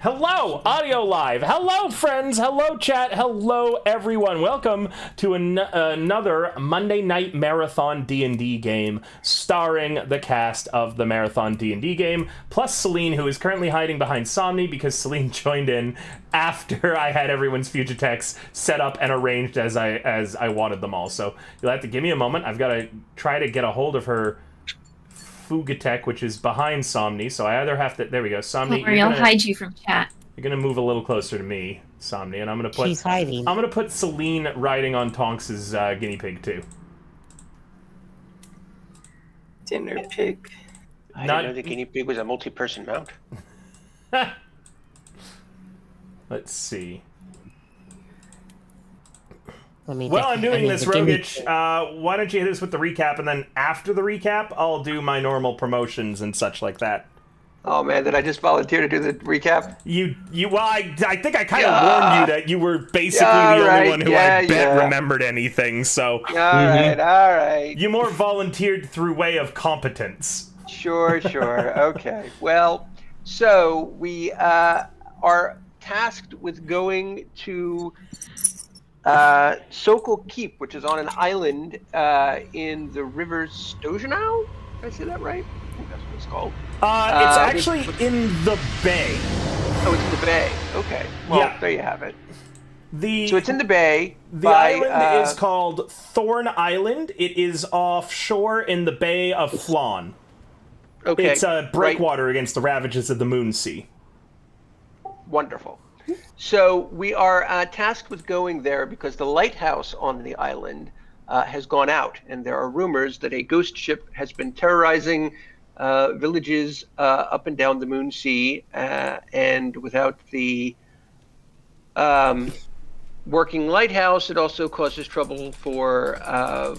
Hello, audio live. Hello, friends. Hello, chat. Hello, everyone. Welcome to another Monday Night Marathon D&D game starring the cast of the Marathon D&D game, plus Celine, who is currently hiding behind Somni because Celine joined in after I had everyone's future texts set up and arranged as I wanted them all. So you'll have to give me a moment. I've got to try to get a hold of her Fugatech, which is behind Somni, so I either have to... There we go, Somni. Sorry, I'll hide you from chat. You're gonna move a little closer to me, Somni, and I'm gonna put... She's hiding. I'm gonna put Celine riding on Tonks's guinea pig, too. Dinner pig. I didn't know the guinea pig was a multi-person mount. Let's see. Well, I'm doing this, Rogich. Why don't you hit us with the recap, and then after the recap, I'll do my normal promotions and such like that. Oh man, did I just volunteer to do the recap? Well, I think I kind of warned you that you were basically the only one who I bet remembered anything, so... All right. You more volunteered through way of competence. Sure. Okay. Well, so we are tasked with going to Sokol Keep, which is on an island in the river Stojanau. Did I say that right? I think that's what it's called. It's actually in the bay. Oh, it's in the bay. Okay. Well, yeah. There you have it. So it's in the bay. The island is called Thorn Island. It is offshore in the Bay of Flan. Okay. It's a breakwater against the ravages of the Moon Sea. Wonderful. So we are tasked with going there because the lighthouse on the island has gone out, and there are rumors that a ghost ship has been terrorizing villages up and down the Moon Sea, and without the working lighthouse, it also causes trouble for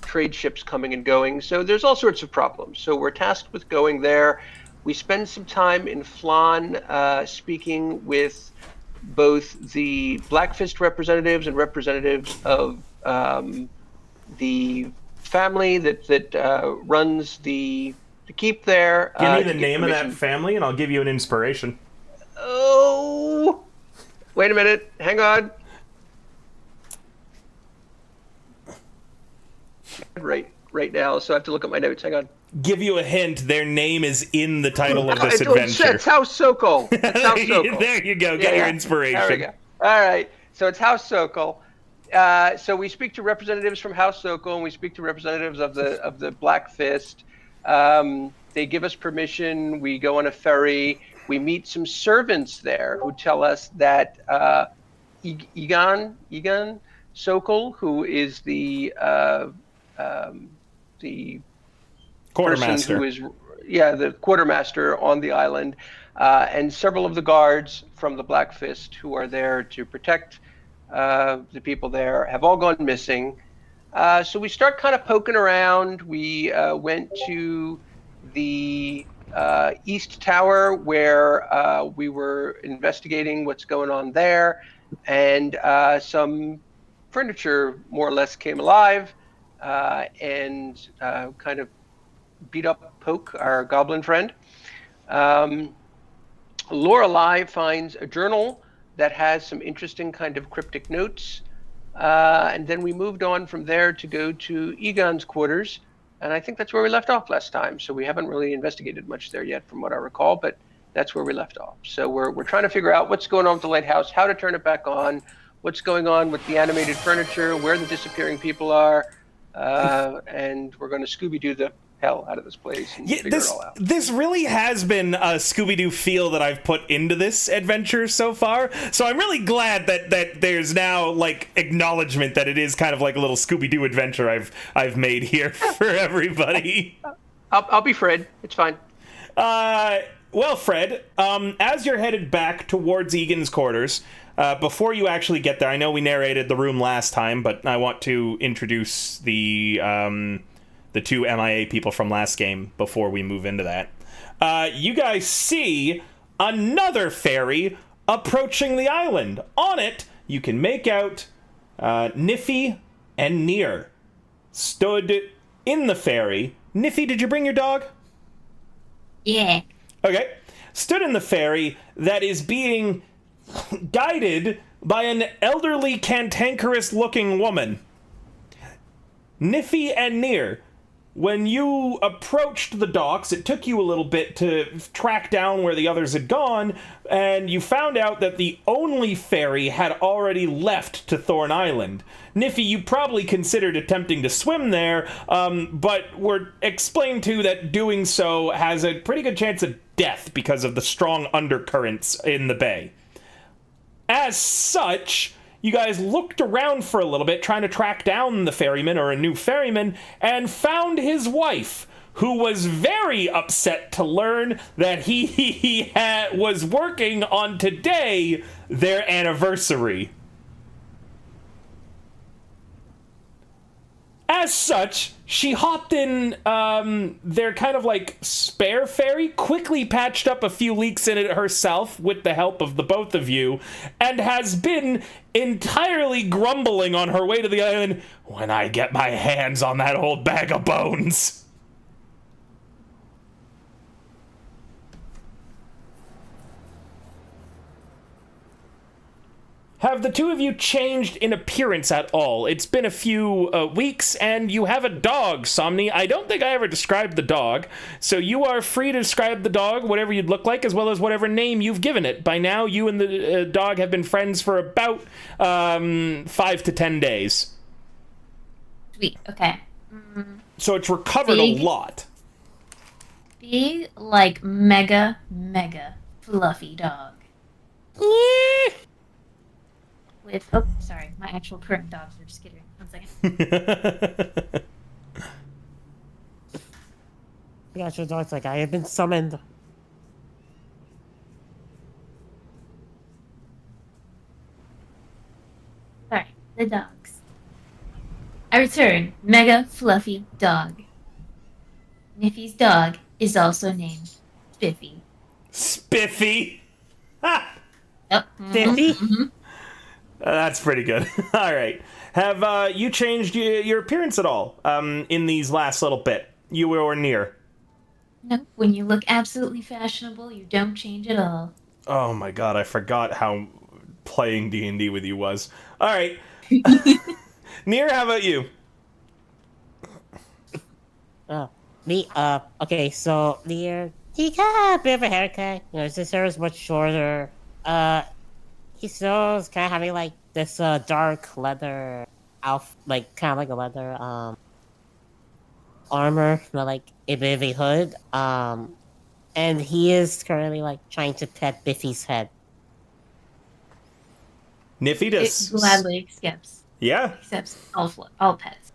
trade ships coming and going. So there's all sorts of problems. So we're tasked with going there. We spend some time in Flan speaking with both the Black Fist representatives and representatives of the family that runs the keep there. Give me the name of that family and I'll give you an inspiration. Oh, wait a minute. Hang on. Right now, so I have to look at my notes. Hang on. Give you a hint. Their name is in the title of this adventure. It's House Sokol. It's House Sokol. There you go. Get your inspiration. There we go. All right. So it's House Sokol. So we speak to representatives from House Sokol, and we speak to representatives of the Black Fist. They give us permission. We go on a ferry. We meet some servants there who tell us that Egan Sokol, who is the quartermaster, who is the quartermaster on the island, and several of the guards from the Black Fist who are there to protect the people there have all gone missing. So we start kind of poking around. We went to the East Tower where we were investigating what's going on there, and some furniture more or less came alive and kind of beat up Poke, our goblin friend. Lorelei finds a journal that has some interesting kind of cryptic notes. And then we moved on from there to go to Egon's quarters. And I think that's where we left off last time. So we haven't really investigated much there yet from what I recall, but that's where we left off. So we're trying to figure out what's going on with the lighthouse, how to turn it back on, what's going on with the animated furniture, where the disappearing people are. And we're going to Scooby-Doo the hell out of this place and figure it all out. This really has been a Scooby-Doo feel that I've put into this adventure so far. So I'm really glad that there's now like acknowledgement that it is kind of like a little Scooby-Doo adventure I've made here for everybody. I'll be Fred. It's fine. Well, Fred, as you're headed back towards Egan's quarters, before you actually get there, I know we narrated the room last time, but I want to introduce the two MIA people from last game before we move into that. You guys see another ferry approaching the island. On it, you can make out Niffy and Near stood in the ferry. Niffy, did you bring your dog? Yeah. Okay. Stood in the ferry that is being guided by an elderly, cantankerous-looking woman. Niffy and Near, when you approached the docks, it took you a little bit to track down where the others had gone, and you found out that the only ferry had already left to Thorn Island. Niffy, you probably considered attempting to swim there, but were explained to that doing so has a pretty good chance of death because of the strong undercurrents in the bay. As such, you guys looked around for a little bit, trying to track down the ferryman or a new ferryman, and found his wife, who was very upset to learn that he was working on today, their anniversary. As such, she hopped in their kind of like spare ferry, quickly patched up a few leaks in it herself with the help of the both of you, and has been entirely grumbling on her way to the island, "When I get my hands on that old bag of bones." Have the two of you changed in appearance at all? It's been a few weeks, and you have a dog, Somni. I don't think I ever described the dog, so you are free to describe the dog, whatever you'd look like, as well as whatever name you've given it. By now, you and the dog have been friends for about 5 to 10 days. Sweet, okay. So it's recovered a lot. Big, like, mega fluffy dog. With, oh, sorry, my actual current dogs are just kidding. 1 second. The actual dog's like, I have been summoned. Sorry, the dogs. I return, mega fluffy dog. Niffy's dog is also named Spiffy. Spiffy? Ha! Yep. Spiffy? Mm-hmm. That's pretty good. All right. Have you changed your appearance at all in these last little bit? You or Near? No, when you look absolutely fashionable, you don't change at all. Oh my god, I forgot how playing D&D with you was. All right. Near, how about you? Me, okay, so he got a bit of a haircut. You know, his hair is much shorter. He still is kind of having, like, this, dark leather like, kind of like a leather, armor, but, like, a bit of a hood. And he is currently, like, trying to pet Biffy's head. Niffy does... It gladly accepts. Yeah? Accepts all pets.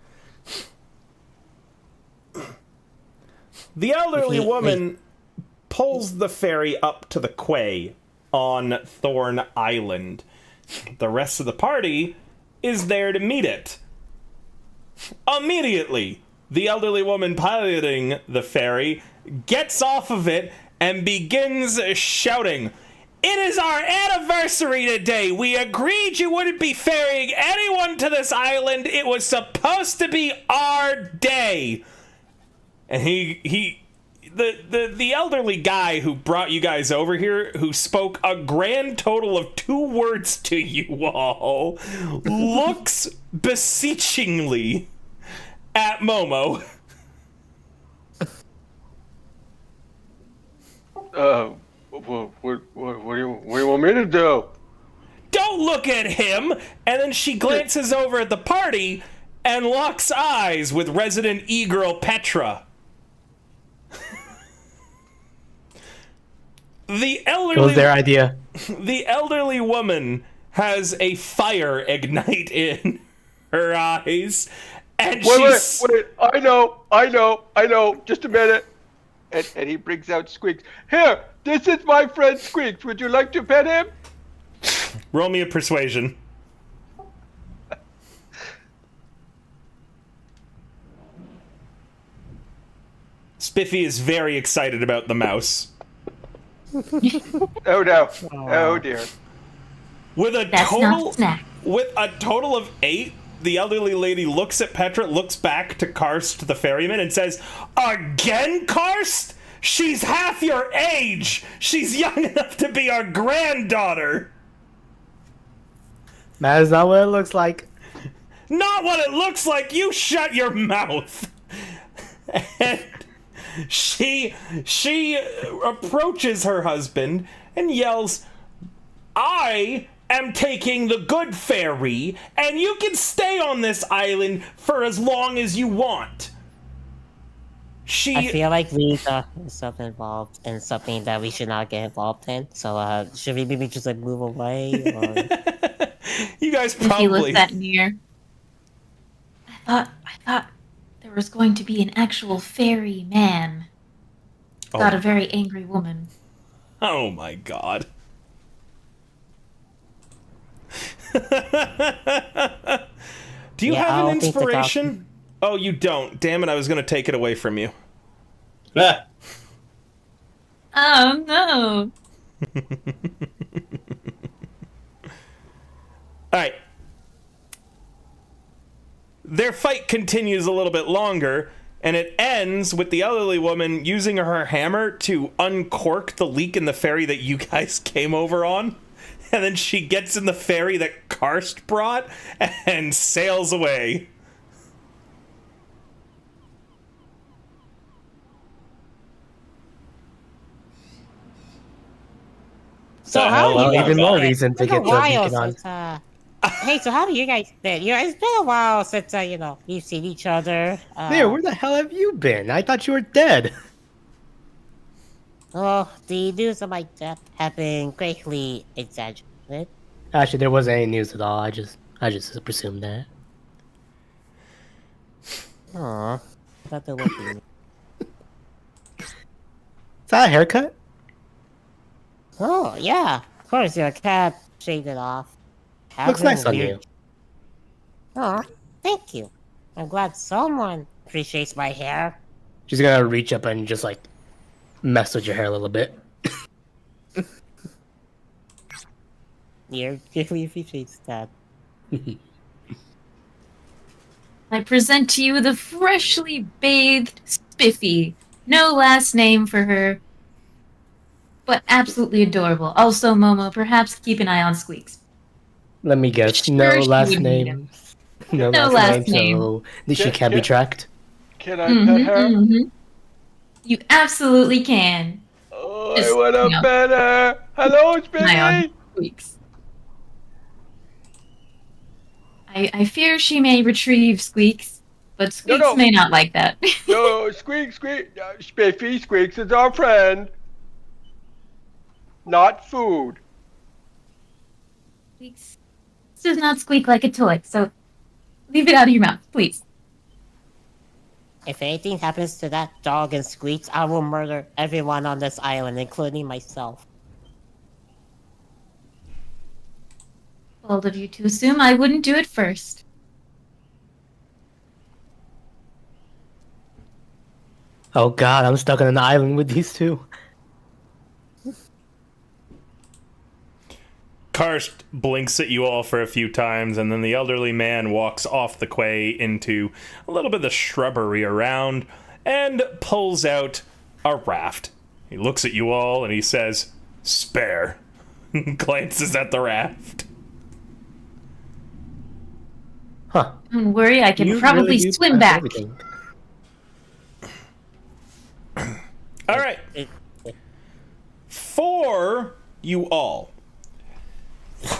The elderly woman pulls the ferry up to the quay on Thorn Island. The rest of the party is there to meet it. Immediately, the elderly woman piloting the ferry gets off of it and begins shouting, "It is our anniversary today! We agreed you wouldn't be ferrying anyone to this island! It was supposed to be our day!" And the elderly guy who brought you guys over here, who spoke a grand total of 2 words to you all, looks beseechingly at Momo. What do you want me to do? Don't look at him! And then she glances over at the party and locks eyes with resident e-girl Petra. The elderly... It was their idea. The elderly woman has a fire ignite in her eyes, and Wait, I know, just a minute. And he brings out Squeaks. Here, this is my friend Squeaks. Would you like to pet him? Roll me a persuasion. Spiffy is very excited about the mouse. Oh no. Oh dear. With a That's not snack. With a total of 8, the elderly lady looks at Petra, looks back to Karst, the ferryman, and says, "Again, Karst? She's half your age! She's young enough to be our granddaughter! That is not what it looks like. Not what it looks like! You shut your mouth! And she approaches her husband and yells, I am taking the good ferry, and you can stay on this island for as long as you want. I feel like we got something involved in something that we should not get involved in. So, should we maybe just like move away? Or... You guys If he probably. looked that near. I thought there was going to be an actual fairy man. Got a very angry woman. Oh my god. Do you have an inspiration? Oh, you don't. Damn it, I was going to take it away from you. Ah. Oh no. Alright. Their fight continues a little bit longer, and it ends with the elderly woman using her hammer to uncork the leak in the ferry that you guys came over on. And then she gets in the ferry that Karst brought and sails away. So how Well, are you even guys more been? reason to It's get been a while beacon on. since, hey, so how have you guys been? It's been a while since we've seen each other. Lear, where the hell have you been? I thought you were dead. Well, the news of my death have been greatly exaggerated. Actually, there wasn't any news at all. I just presumed that. Aw, I thought there would be. Is that a haircut? Oh yeah, of course. Your cat shaved it off. Looks nice on you. Oh, thank you. I'm glad someone appreciates my hair. She's gonna reach up and just like mess with your hair a little bit. You really appreciates that. I present to you the freshly bathed Spiffy. No last name for her, but absolutely adorable. Also, Momo, perhaps keep an eye on Squeaks. Let me guess. Sure No she last wouldn't need name. No last name. So she can't be tracked. Can I pet her? You absolutely can. Oh, Just, I want to you know. pet her. Hello, it's An eye on Billy. Squeaks. I fear she may retrieve Squeaks, but Squeaks no. may not like that. No, Squeak, Spiffy, Squeaks is our friend. Not food. Squeaks does not squeak like a toy, so leave it out of your mouth, please. If anything happens to that dog and Squeaks, I will murder everyone on this island, including myself. Bold of you to assume I wouldn't do it first. Oh god, I'm stuck on an island with these two. Karst blinks at you all for a few times, and then the elderly man walks off the quay into a little bit of the shrubbery around and pulls out a raft. He looks at you all and he says, "Spare." Glances at the raft. Huh. Don't worry, I can You probably really do swim pass back. everything. All right. For you all,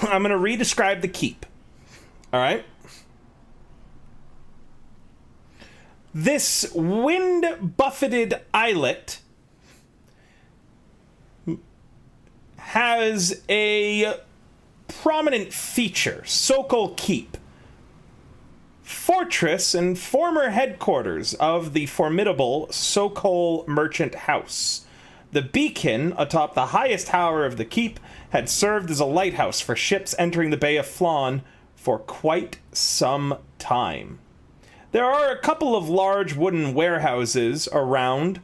I'm going to re-describe the keep. All right? This wind-buffeted islet has a prominent feature, Sokol Keep. Fortress and former headquarters of the formidable Sokol Merchant House. The beacon atop the highest tower of the keep had served as a lighthouse for ships entering the Bay of Flan for quite some time. There are a couple of large wooden warehouses around.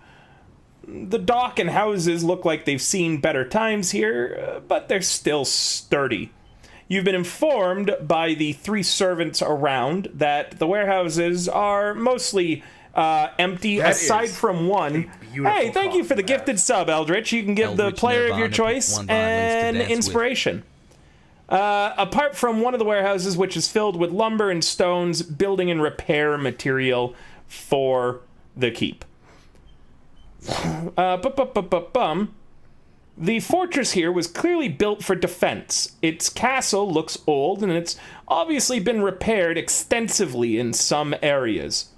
The dock and houses look like they've seen better times here, but they're still sturdy. You've been informed by the 3 servants around that the warehouses are mostly empty That aside is from one. a beautiful Hey, thank you for the coffin, gifted sub, Eldritch. You can give the Eldritch player of your Nirvana, choice one bond links to an dance with. inspiration. Apart from one of the warehouses, which is filled with lumber and stones, building and repair material for the keep. The fortress here was clearly built for defense. Its castle looks old, and it's obviously been repaired extensively in some areas.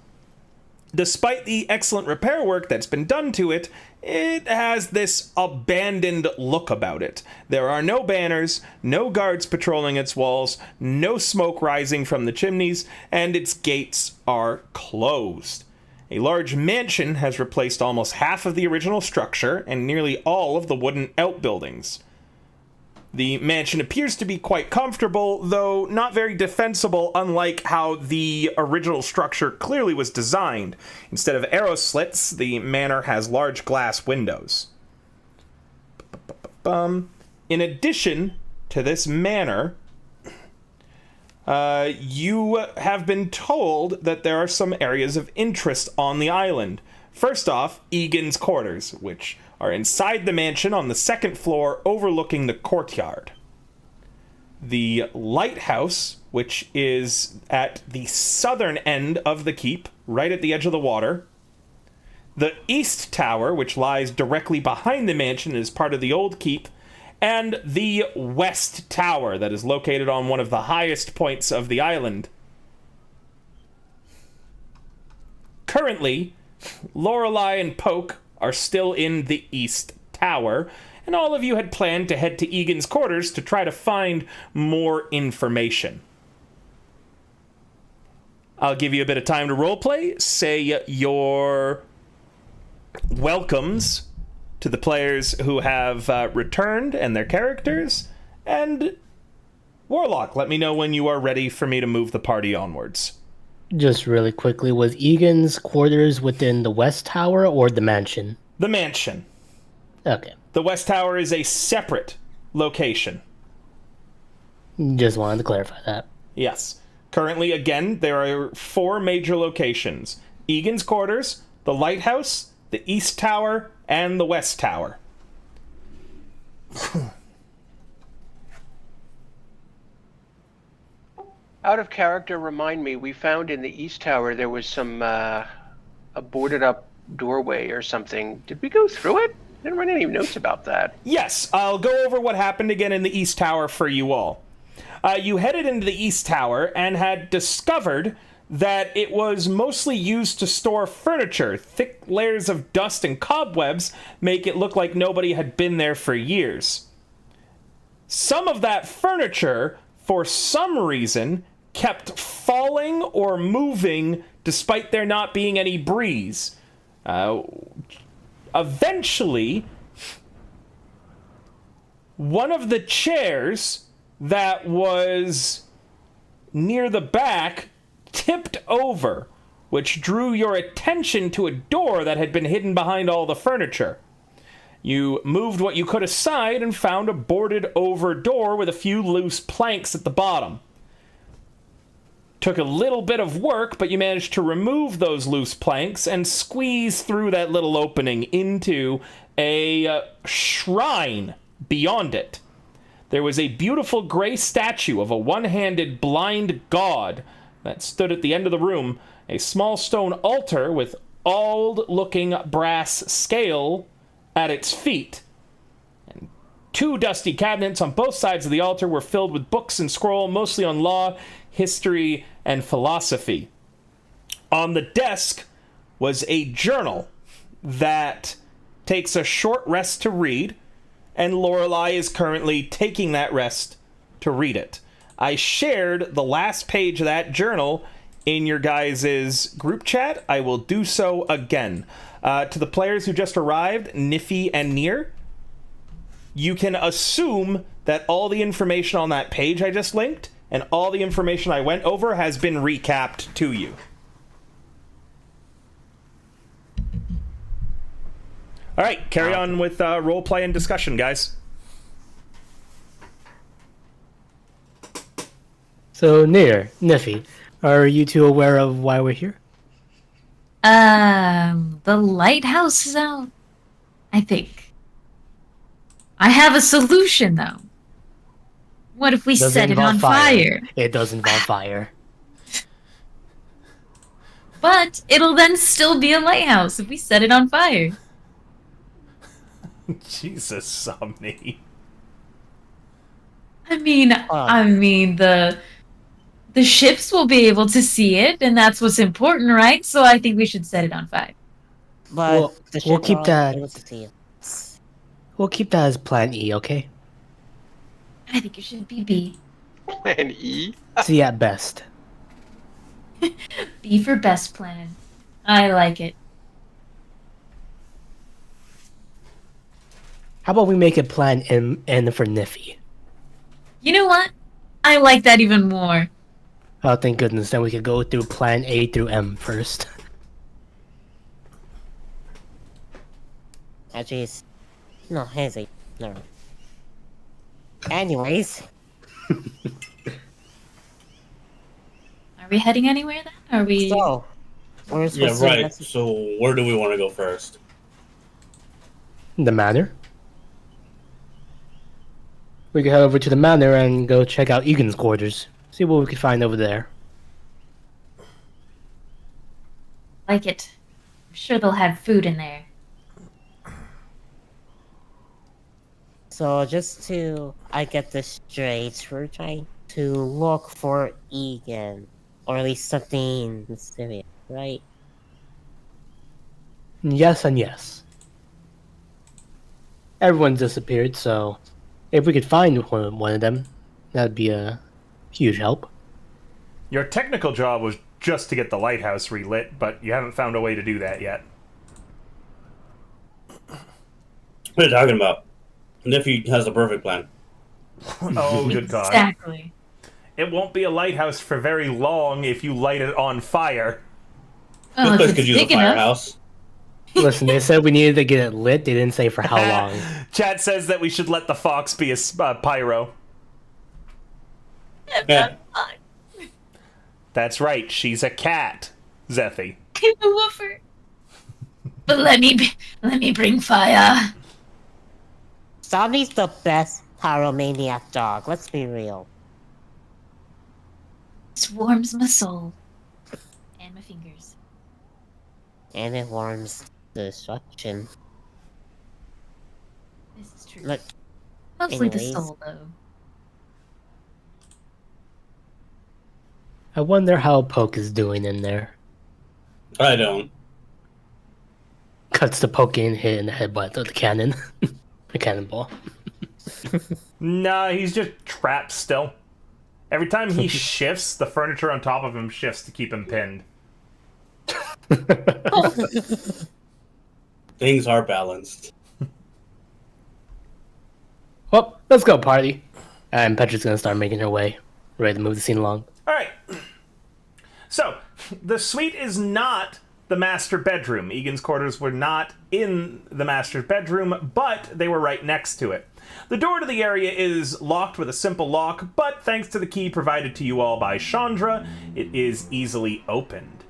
Despite the excellent repair work that's been done to it, it has this abandoned look about it. There are no banners, no guards patrolling its walls, no smoke rising from the chimneys, and its gates are closed. A large mansion has replaced almost half of the original structure and nearly all of the wooden outbuildings. The mansion appears to be quite comfortable, though not very defensible, unlike how the original structure clearly was designed. Instead of arrow slits, the manor has large glass windows. In addition to this manor, you have been told that there are some areas of interest on the island. First off, Egan's quarters, which are inside the mansion on the second floor overlooking the courtyard. The lighthouse, which is at the southern end of the keep, right at the edge of the water. The east tower, which lies directly behind the mansion and is part of the old keep. And the west tower that is located on one of the highest points of the island. Currently, Lorelei and Poke are still in the east tower, and all of you had planned to head to Egan's quarters to try to find more information. I'll give you a bit of time to roleplay, say your welcomes to the players who have returned and their characters, and Warlock, let me know when you are ready for me to move the party onwards. Just really quickly, was Egan's quarters within the West Tower or the mansion? The mansion. Okay. The West Tower is a separate location. Just wanted to clarify that. Yes. Currently, again, there are 4 major locations. Egan's quarters, the lighthouse, the East Tower, and the West Tower. Out of character, remind me, we found in the East Tower there was some a boarded up doorway or something. Did we go through it? I didn't write any notes about that. Yes, I'll go over what happened again in the East Tower for you all. You headed into the East Tower and had discovered that it was mostly used to store furniture. Thick layers of dust and cobwebs make it look like nobody had been there for years. Some of that furniture, for some reason, kept falling or moving despite there not being any breeze. Eventually, one of the chairs that was near the back tipped over, which drew your attention to a door that had been hidden behind all the furniture. You moved what you could aside and found a boarded over door with a few loose planks at the bottom. Took a little bit of work, but you managed to remove those loose planks and squeeze through that little opening into a shrine beyond it. There was a beautiful gray statue of a one-handed blind god that stood at the end of the room, a small stone altar with old-looking brass scale at its feet. And 2 dusty cabinets on both sides of the altar were filled with books and scroll, mostly on law, history, and philosophy. On the desk was a journal that takes a short rest to read, and Lorelei is currently taking that rest to read it. I shared the last page of that journal in your guys' group chat. I will do so again. To the players who just arrived, Niffy and Nier, you can assume that all the information on that page I just linked and all the information I went over has been recapped to you. All right, carry on with roleplay and discussion, guys. So, Niffy, are you two aware of why we're here? The lighthouse is out, I think. I have a solution, though. What if we Does set it involve on fire? It does involve fire. But it'll then still be a lighthouse if we set it on fire. Jesus, Somni. I mean, the ships will be able to see it, and that's what's important, right? So I think we should set it on fire. But Well, the we'll ships keep are that- able to see it. We'll keep that as Plan E, okay? I think it should be B. Plan E? C at best. B for best plan. I like it. How about we make it Plan N for Niffy? You know what? I like that even more. Oh, thank goodness. Then we could go through Plan A through M first. Oh, jeez. No, hazy. No. Anyways, Are we heading anywhere then? Are we? so we're Yeah, supposed to right. So where do we want to go first? The manor. We could head over to the manor and go check out Egan's quarters. See what we could find over there. Like it. I'm sure they'll have food in there. So just to I get this straight, we're trying to look for Egan, or at least something mysterious, right? Yes and yes. Everyone disappeared, so if we could find one of them, that'd be a huge help. Your technical job was just to get the lighthouse relit, but you haven't found a way to do that yet. What are you talking about? Niffy has the perfect plan. Oh, good God. Exactly. It won't be a lighthouse for very long if you light it on fire. Oh, This if place it's could use a big enough. firehouse. Listen, they said we needed to get it lit. They didn't say for how long. Chat says that we should let the fox be a pyro. Yeah. That's right, she's a cat, Zethy. I'm a woofer. But let me bring fire. Somni's the best pyromaniac dog, let's be real. This warms my soul. And my fingers. And it warms the destruction. This is true. Look, Mostly the anyways. soul, though. I wonder how Poke is doing in there. I don't. Cuts to Poke and hit in the headbutt of the cannon. The cannonball. Nah, he's just trapped still. Every time he shifts, the furniture on top of him shifts to keep him pinned. Things are balanced. Well, let's go party. And Petra's gonna start making her way. Ready to move the scene along. Alright. So, the suite is not the master bedroom. Egan's quarters were not in the master bedroom, but they were right next to it. The door to the area is locked with a simple lock, but thanks to the key provided to you all by Chandra, it is easily opened.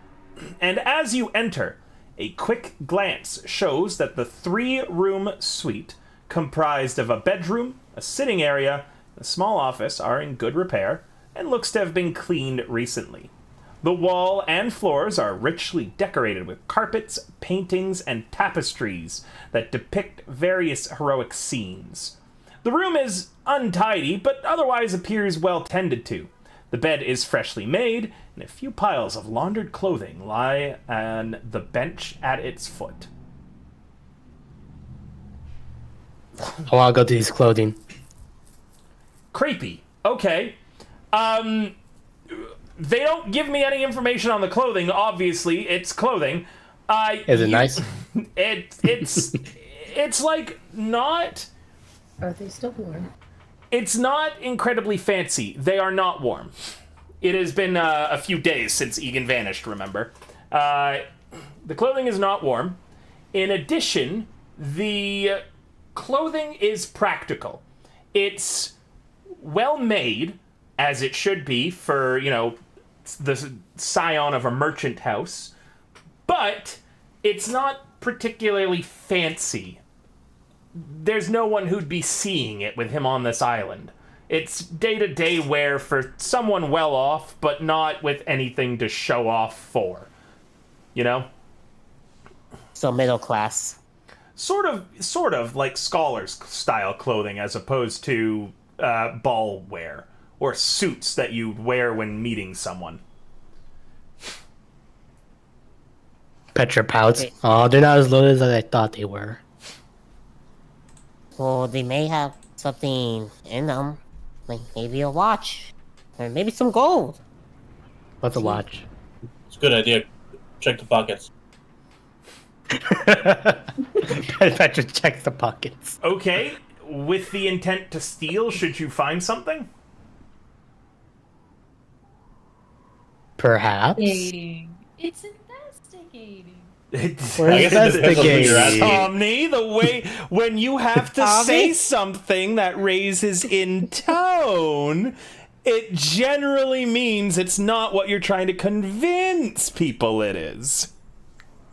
And as you enter, a quick glance shows that the 3-room suite, comprised of a bedroom, a sitting area, a small office, are in good repair, and looks to have been cleaned recently. The wall and floors are richly decorated with carpets, paintings, and tapestries that depict various heroic scenes. The room is untidy, but otherwise appears well tended to. The bed is freshly made, and a few piles of laundered clothing lie on the bench at its foot. I wanna go to these clothing. Creepy. Okay. They don't give me any information on the clothing. Obviously, it's clothing. Is it nice? It's like not. Are they still warm? It's not incredibly fancy. They are not warm. It has been a few days since Egan vanished. Remember, the clothing is not warm. In addition, the clothing is practical. It's well made, as it should be for, you know, the scion of a merchant house, but it's not particularly fancy. There's no one who'd be seeing it with him on this island. It's day-to-day wear for someone well off, but not with anything to show off for. You know? So middle class. Sort of like scholars style clothing as opposed to ball wear or suits that you wear when meeting someone. Petra pouts. Okay. Oh, they're not as loaded as I thought they were. Well, they may have something in them. Like maybe a watch. Or maybe some gold. What's a watch? It's a good idea. Check the pockets. Petra checks the pockets. Okay, with the intent to steal, should you find something? Perhaps. Investigating. It's investigating. We're I guess it depends on who you're asking. Omni, the way when you have to Omni? say something that raises in tone, it generally means it's not what you're trying to convince people it is.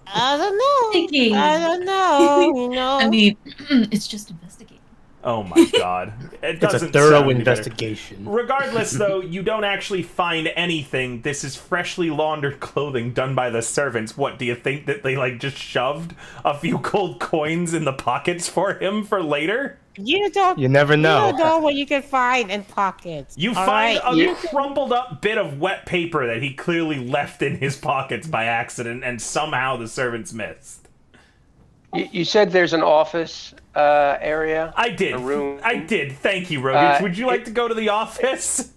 I don't know. Thinking. I don't know. You know. I mean, it's just investigating. Oh my god. It It's a doesn't thorough sound any better. investigation. Regardless, though, you don't actually find anything. This is freshly laundered clothing done by the servants. What, do you think that they, like, just shoved a few gold coins in the pockets for him for later? You don't. You never know. You don't know what you can find in pockets. You All find right? a crumpled up bit of wet paper that he clearly left in his pockets by accident, and somehow the servants missed. You said there's an office area. I did. A room. I did. Thank you, Rogic. Uh, Would you like to go to the office?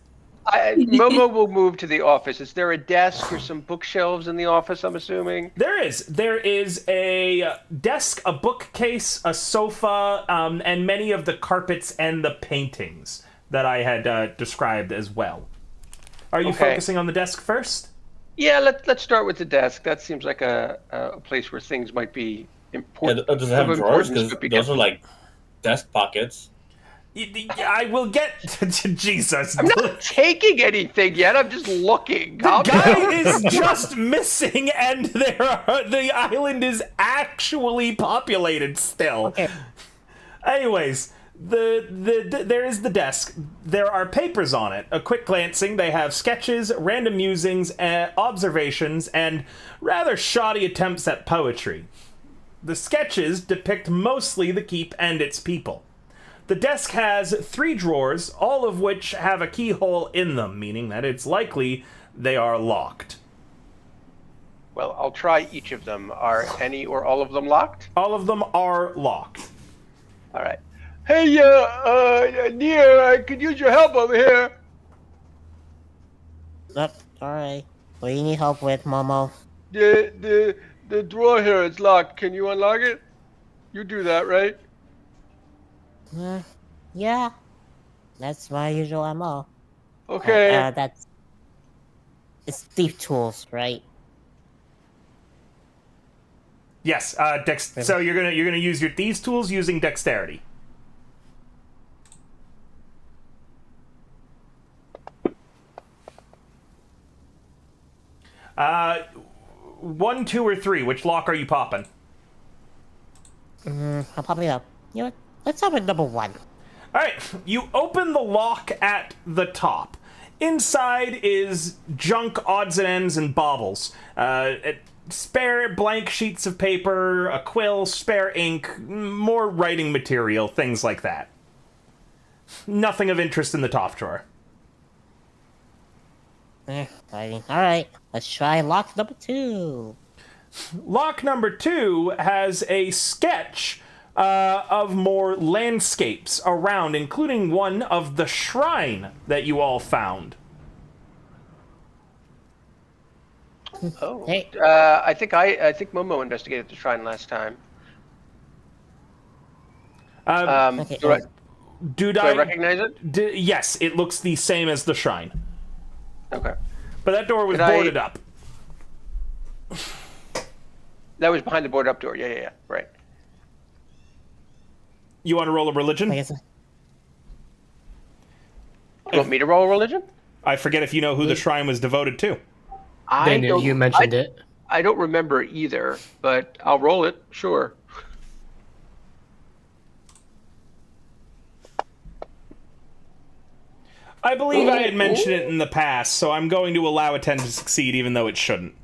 Momo will move to the office. Is there a desk or some bookshelves in the office, I'm assuming? There is. There is a desk, a bookcase, a sofa, and many of the carpets and the paintings that I had described as well. Are you Okay. focusing on the desk first? Yeah, let's start with the desk. That seems like a place where things might be Yeah, important. does it have of drawers? importance, Because but those are like desk pockets. I will get to Jesus. I'm not taking anything yet. I'm just looking. The guy is just missing, and the island is actually populated still. Okay. Anyways, there is the desk. There are papers on it. A quick glancing, they have sketches, random musings, observations, and rather shoddy attempts at poetry. The sketches depict mostly the keep and its people. The desk has 3 drawers, all of which have a keyhole in them, meaning that it's likely they are locked. Well, I'll try each of them. Are any or all of them locked? All of them are locked. All right. Hey, Nier, I could use your help over here. Yep. All right. What do you need help with, Momo? The drawer here is locked. Can you unlock it? You do that, right? Yeah. That's my usual MO. Okay. That's. It's thief tools, right? Yes, so you're gonna use your thieves' tools using dexterity. One, 2, or 3. Which lock are you popping? I'll pop it up. You know what? Let's have a number 1. All right, you open the lock at the top. Inside is junk, odds and ends, and baubles. Spare blank sheets of paper, a quill, spare ink, more writing material, things like that. Nothing of interest in the top drawer. Alright, let's try lock number 2. Lock number 2 has a sketch of more landscapes around, including one of the shrine that you all found. Oh. Hey. I think Momo investigated the shrine last time. Okay, Do Do I recognize it? Yes, it looks the same as the shrine. Okay. But that door was Did I- boarded up. That was behind the boarded up door. Yeah. Right. You want to roll a religion? I guess. You want me to roll religion? I forget if you know who the shrine was devoted to. I Then don't- you mentioned it. I don't remember either, but I'll roll it, sure. I believe I had mentioned it in the past, so I'm going to allow a 10 to succeed even though it shouldn't.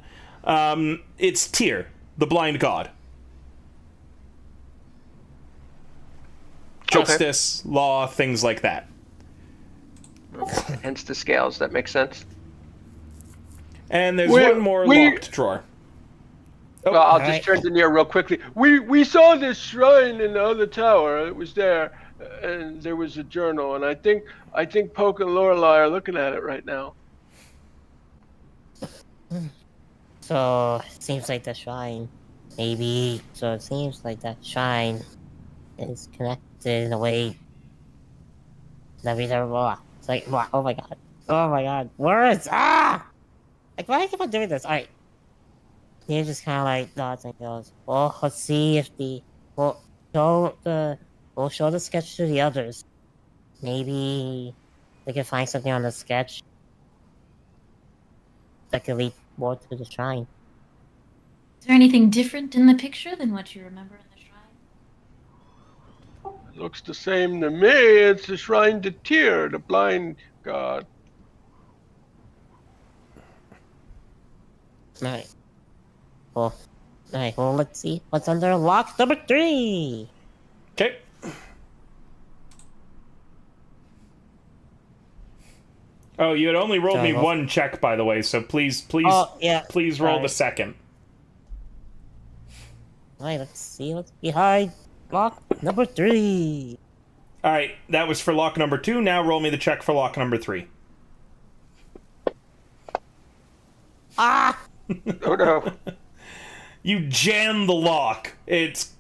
It's Tyr, the blind god. Justice, law, things like that. Hence the scales, that makes sense. And there's one more locked drawer. Oh, Well, I'll just turn to Nier real quickly. We saw this shrine in the other tower. It was there, and there was a journal. And I think Poke and Lorelei are looking at it right now. So it seems like the shrine, maybe. So it seems like that shrine is connected in a way that we never saw. It's like, oh my god, words! Like, why do I keep on doing this? Alright. He just kind of like nods and goes, well, let's see if we'll show the sketch to the others. Maybe they can find something on the sketch that could lead more to the shrine. Is there anything different in the picture than what you remember in the shrine? It looks the same to me. It's the shrine to Tyr, the blind god. Alright. Well, let's see what's under lock number 3. Okay. Oh, you had only rolled me one check, by the way, so please roll the second. Alright, let's see what's behind lock number 3. Alright, that was for lock number 2. Now roll me the check for lock number 3. Ah! Oh no. You jam the lock.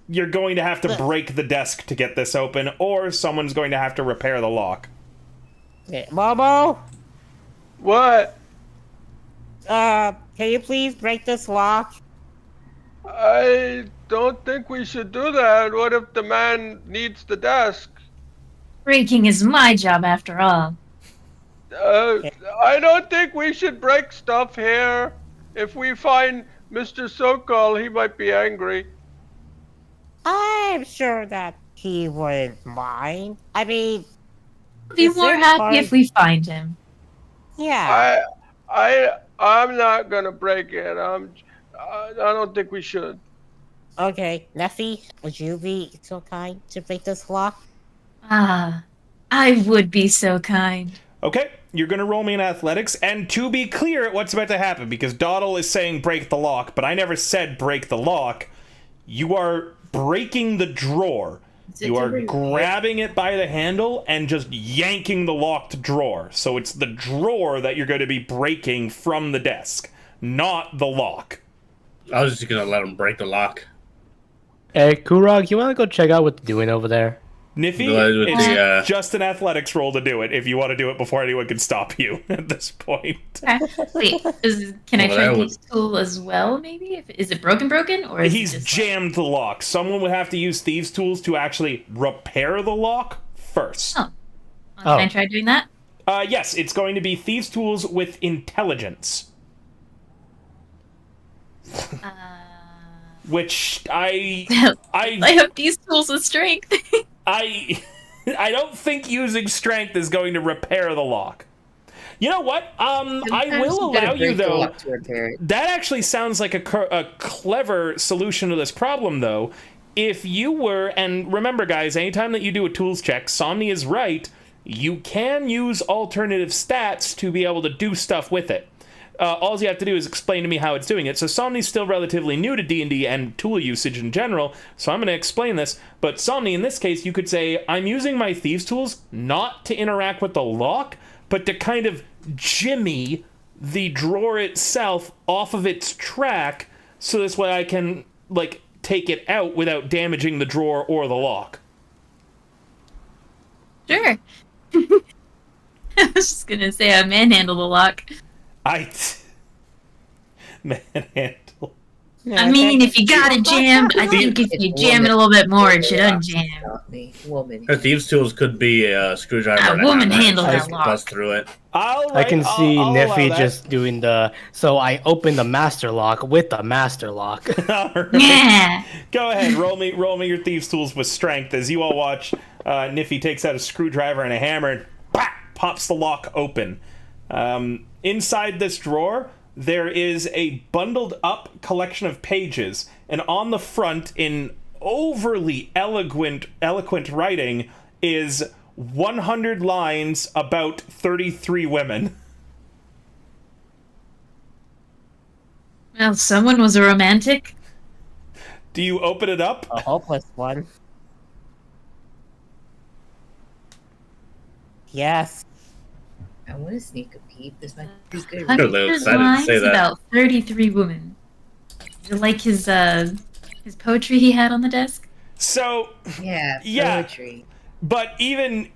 You're going to have to break the desk to get this open, or someone's going to have to repair the lock. Okay, Momo? What? Can you please break this lock? I don't think we should do that. What if the man needs the desk? Breaking is my job after all. I don't think we should break stuff here. If we find Mr. Sokol, he might be angry. I'm sure that he wouldn't mind. I mean, I'll be more happy if we find him. Yeah. I'm not gonna break it. I don't think we should. Okay, Neffy, would you be so kind to break this lock? Ah, I would be so kind. Okay, you're going to roll me in athletics, and to be clear at what's about to happen, because Dawdle is saying break the lock, but I never said break the lock. You are breaking the drawer. You are grabbing it by the handle and just yanking the locked drawer. So it's the drawer that you're going to be breaking from the desk, not the lock. I was just going to let him break the lock. Hey, Kurog, you want to go check out what they're doing over there? Niffy, it's just an athletics roll to do it, if you want to do it before anyone can stop you at this point. Wait, can I try Thieves' Tool as well, maybe? Is it broken, or is He's jammed the lock. Someone would have to use Thieves' Tools to actually repair the lock first. Oh. Can I try doing that? Yes, it's going to be Thieves' Tools with Intelligence. Which I have Thieves' Tools with Strength. I don't think using strength is going to repair the lock. You know what? I will allow you, though. That actually sounds like a clever solution to this problem, though. If you were, and remember, guys, anytime that you do a tools check, Somni is right, you can use alternative stats to be able to do stuff with it. All you have to do is explain to me how it's doing it. So Somni's still relatively new to D&D and tool usage in general, so I'm going to explain this. But Somni, in this case, you could say, I'm using my Thieves' Tools not to interact with the lock, but to kind of jimmy the drawer itself off of its track, so this way I can, like, take it out without damaging the drawer or the lock. Sure. I was just going to say I manhandle the lock. Manhandle. I mean, if you got it jammed, I think if It's you jam it a little bit more, it should unjam. Not me. Woman. Her thieves' tools could be a screwdriver. and a woman hammer. handle that Just lock. bust through it. All right, I can see I'll allow Niffy that. just doing the. So I open the master lock with the master lock. All right. Yeah. Go ahead, roll me your thieves' tools with strength as you all watch. Niffy takes out a screwdriver and a hammer and pops the lock open. Inside this drawer, there is a bundled up collection of pages, and on the front, in overly eloquent writing, is 100 lines about 33 women. Well, someone was a romantic. Do you open it up? A hopeless one. Yes. I want to sneak a peek. This might be good. Good, 100 Lewis, I didn't lines say that. about 33 women. Is it like his poetry he had on the desk? So, Yeah, Yeah. poetry. but even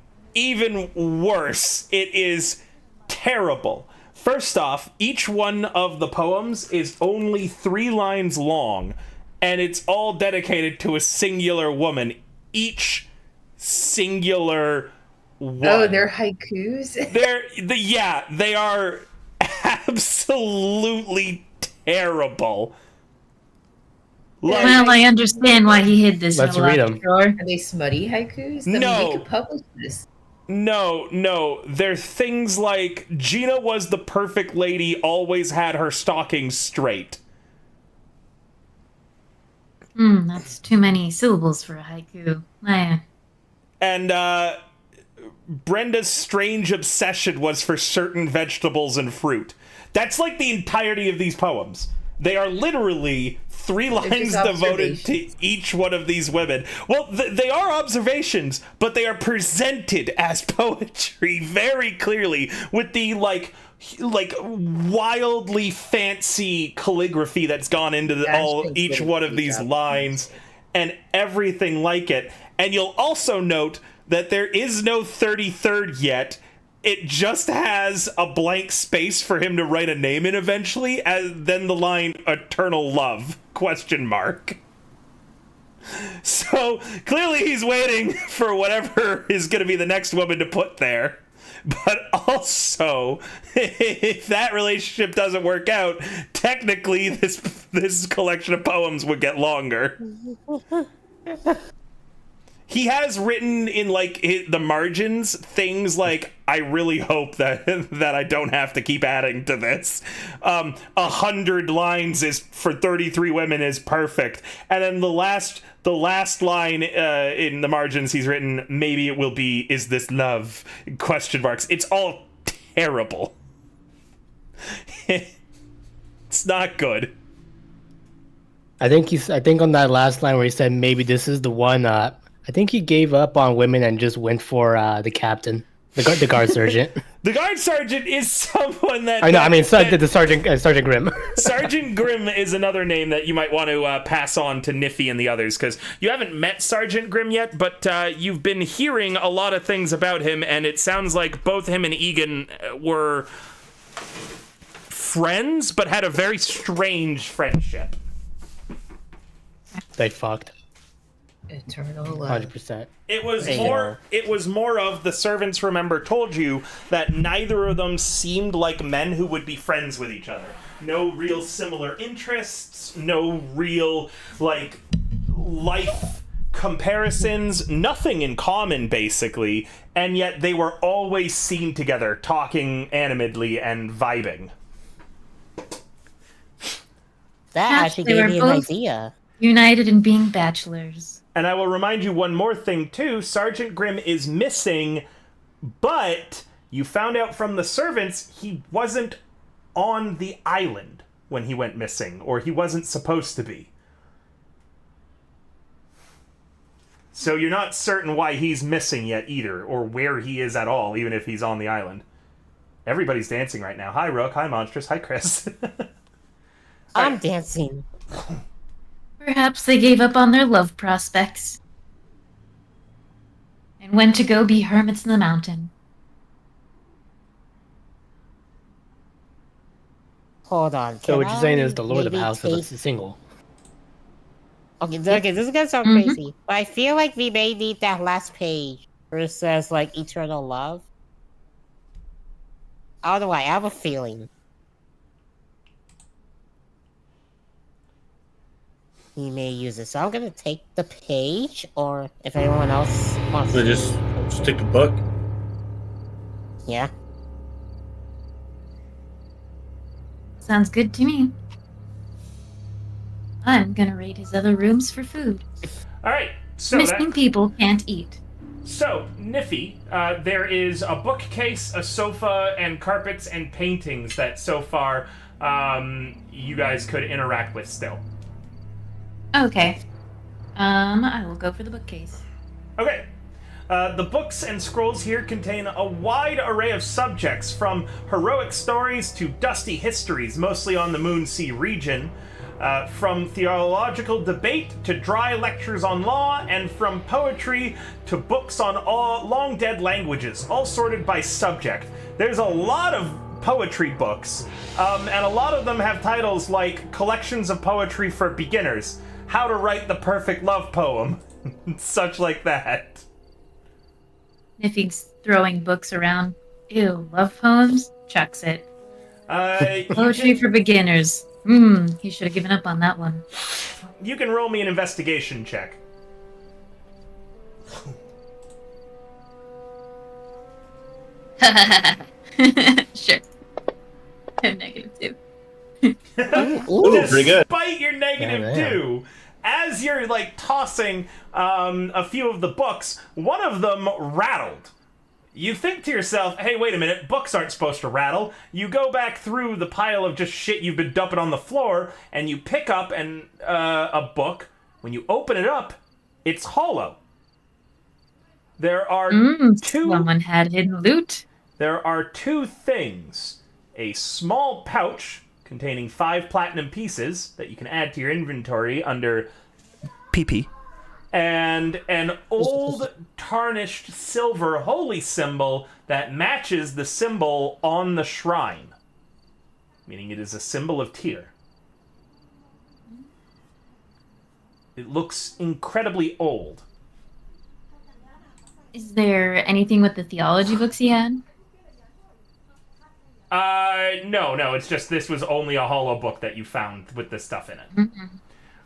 worse, it is terrible. First off, each one of the poems is only 3 lines long, and it's all dedicated to a singular woman. Each singular one. Oh, they're haikus? They are absolutely terrible. Like, Well, I understand why he hid this. Let's in a read locked 'em. drawer. Are they smutty haikus? I mean, No. we could publish this. no. There's things like, Gina was the perfect lady, always had her stockings straight. That's too many syllables for a haiku. And Brenda's strange obsession was for certain vegetables and fruit. That's like the entirety of these poems. They are literally 3 lines just devoted to observations. each one of these women. Well, they are observations, but they are presented as poetry very clearly with the like wildly fancy calligraphy that's gone into each one of these lines and everything like it. And you'll also note that there is no 33rd yet. It just has a blank space for him to write a name in eventually, and then the line "eternal love?" ? So clearly he's waiting for whatever is going to be the next woman to put there. But also, if that relationship doesn't work out, technically this collection of poems would get longer. He has written in like the margins things like, "I really hope that I don't have to keep adding to this. 100 lines is for 33 women is perfect." And then the last line in the margins he's written, "Maybe it will be, is this love?" ? It's all terrible. It's not good. I think on that last line where he said maybe this is the one. I think he gave up on women and just went for the captain, the guard sergeant. The guard sergeant is someone that... I know. I mean, that- the Sergeant Grimm. Sergeant Grimm is another name that you might want to pass on to Niffy and the others, because you haven't met Sergeant Grimm yet, but you've been hearing a lot of things about him, and it sounds like both him and Egan were friends, but had a very strange friendship. They fucked. Eternal love. 100%. It was more of, the servants, remember, told you that neither of them seemed like men who would be friends with each other. No real similar interests, no real like life comparisons, nothing in common basically, and yet they were always seen together talking animatedly and vibing. That Perhaps actually they gave were me an both- idea. United in being bachelors. And I will remind you one more thing, too. Sergeant Grimm is missing, but you found out from the servants he wasn't on the island when he went missing, or he wasn't supposed to be. So you're not certain why he's missing yet either, or where he is at all, even if he's on the island. Everybody's dancing right now. Hi, Rook. Hi, Monstrous. Hi, Chris. I'm dancing. Perhaps they gave up on their love prospects and went to go be hermits in the mountain. Hold on. So what can you're saying I is the Lord of the maybe House take- is single. Okay, this is gonna sound Mhm. crazy, but I feel like we may need that last page where it says like eternal love. I don't know why. I have a feeling he may use it. So I'm gonna take the page, or if anyone else wants So to, just stick the book. yeah. Sounds good to me. I'm gonna raid his other rooms for food. All right. So Missing people can't eat. So, Niffy, there is a bookcase, a sofa, and carpets and paintings that so far you guys could interact with still. Okay. I will go for the bookcase. Okay. The books and scrolls here contain a wide array of subjects, from heroic stories to dusty histories, mostly on the Moonsea region. From theological debate to dry lectures on law, and from poetry to books on all long-dead languages, all sorted by subject. There's a lot of poetry books, and a lot of them have titles like Collections of Poetry for Beginners, How to Write the Perfect Love Poem, such like that. Niffy's throwing books around. Ew, love poems? Chucks it. Poetry for beginners. He should have given up on that one. You can roll me an investigation check. Sure. I'm -2. Ooh, pretty good. Despite your negative Yeah, 2, as you're like tossing a few of the books, one of them rattled. You think to yourself, hey, wait a minute, books aren't supposed to rattle. You go back through the pile of just shit you've been dumping on the floor, and you pick up a book. When you open it up, it's hollow. There are Someone had hidden loot. There are two things. A small pouch containing 5 platinum pieces that you can add to your inventory under PP. And an old tarnished silver holy symbol that matches the symbol on the shrine. Meaning it is a symbol of Tyr. It looks incredibly old. Is there anything with the theology books he had? No, it's just this was only a hollow book that you found with this stuff in it.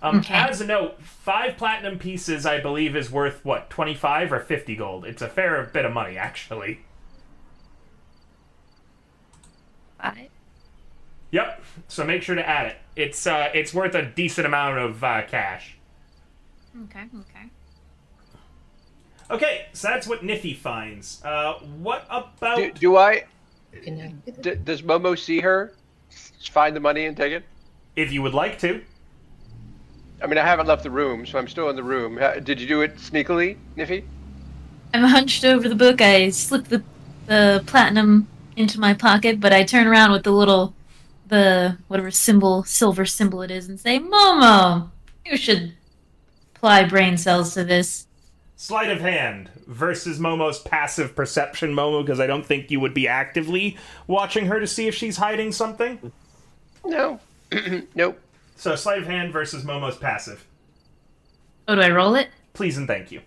Okay. As a note, 5 platinum pieces, I believe, is worth, 25 or 50 gold? It's a fair bit of money, actually. 5? Yep, so make sure to add it. It's worth a decent amount of cash. Okay. Okay, so that's what Niffy finds. What about... Does Momo see her? Find the money and take it? If you would like to. I mean, I haven't left the room, so I'm still in the room. Did you do it sneakily, Niffy? I'm hunched over the book. I slip the platinum into my pocket, but I turn around with the whatever silver symbol it is, and say, Momo, you should apply brain cells to this. Sleight of hand versus Momo's passive perception, Momo, because I don't think you would be actively watching her to see if she's hiding something. No. Nope. So sleight of hand versus Momo's passive. Oh, do I roll it? Please and thank you.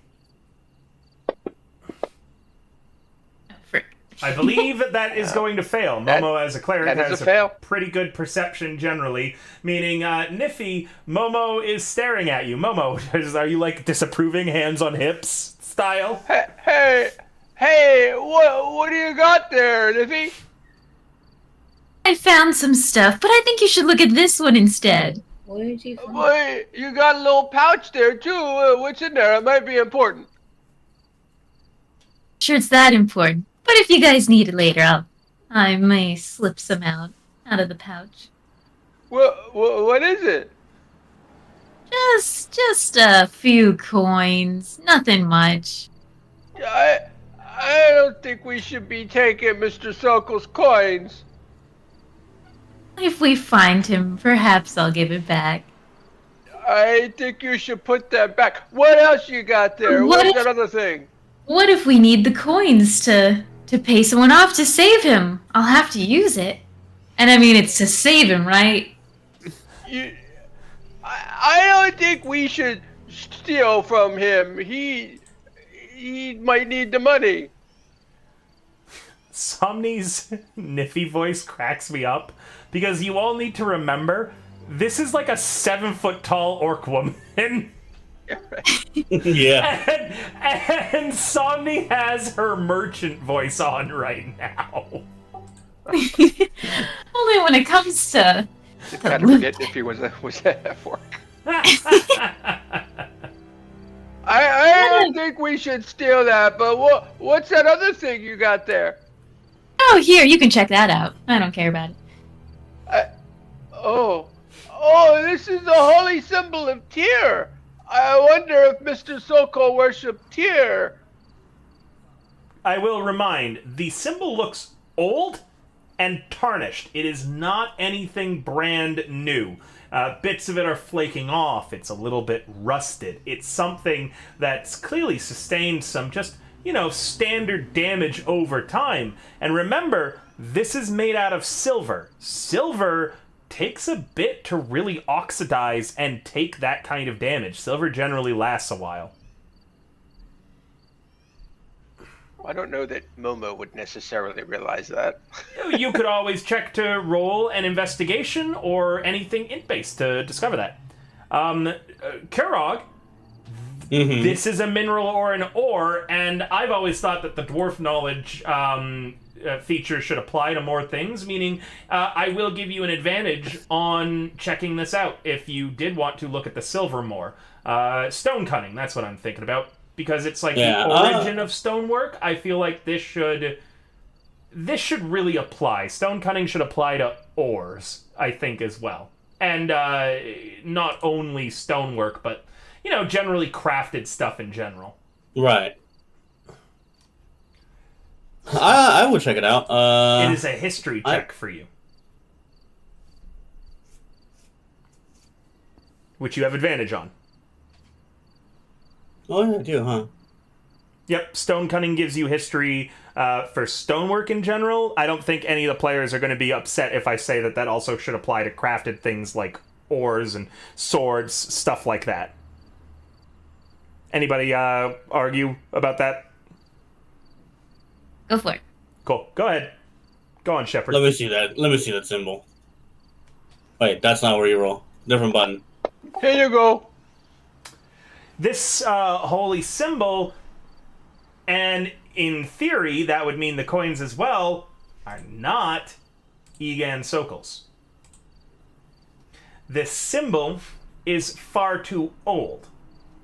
Oh, frick. I believe that is going to fail. Momo, as a cleric, that is has a fail. pretty good perception generally, meaning, Niffy, Momo is staring at you. Momo, are you, disapproving, hands on hips style? Hey, what do you got there, Niffy? I found some stuff, but I think you should look at this one instead. What did you find? Boy, you got a little pouch there, too. What's in there? It might be important. Sure, it's that important. But if you guys need it later, I may slip some out of the pouch. What is it? Just a few coins. Nothing much. I don't think we should be taking Mr. Sokol's coins. If we find him, perhaps I'll give it back. I think you should put that back. What else you got there? What's that other thing? What if we need the coins to pay someone off to save him? I'll have to use it. And I mean, it's to save him, right? I don't think we should steal from him. He might need the money. Somni's Niffy voice cracks me up because you all need to remember this is like a 7-foot tall orc woman. Yeah. And Somni has her merchant voice on right now. Only when it comes to. I kind of forget if he was a orc. I don't think we should steal that, but what's that other thing you got there? Oh, here, you can check that out. I don't care about it. Oh, this is the holy symbol of Tyr. I wonder if Mr. Sokol worshipped Tyr. I will remind, the symbol looks old and tarnished. It is not anything brand new. Bits of it are flaking off. It's a little bit rusted. It's something that's clearly sustained some just, standard damage over time. And remember, this is made out of silver. Silver takes a bit to really oxidize and take that kind of damage. Silver generally lasts a while. I don't know that Momo would necessarily realize that. You could always check to roll an investigation or anything int-based to discover that. Kurog, this is a mineral or an ore, and I've always thought that the dwarf knowledge feature should apply to more things, meaning I will give you an advantage on checking this out if you did want to look at the silver more. Stone cunning, that's what I'm thinking about. Because it's like the origin of stonework, I feel like this should really apply. Stone cunning should apply to ores, I think, as well. And not only stonework, but, generally crafted stuff in general. Right. I would check it out. It is a history check for you. Which you have advantage on. Oh, yeah, I do, huh? Yep, stone cunning gives you history for stonework in general. I don't think any of the players are going to be upset if I say that also should apply to crafted things like ores and swords, stuff like that. Anybody argue about that? Go for it. Cool. Go ahead. Go on, Shepard. Let me see that symbol. Wait, that's not where you roll. Different button. Here you go. This holy symbol, and in theory, that would mean the coins as well, are not Egan Sokol's. This symbol is far too old.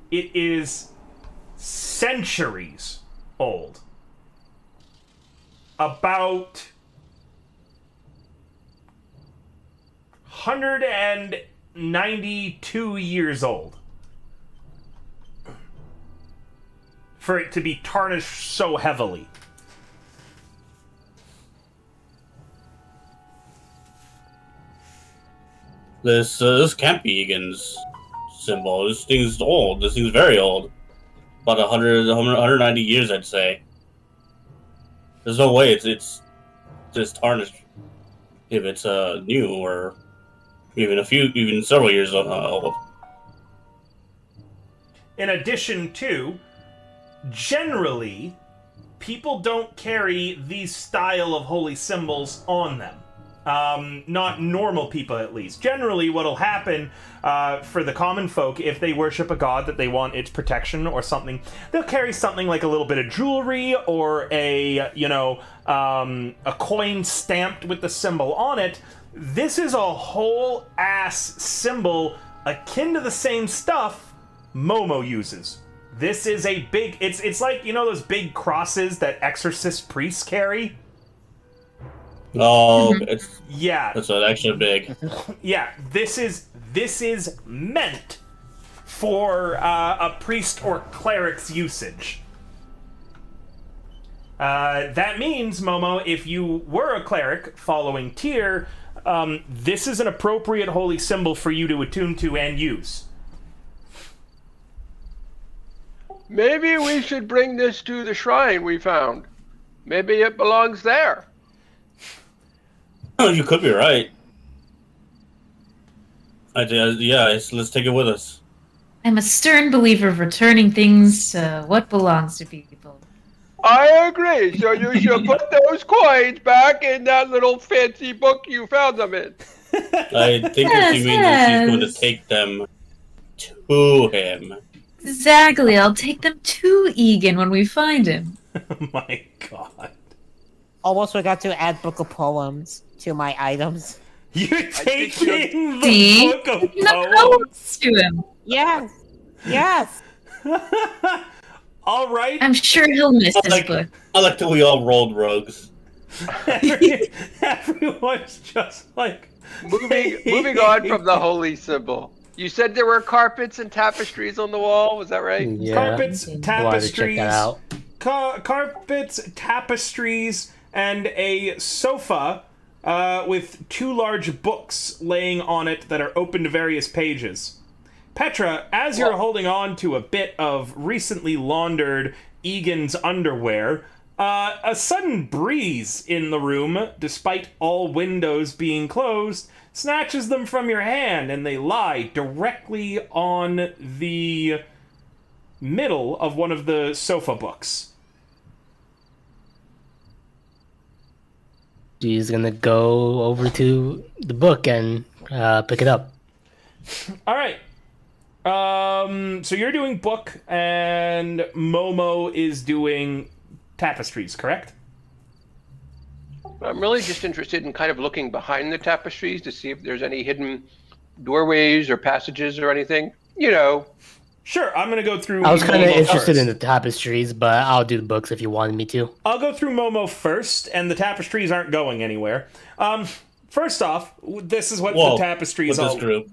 It is centuries old. About 192 years old. For it to be tarnished so heavily. This can't be Egan's symbol. This thing's old. This thing's very old. About 190 years, I'd say. There's no way it's just tarnished if it's new or even several years old. In addition to, generally, people don't carry these style of holy symbols on them. Not normal people, at least. Generally, what'll happen for the common folk, if they worship a god that they want its protection or something, they'll carry something like a little bit of jewelry or a coin stamped with the symbol on it. This is a whole ass symbol akin to the same stuff Momo uses. This is a big... It's like, those big crosses that exorcist priests carry? Oh, yeah. That's actually big. Yeah, this is meant for a priest or cleric's usage. That means, Momo, if you were a cleric following Tyr, this is an appropriate holy symbol for you to attune to and use. Maybe we should bring this to the shrine we found. Maybe it belongs there. You could be right. Let's take it with us. I'm a stern believer of returning things to what belongs to people. I agree. So you should put those coins back in that little fancy book you found them in. I think what she means is she's going to take them to him. Exactly. I'll take them to Egan when we find him. Oh my god. Almost forgot to add book of poems to my items. You're think taking the See? book of No poems. to him. Yes. Yes. All right. I'm sure he'll miss his book. I like that we all rolled rogues. Everyone's just like Moving on from the holy symbol. You said there were carpets and tapestries on the wall. Was that right? Yeah. carpets, Wanted to check tapestries, that out. carpets, tapestries, and a sofa with 2 large books laying on it that are open to various pages. Petra, as you're holding on to a bit of recently laundered Egan's underwear, a sudden breeze in the room, despite all windows being closed, snatches them from your hand, and they lie directly on the middle of one of the sofa books. She's gonna go over to the book and pick it up. All right. So you're doing book, and Momo is doing tapestries, correct? I'm really just interested in kind of looking behind the tapestries to see if there's any hidden doorways or passages or anything. You know. Sure, I'm gonna go through. I was kind of Momo interested in first. the tapestries, but I'll do the books if you wanted me to. I'll go through Momo first, and the tapestries aren't going anywhere. First off, this is what the tapestries With all. this group.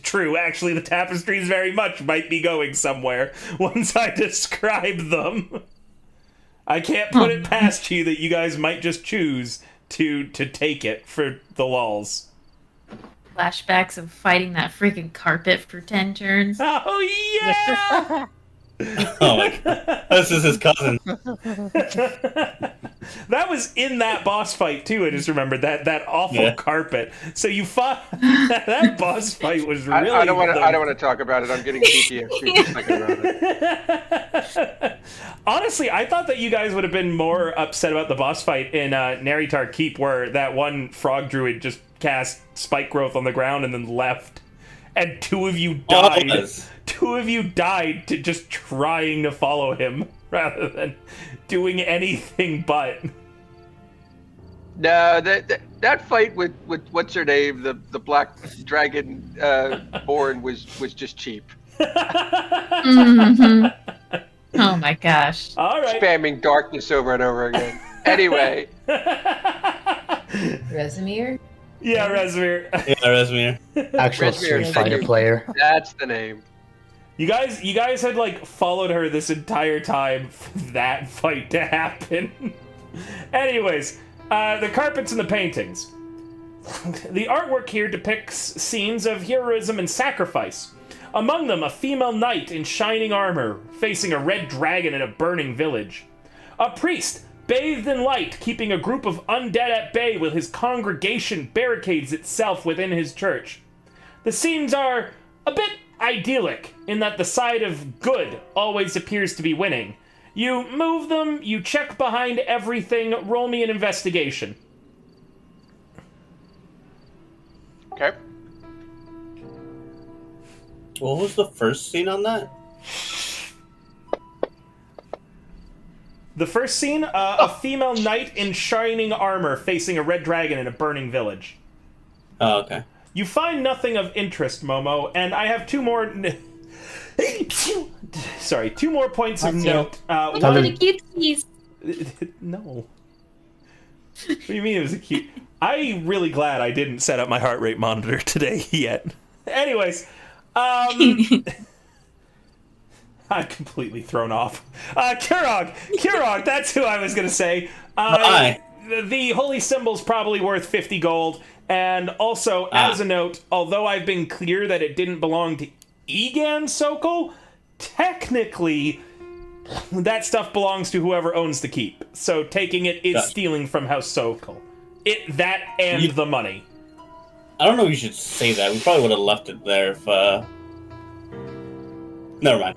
True, actually, the tapestries very much might be going somewhere once I describe them. I can't put it past you that you guys might just choose to take it for the lulz. Flashbacks of fighting that freaking carpet for 10 turns. Oh yeah! Oh my god. This is his cousin. That was in that boss fight too. I just remembered that awful carpet. So you fought that boss fight was really. I don't want to talk about it. I'm getting PTSD just thinking about it. Honestly, I thought that you guys would have been more upset about the boss fight in Naritar Keep, where that one frog druid just cast spike growth on the ground and then left, and 2 of you died. Yes. 2 of you died to just trying to follow him rather than doing anything but. No, that fight with what's her name, the black dragon born was just cheap. Mm-hmm. Oh my gosh. All right. Spamming darkness over and over again. Anyway, Resimir? Yeah, Resmir. Yeah, Resmir. Actual Resmir, Street thank Fighter you. player. that's the name. You guys had like followed her this entire time for that fight to happen. Anyways, the carpets and the paintings. The artwork here depicts scenes of heroism and sacrifice. Among them, a female knight in shining armor facing a red dragon in a burning village. A priest bathed in light, keeping a group of undead at bay while his congregation barricades itself within his church. The scenes are a bit idyllic in that the side of good always appears to be winning. You move them, you check behind everything, roll me an investigation. Okay. What was the first scene on that? The first scene, a female knight in shining armor facing a red dragon in a burning village. Oh, okay. You find nothing of interest, Momo, and I have 2 more... Sorry, 2 more points of note. Look Tell at them- the cuties. No. What do you mean it was a cute... I'm really glad I didn't set up my heart rate monitor today yet. Anyways, I'm completely thrown off. Kirog, that's who I was going to say. Hi. The holy symbol's probably worth 50 gold, and also, as a note, although I've been clear that it didn't belong to Egan Sokol, technically, that stuff belongs to whoever owns the keep. So taking it is Gotcha. stealing from House Sokol. That and the money. I don't know if you should say that. We probably would have left it there if, Never mind.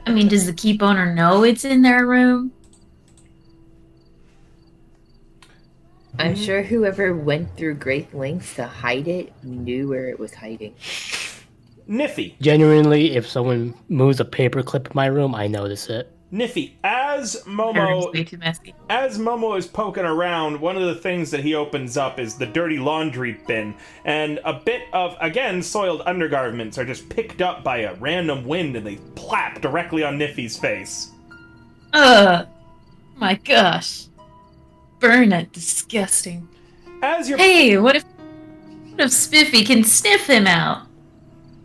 I mean, does the keep owner know it's in their room? I'm sure whoever went through great lengths to hide it knew where it was hiding. Niffy. Genuinely, if someone moves a paperclip in my room, I notice it. Niffy, as Everything's Momo way too messy. As Momo is poking around, one of the things that he opens up is the dirty laundry bin, and a bit of, again, soiled undergarments are just picked up by a random wind and they plap directly on Niffy's face. My gosh. Burn it, disgusting. As you're... Hey, what if Spiffy can sniff him out?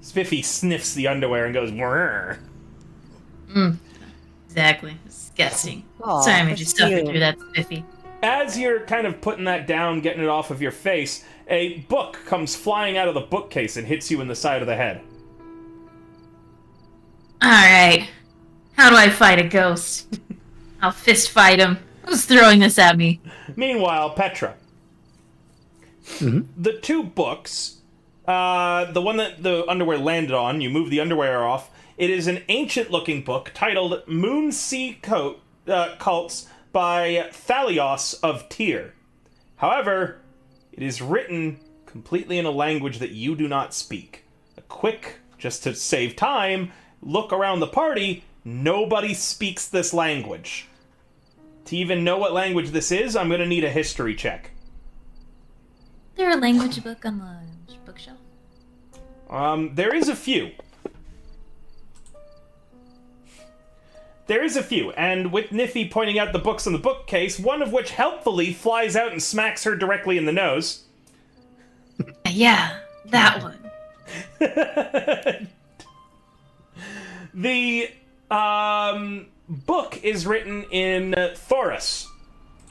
Spiffy sniffs the underwear and goes, "Whirr." Exactly. Disgusting. Aw, Sorry, I made you that's stuff it cute. through that, Spiffy. As you're kind of putting that down, getting it off of your face, a book comes flying out of the bookcase and hits you in the side of the head. Alright. How do I fight a ghost? I'll fist fight him. Who's throwing this at me? Meanwhile, Petra. The two books, the one that the underwear landed on, you move the underwear off. It is an ancient-looking book titled Moon Sea Cults by Thalios of Tyr. However, it is written completely in a language that you do not speak. A quick, just to save time, look around the party. Nobody speaks this language. To even know what language this is, I'm going to need a history check. Is there a language book on the bookshelf? There is a few. There is a few, and with Niffy pointing out the books on the bookcase, one of which helpfully flies out and smacks her directly in the nose. Yeah, that one. The book is written in Thoris,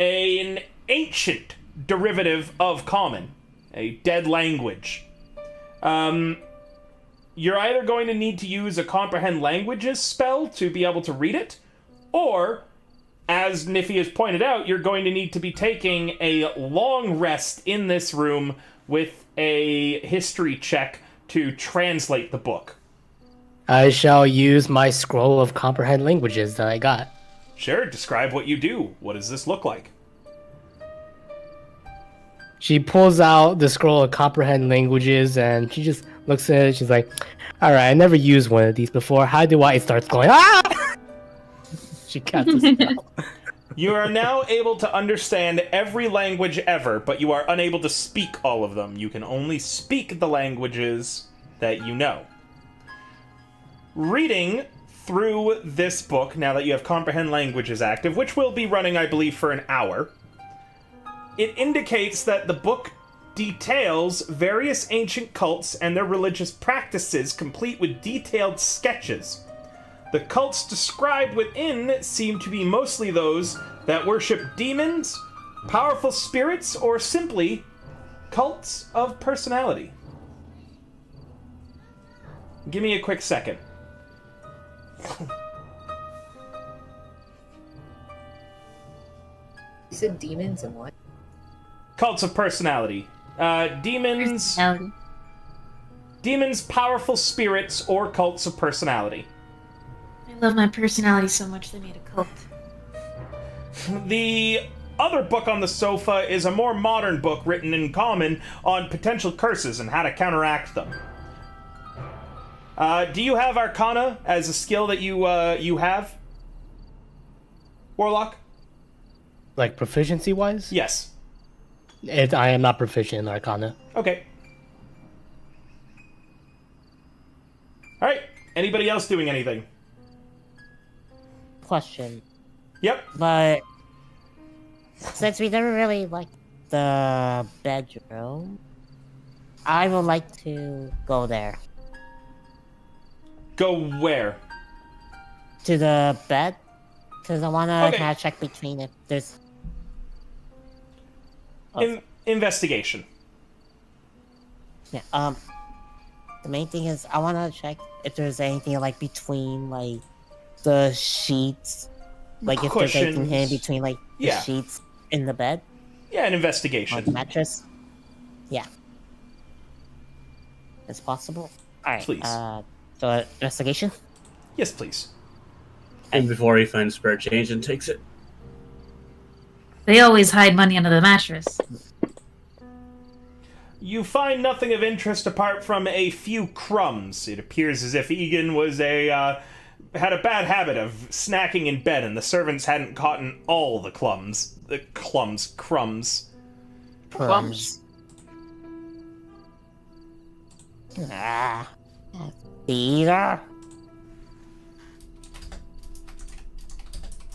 an ancient derivative of Common, a dead language. You're either going to need to use a Comprehend Languages spell to be able to read it, or, as Niffy has pointed out, you're going to need to be taking a long rest in this room with a history check to translate the book. I shall use my scroll of comprehend languages that I got. Sure, describe what you do. What does this look like? She pulls out the scroll of comprehend languages and she just looks at it. She's like, "Alright, I never used one of these before. How do I?" It starts going, "Ah!" She casts a spell. You are now able to understand every language ever, but you are unable to speak all of them. You can only speak the languages that you know. Reading through this book, now that you have Comprehend Languages active, which will be running, I believe, for an hour, it indicates that the book details various ancient cults and their religious practices, complete with detailed sketches. The cults described within seem to be mostly those that worship demons, powerful spirits, or simply cults of personality. Give me a quick second. You said demons and what? Cults of personality. Demons, powerful spirits, or cults of personality. I love my personality so much they made a cult. The other book on the sofa is a more modern book written in Common on potential curses and how to counteract them. Do you have Arcana as a skill that you have? Warlock? Like proficiency wise? Yes. I am not proficient in Arcana. Okay. Alright. Anybody else doing anything? Question. Yep. But since we never really liked the bedroom, I would like to go there. Go where? To the bed, because I want to Okay. kind of check between if there's... Investigation. Yeah, the main thing is I want to check if there's anything like between like the sheets, like if there's anything Cushions. hidden between like the Yeah. sheets in the bed Yeah, an or the investigation. mattress. Yeah. as possible. All right. Please. So investigation. Yes, please. And before he finds spare change and takes it. They always hide money under the mattress. You find nothing of interest apart from a few crumbs. It appears as if Egan was had a bad habit of snacking in bed, and the servants hadn't caught all the crumbs. Crumbs. Ah, Peter.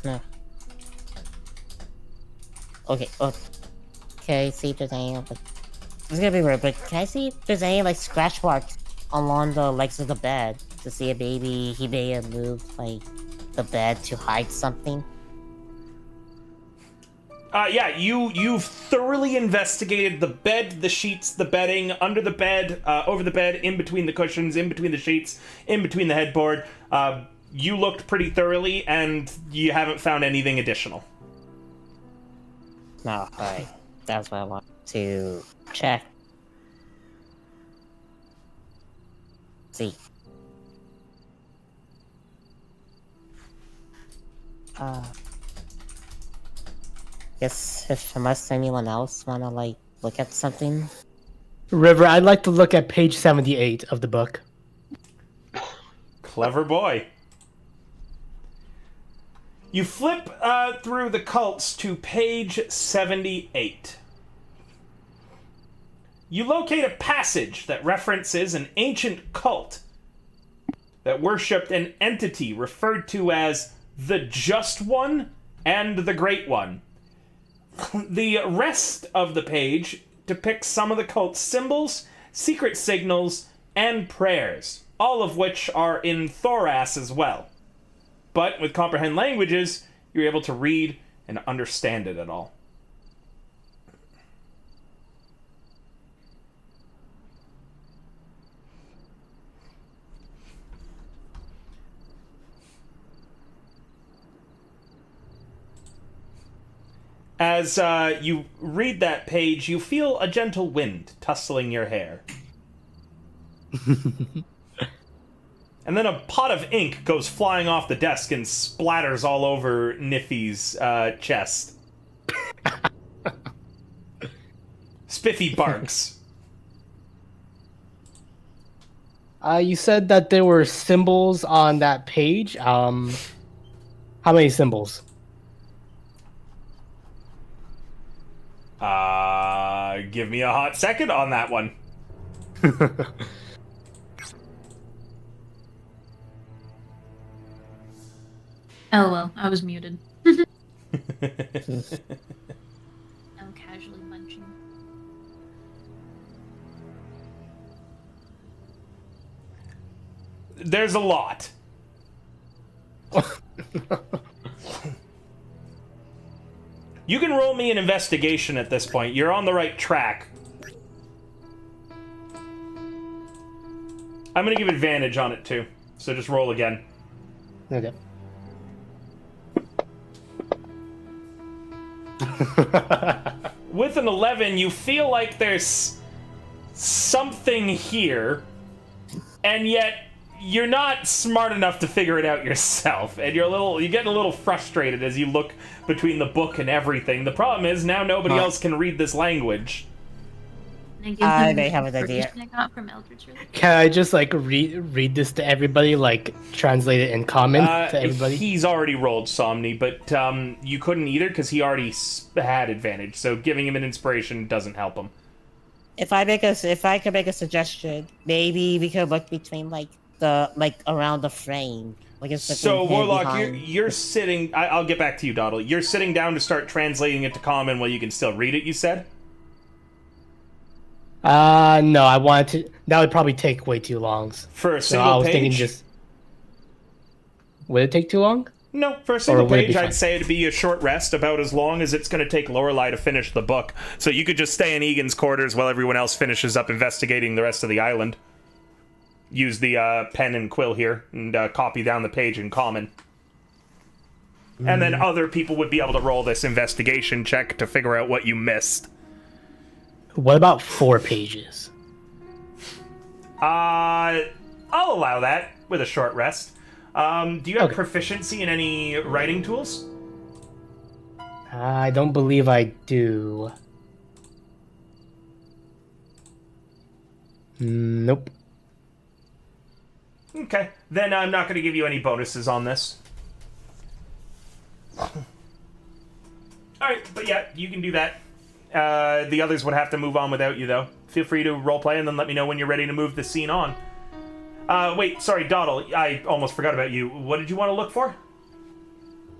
No. Okay. Okay. See if there's any. But it's gonna be weird. But can I see if there's any like scratch marks along the legs of the bed to see if maybe he may have moved like the bed to hide something? Yeah, you've thoroughly investigated the bed, the sheets, the bedding, under the bed, over the bed, in between the cushions, in between the sheets, in between the headboard. You looked pretty thoroughly, and you haven't found anything additional. No, alright. That's what I want to check. See. Guess if unless anyone else wanna like look at something. River, I'd like to look at page 78 of the book. Clever boy. You flip through the cults to page 78. You locate a passage that references an ancient cult that worshipped an entity referred to as the Just One and the Great One. The rest of the page depicts some of the cult's symbols, secret signals, and prayers, all of which are in Thoras as well. But with comprehend languages, you're able to read and understand it at all. As you read that page, you feel a gentle wind tussling your hair. And then a pot of ink goes flying off the desk and splatters all over Niffy's chest. Spiffy barks. You said that there were symbols on that page. How many symbols? Give me a hot second on that one. Oh well, I was muted. I'm casually munching. There's a lot. You can roll me an investigation at this point. You're on the right track. I'm going to give advantage on it, too. So just roll again. Okay. With an 11, you feel like there's something here, and yet you're not smart enough to figure it out yourself, and you're getting a little frustrated as you look between the book and everything. The problem is now nobody else can read this language. I may have an idea. I got from Eldritch Relief. Can I just like read this to everybody, like translate it in common to everybody? He's already rolled Somni, but you couldn't either because he already had advantage. So giving him an inspiration doesn't help him. If I could make a suggestion, maybe we could look between around the frame. So Warlock, you're sitting. I'll get back to you, Doddle. You're sitting down to start translating it to common while you can still read it. You said. No, I wanted to. That would probably take way too long. For a So single I was page? thinking just. Would it take too long? No, for a single would it be page, fine? I'd say it'd be a short rest, about as long as it's going to take Lorelei to finish the book. So you could just stay in Egan's quarters while everyone else finishes up investigating the rest of the island. Use the pen and quill here and copy down the page in common. And then other people would be able to roll this investigation check to figure out what you missed. What about 4 pages? I'll allow that with a short rest. Do you have Okay. proficiency in any writing tools? I don't believe I do. Nope. Okay, then I'm not going to give you any bonuses on this. Alright, but yeah, you can do that. The others would have to move on without you, though. Feel free to roleplay and then let me know when you're ready to move the scene on. Wait, sorry, Doddle, I almost forgot about you. What did you want to look for?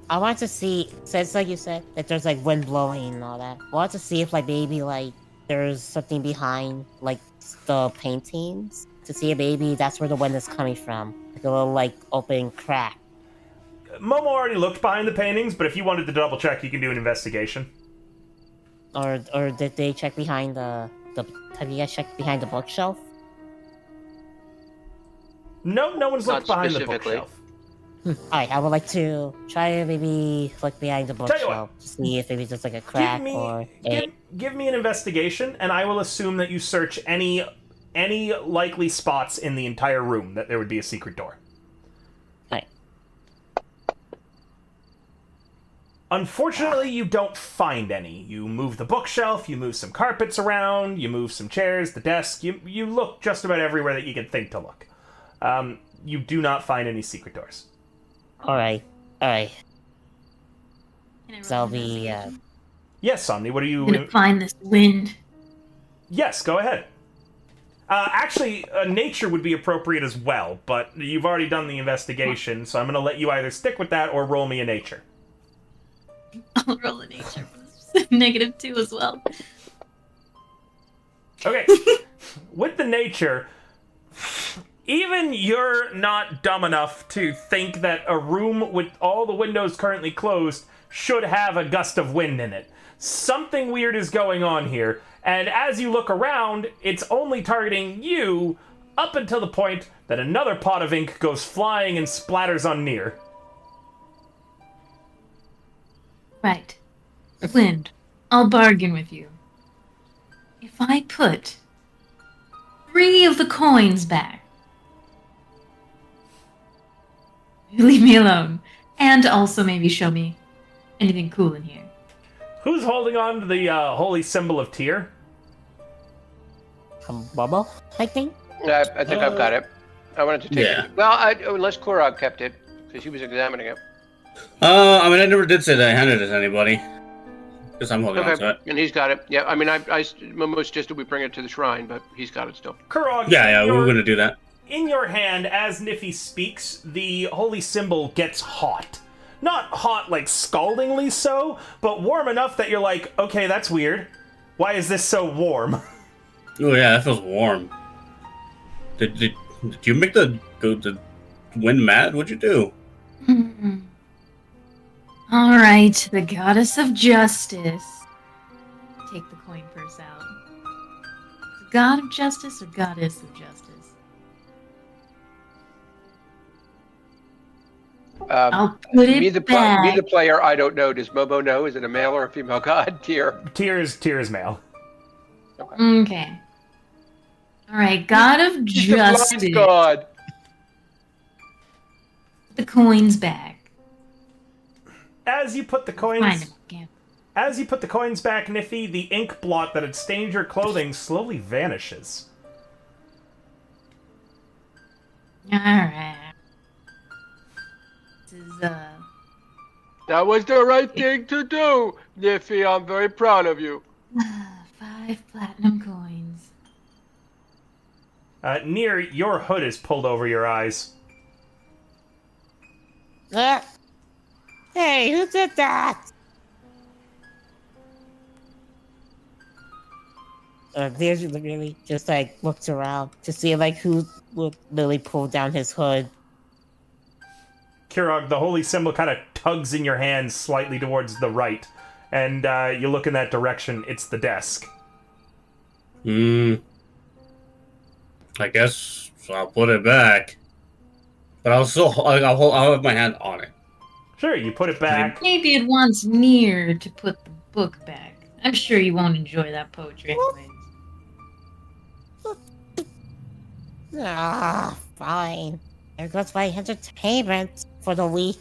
I want to see, since like you said, that there's like wind blowing and all that. I want to see if like maybe like there's something behind like the paintings to see if maybe that's where the wind is coming from. Like a little like open crack. Momo already looked behind the paintings, but if you wanted to double check, you can do an investigation. Or did they check behind the have you guys checked behind the bookshelf? No, no one's looked Not behind the specifically. bookshelf. Alright, I would like to try and maybe look behind the Tell you bookshelf to see if maybe there's like a crack or Give me an investigation, and I will assume that you search any likely spots in the entire room that there would be a secret door. Alright. Unfortunately, you don't find any. You move the bookshelf, you move some carpets around, you move some chairs, the desk. You look just about everywhere that you can think to look. You do not find any secret doors. Alright. Can I So I'll roll an be investigation? Yes, Somni, what are you... I'm gonna find this wind. Yes, go ahead. Actually, nature would be appropriate as well, but you've already done the investigation, so I'm going to let you either stick with that or roll me a nature. I'll roll a nature for this. -2 as well. Okay. With the nature, even you're not dumb enough to think that a room with all the windows currently closed should have a gust of wind in it. Something weird is going on here, and as you look around, it's only targeting you up until the point that another pot of ink goes flying and splatters on Nier. Right. Wind, I'll bargain with you. If I put 3 of the coins back, you leave me alone. And also maybe show me anything cool in here. Who's holding on to the holy symbol of Tyr? Bubble, I think? I think I've got it. I wanted to take Yeah. it. Well, unless Korog kept it, because he was examining it. I mean, I never did say that I handed it to anybody. Because I'm holding on to it. And he's got it. Yeah, I mean, I Momo suggested we bring it to the shrine, but he's got it still. Kurog, Yeah, we're gonna do that. in your hand, as Niffy speaks, the holy symbol gets hot. Not hot like scaldingly so, but warm enough that you're like, okay, that's weird. Why is this so warm? Oh yeah, that feels warm. Did you make the wind mad? What'd you do? All right, the goddess of justice. Take the coin purse out. God of justice or goddess of justice? I'll put it Me back. the player, I don't know. Does Momo know? Is it a male or a female god? Tyr. Tyr's male. Okay. All right, God of He's the blind justice. god. The coins back. As you put the Find coins, him again. as you put the coins back, Niffy, the ink blot that had stained your clothing slowly vanishes. All right. This is That was the right thing to do, Niffy. I'm very proud of you. 5 platinum coins. Nier, your hood is pulled over your eyes. Hey, who did that? There's really just like looked around to see like who would really pull down his hood. Kurog, the holy symbol kind of tugs in your hand slightly towards the right, and you look in that direction. It's the desk. I guess I'll put it back. But I'll have my hand on it. Sure, you put it back. Maybe it wants Nier to put the book back. I'm sure you won't enjoy that poetry anyways. Fine. There goes my entertainment for the week.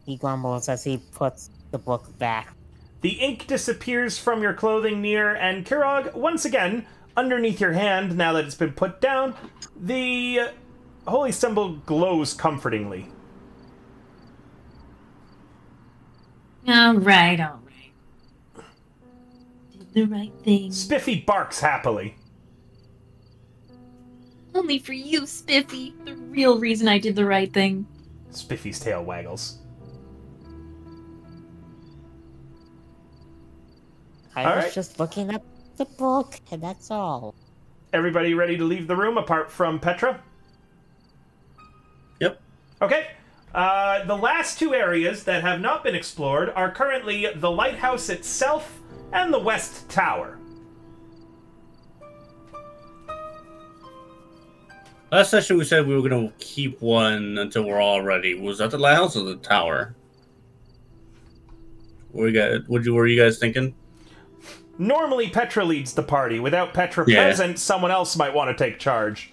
He grumbles as he puts the book back. The ink disappears from your clothing, Nier, and Kirog, once again, underneath your hand, now that it's been put down, the holy symbol glows comfortingly. All right. Did the right thing. Spiffy barks happily. Only for you, Spiffy. The real reason I did the right thing. Spiffy's tail waggles. I was just looking at the book, and that's all. Everybody ready to leave the room apart from Petra? Yep. Okay. The last two areas that have not been explored are currently the lighthouse itself and the West Tower. Last session we said we were going to keep one until we're all ready. Was that the lighthouse or the tower? What were you guys thinking? Normally Petra leads the party. Without Petra Yeah. present, someone else might want to take charge.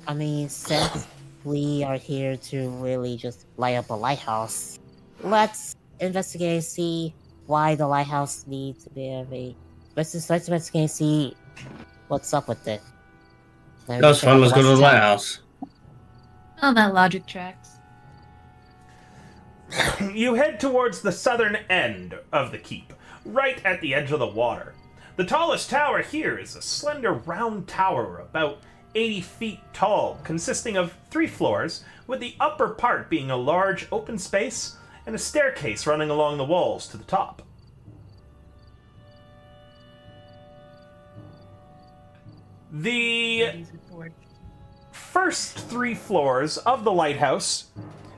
I mean, since we are here to really just light up a lighthouse, let's investigate and see why the lighthouse needs a bit of a... Let's investigate and see what's up with it. That was fun. Let's go to the lighthouse. Oh, that logic tracks. You head towards the southern end of the keep, right at the edge of the water. The tallest tower here is a slender round tower about 80 feet tall, consisting of 3 floors, with the upper part being a large open space and a staircase running along the walls to the top. The first 3 floors of the lighthouse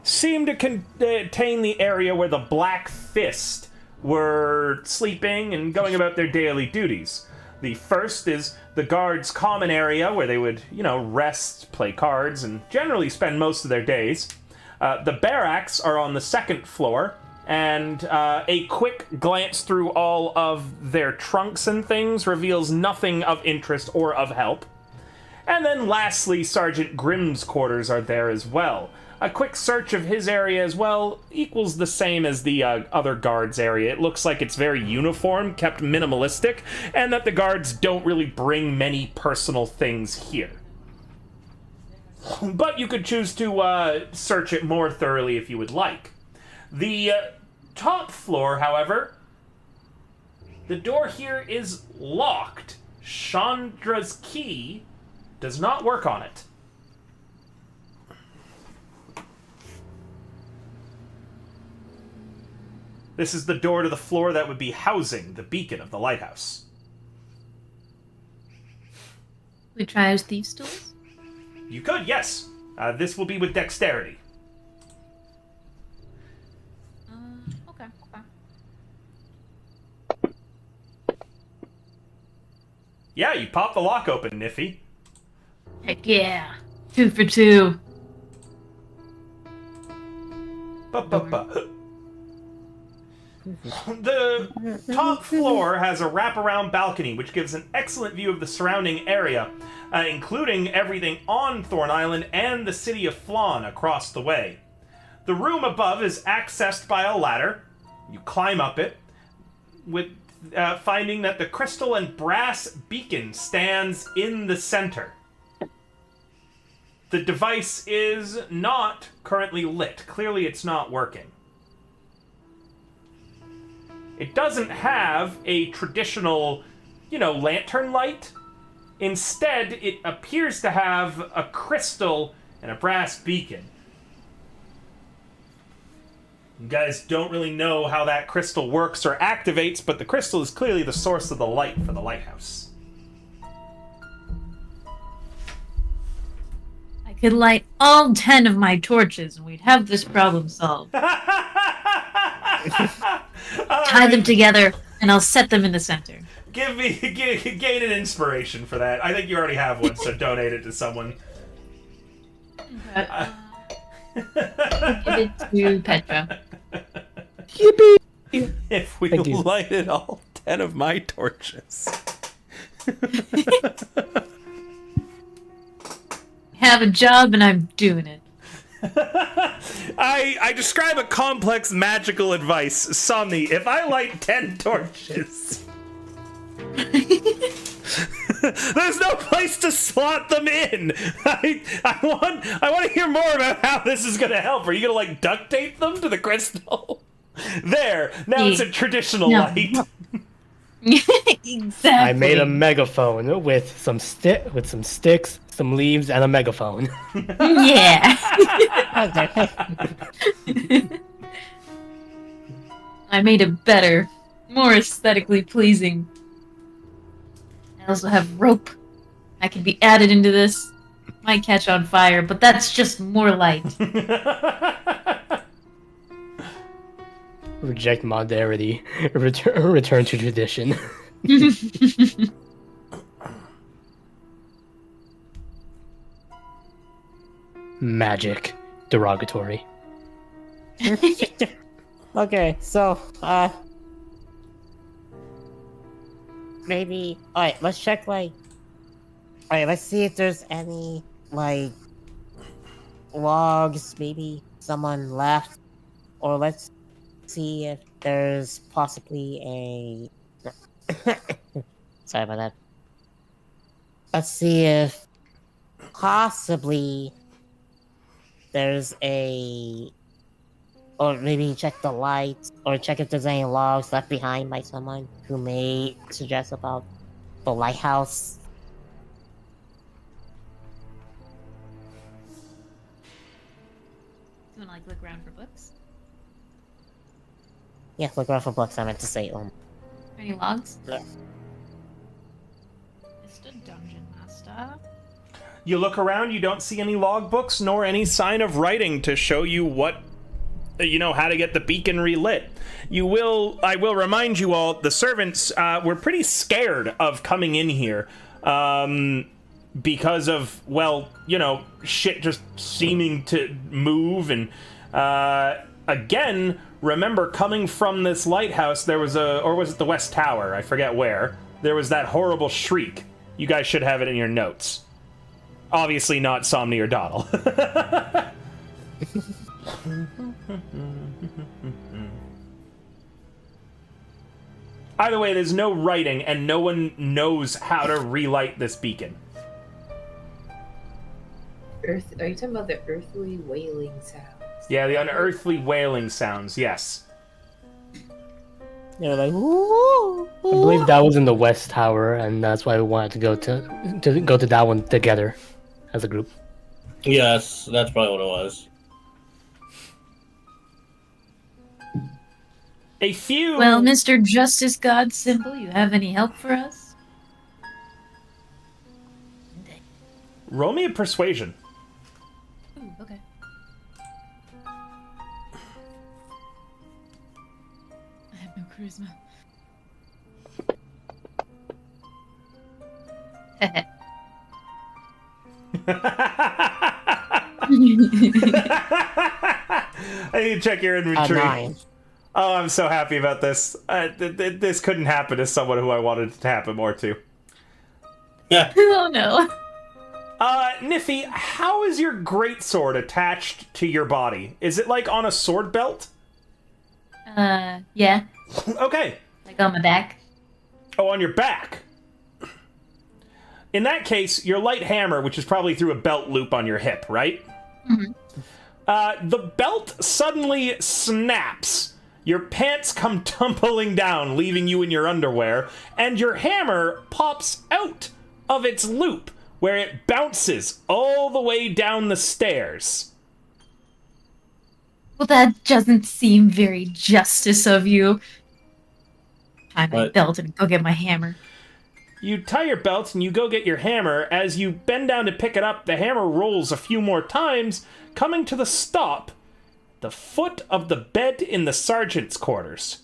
seem to contain the area where the Black Fist were sleeping and going about their daily duties. The first is the guards' common area where they would, rest, play cards, and generally spend most of their days. The barracks are on the 2nd floor, and a quick glance through all of their trunks and things reveals nothing of interest or of help. And then lastly, Sergeant Grimm's quarters are there as well. A quick search of his area as well equals the same as the other guards' area. It looks like it's very uniform, kept minimalistic, and that the guards don't really bring many personal things here. But you could choose to search it more thoroughly if you would like. The top floor, however, the door here is locked. Chandra's key does not work on it. This is the door to the floor that would be housing the beacon of the lighthouse. We try as thieves' tools? You could, yes. This will be with dexterity. Okay. Yeah, you pop the lock open, Niffy. Heck yeah. 2 for 2. The top floor has a wraparound balcony, which gives an excellent view of the surrounding area, including everything on Thorn Island and the city of Flan across the way. The room above is accessed by a ladder. You climb up it, with finding that the crystal and brass beacon stands in the center. The device is not currently lit. Clearly, it's not working. It doesn't have a traditional, lantern light. Instead, it appears to have a crystal and a brass beacon. You guys don't really know how that crystal works or activates, but the crystal is clearly the source of the light for the lighthouse. I could light all 10 of my torches and we'd have this problem solved. Tie them together and I'll set them in the center. Gain an inspiration for that. I think you already have one, so donate it to someone. Okay. Give it to Petra. Yippee! If we Thank you. lighted all 10 of my torches. have a job and I'm doing it. I describe a complex magical advice. Somni, if I light 10 torches, there's no place to slot them in. I want to hear more about how this is going to help. Are you going to like duct tape them to the crystal? There. Now it's a traditional light. Exactly. I made a megaphone with some sticks, some leaves, and a megaphone. Yeah. I made it better, more aesthetically pleasing. I also have rope. I can be added into this. Might catch on fire, but that's just more light. Reject modernity. Return to tradition. Magic. Derogatory. Okay, so, maybe... Alright, let's check, like... Alright, let's see if there's any, like... logs, maybe someone left. Or let's see if there's possibly a... Sorry about that. Let's see if... possibly... there's a... Or maybe check the lights, or check if there's any logs left behind by someone who may suggest about the lighthouse. You wanna like look around for books? Yeah, look around for books, I meant to say. Any logs? Yeah. It's the dungeon master. You look around, you don't see any logbooks nor any sign of writing to show you what, how to get the beacon relit. I will remind you all, the servants were pretty scared of coming in here because of, shit just seeming to move. And again, remember, coming from this lighthouse, there was or was it the West Tower? I forget where. There was that horrible shriek. You guys should have it in your notes. Obviously not Somni or Dottle. Either way, there's no writing, and no one knows how to relight this beacon. Are you talking about the earthly wailing sounds? Yeah, the unearthly wailing sounds, yes. They were like, ooh, ooh. I believe that was in the West Tower, and that's why we wanted to go to that one together as a group. Yes, that's probably what it was. A few... Well, Mr. Justice God Symbol, you have any help for us? Roll me a persuasion. Ooh, okay. I have no charisma. I need to check your inventory. 9. Oh, I'm so happy about this. This couldn't happen to someone who I wanted it to happen more to. Yeah. Oh no. Niffy, how is your greatsword attached to your body? Is it like on a sword belt? Yeah. Okay. Like on my back. Oh, on your back. In that case, your light hammer, which is probably through a belt loop on your hip, right? Mm-hmm. The belt suddenly snaps. Your pants come tumbling down, leaving you in your underwear, and your hammer pops out of its loop, where it bounces all the way down the stairs. Well, that doesn't seem very justice of you. Tie my What? belt and go get my hammer. You tie your belt and you go get your hammer. As you bend down to pick it up, the hammer rolls a few more times, coming to the stop, the foot of the bed in the sergeant's quarters.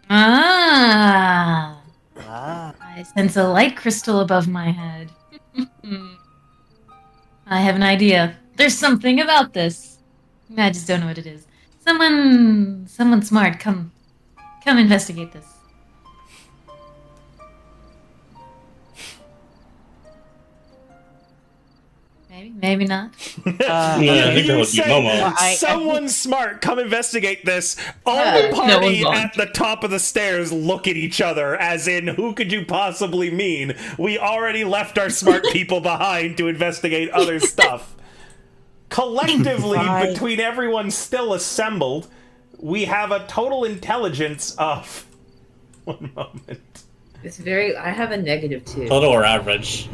Ah. Ah. I sense a light crystal above my head. I have an idea. There's something about this. I just don't know what it is. Someone smart, come investigate this. Maybe not. Yeah, I think that You would be say, Momo. someone smart, come investigate this. All Yeah, the no party one's at the top of the stairs look at each other, as in, who could you possibly mean? We already left our smart people behind to investigate other stuff. Collectively, Fine. between everyone still assembled, we have a total intelligence of... One moment. It's very. I have a -2. Total or average?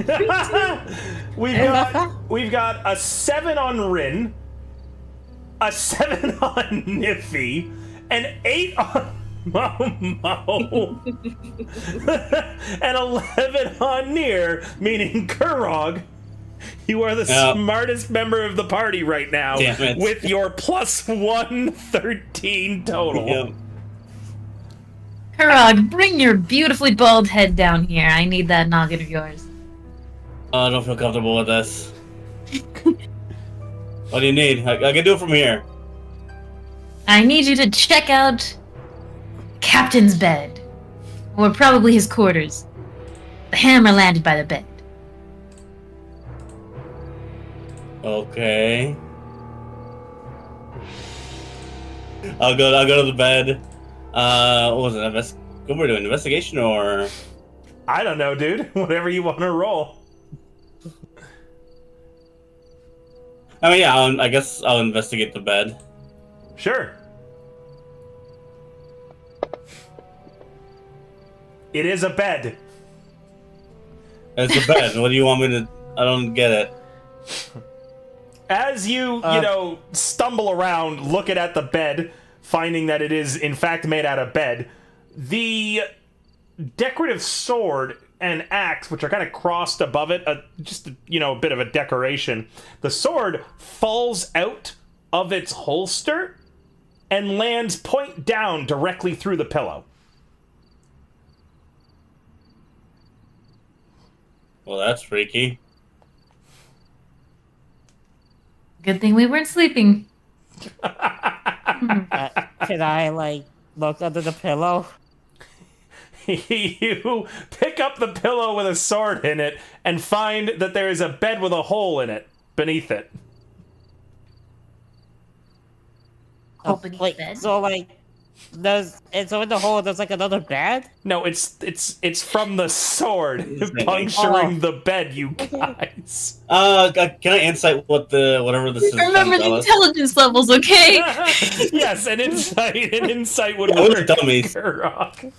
We've got a 7 on Rin, a 7 on Niffy, an 8 on Momo, and 11 on Nier, meaning Kurog. You are the smartest member of the party right now, Damn it. with your +1 13 total. Yep. Kurog, bring your beautifully bald head down here. I need that noggin of yours. I don't feel comfortable with this. What do you need? I can do it from here. I need you to check out Captain's bed. Or probably his quarters. The hammer landed by the bed. Okay. I'll go to the bed. What was it? What we're doing? Investigation or? I don't know, dude. Whatever you want to roll. I mean, yeah. I guess I'll investigate the bed. Sure. It is a bed. It's a bed. What do you want me to? I don't get it. As you stumble around looking at the bed, finding that it is in fact made out of bed, the decorative sword and axe, which are kind of crossed above it, just a bit of a decoration, the sword falls out of its holster and lands point down directly through the pillow. Well, that's freaky. Good thing we weren't sleeping. Can I, look under the pillow? You pick up the pillow with a sword in it and find that there is a bed with a hole in it beneath it. Hole beneath Wait, bed? so, so in the hole, there's, another bed? No, it's from the sword Insane. puncturing the bed, you guys. Can I insight whatever this is? Remember the tell us? intelligence levels, okay? Yes, an insight would Yeah, we're work. dummies. Kurok.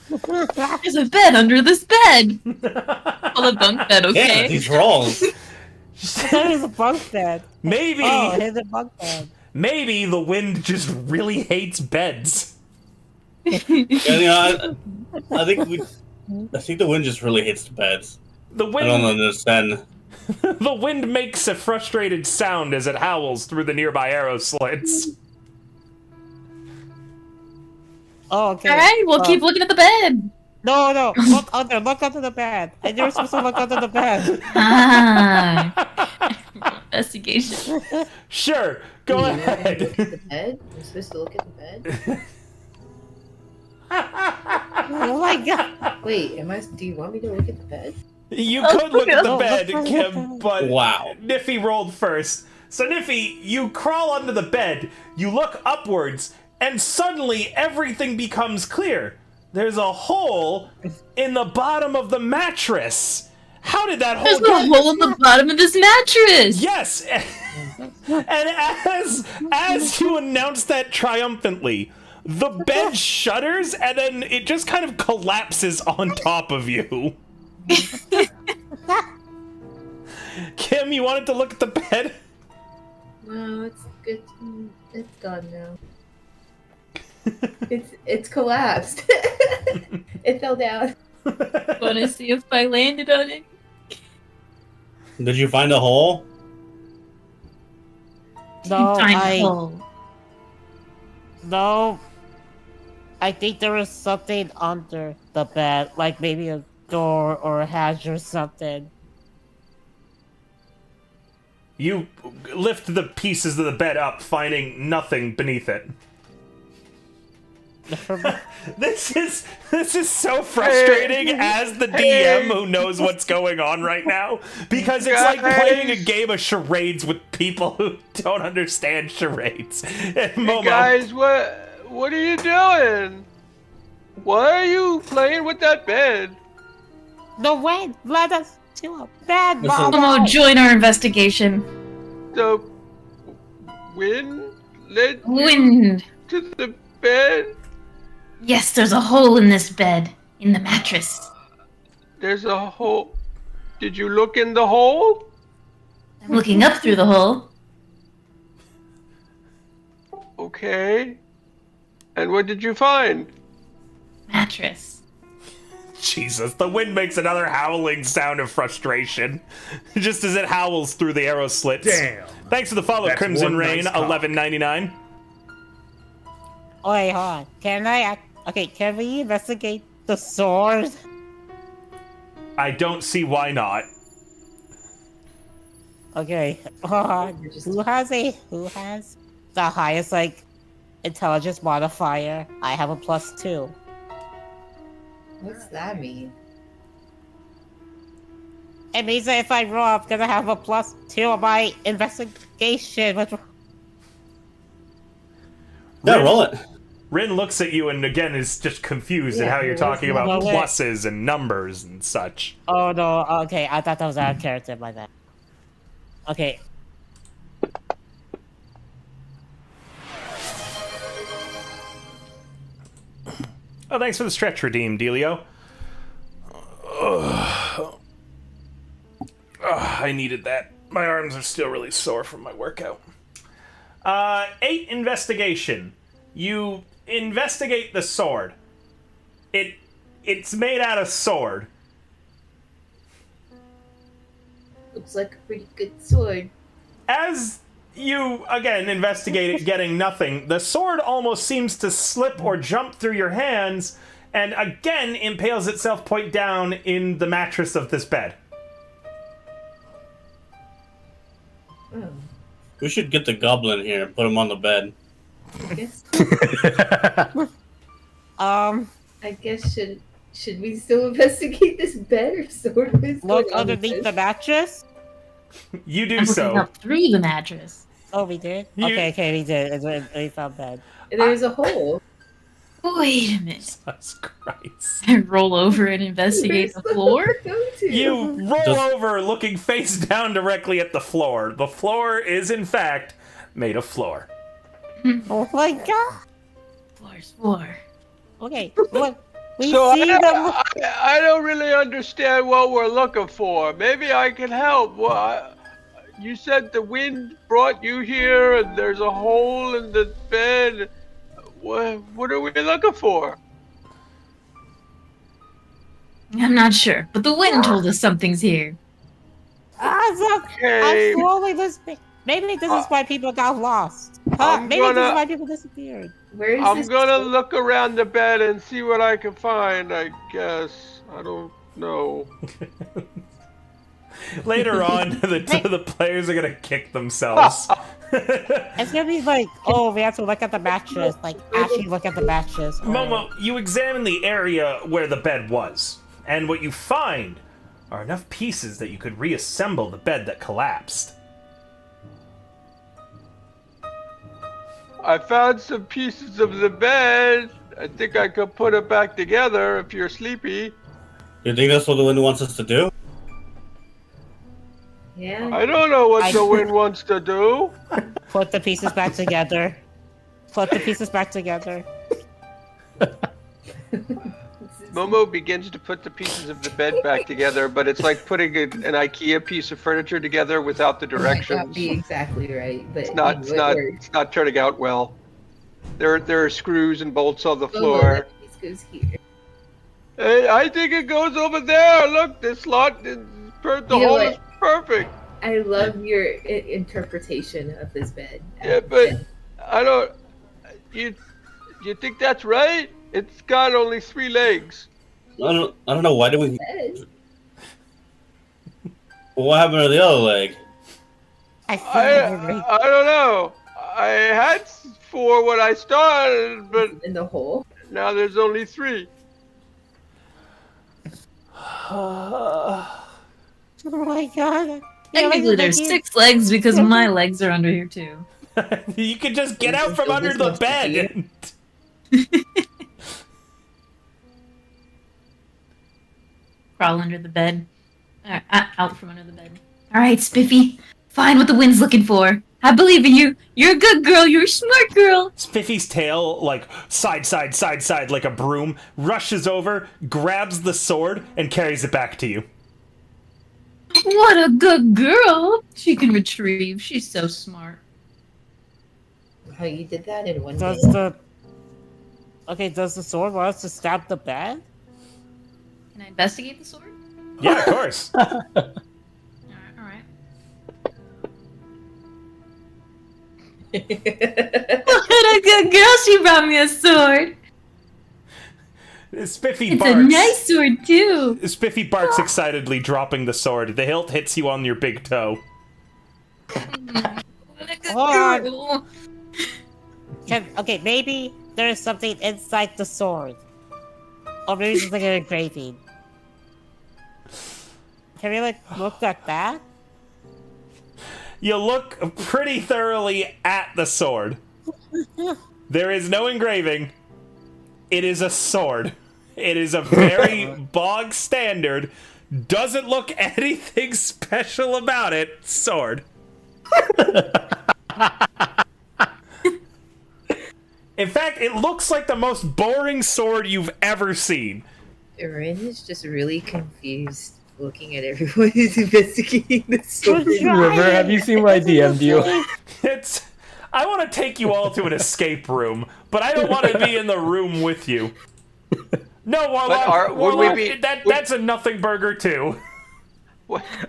There's a bed under this bed. Well, a bunk bed, Yeah, okay? these rolls. There's a bunk bed. Maybe, Oh, here's a bunk bed. maybe the wind just really hates beds. I think the wind just really hits the beds. The I don't wind, understand. the wind makes a frustrated sound as it howls through the nearby arrow slits. Oh, okay. Alright, we'll keep looking at the bed. No, look under the bed. And you're supposed to look under the bed. Ah. Investigation. Sure, go You want me to ahead. look at the bed? I'm supposed to look at the bed? Oh my god. Wait, do you want me to look at the bed? You could look at the no. bed, Kim, but Wow. Niffy rolled first. So Niffy, you crawl under the bed, you look upwards, and suddenly everything becomes clear. There's a hole in the bottom of the mattress. How did that hole There's a get? hole in the bottom of this mattress. Yes. And as you announce that triumphantly, the bed shudders and then it just kind of collapses on top of you. Kim, you wanted to look at the bed? No, it's good. It's gone now. It's collapsed. It fell down. Want to see if I landed on it? Did you find a hole? No, Tiny hole. No. I think there was something under the bed, like maybe a door or a hatch or something. You lift the pieces of the bed up, finding nothing beneath it. This is so frustrating as the DM who knows what's going on right now, because it's like playing a game of charades with people who don't understand charades. Momo, Guys, what are you doing? Why are you playing with that bed? The wind led us to a bed, Listen. Momo, join our investigation. The wind led you Wind. to the bed? Yes, there's a hole in this bed, in the mattress. There's a hole. Did you look in the hole? I'm looking up through the hole. Okay. And what did you find? Mattress. Jesus, the wind makes another howling sound of frustration, just as it howls through the arrow slits. Damn. Thanks for the follow, That's Crimson one Rain, nice cock. $11.99. Wait, hold on. Can we investigate the sword? I don't see why not. Okay, hold on. Who has the highest, like, intelligence modifier? I have a +2. What's that mean? It means that if I roll, I'm gonna have a +2 on my investigation. Yeah, roll it. Rin looks at you and again is just confused at Yeah, how you're what's talking about wrong with it? pluses and numbers and such. Oh no, okay, I thought that was out of character by that. Okay. Oh, thanks for the stretch redeem, Delio. I needed that. My arms are still really sore from my workout. 8 investigation. You investigate the sword. It's made out of sword. Looks like a pretty good sword. As you, again, investigate it, getting nothing, the sword almost seems to slip or jump through your hands, and again impales itself point down in the mattress of this bed. Oh, We should get the goblin here and put him on the bed. I guess. I guess should we still investigate this bed or sword? What's Look going on with underneath this? the mattress. You do I'm looking so. up through the mattress. Oh, we did? You- Okay, we did. We found bed. There's a hole. Wait a minute. Jesus Christ. I roll over and investigate the floor. Go to. You roll Just- over looking face down directly at the floor. The floor is, in fact, made of floor. Oh my god. Floor's floor. Okay, look. We So see them. I don't really understand what we're looking for. Maybe I can help. You said the wind brought you here, and there's a hole in the bed. What are we looking for? I'm not sure, but the wind told us something's here. Look. Okay. I'm slowly this. Maybe this is why people got lost. Huh? I'm Maybe this gonna- is why people disappeared. Where is I'm this? gonna sword? look around the bed and see what I can find, I guess. I don't know. Later on, the players are gonna kick themselves. It's gonna be like, oh, we have to look at the mattress. Like, actually look at the mattress. Momo, you examine the area where the bed was, and what you find are enough pieces that you could reassemble the bed that collapsed. I found some pieces of the bed. I think I could put it back together if you're sleepy. You think that's what the wind wants us to do? Yeah. I don't know what the wind wants to do. Put the pieces back together. Put the pieces back together. Momo begins to put the pieces of the bed back together, but it's like putting an IKEA piece of furniture together without the Might not directions. be exactly right, but It's not turning out well. There are screws and bolts on the floor. This goes here. Hey, I think it goes over there. Look, this slot is the You know hole what? is perfect. I love your interpretation of this bed. Yeah, but I don't. You think that's right? It's got only 3 legs. I don't know. Why did we? Bed. What happened to the other leg? I think I don't know. I had 4 when I started, but In the hole. now there's only 3. Oh my god. Technically, there's 6 legs because my legs are under here too. You could just get This out is from so under this the must be bed. Crawl under the bed. Out from under the bed. All right, Spiffy. Find what the wind's looking for. I believe in you. You're a good girl. You're a smart girl. Spiffy's tail, like, side, like a broom, rushes over, grabs the sword, and carries it back to you. What a good girl. She can retrieve. She's so smart. How you did that in one Does day? does the sword want us to stab the bed? Can I investigate the sword? Yeah, of course. All right. What a good girl. She brought me a sword. Spiffy It's barks. a nice sword, too. Spiffy barks excitedly, dropping the sword. The hilt hits you on your big toe. What a good Hold on. girl. Okay, maybe there's something inside the sword. Or maybe it's like an engraving. Can we look at that? You look pretty thoroughly at the sword. There is no engraving. It is a sword. It is a very bog standard, doesn't look anything special about it, sword. In fact, it looks like the most boring sword you've ever seen. Ren is just really confused looking at everyone who's investigating the sword. River, have you seen my DM'd you? It's... I want to take you all to an escape room, but I don't want to be in the room with you. No, Warlock, Warlock, that's a nothing burger too.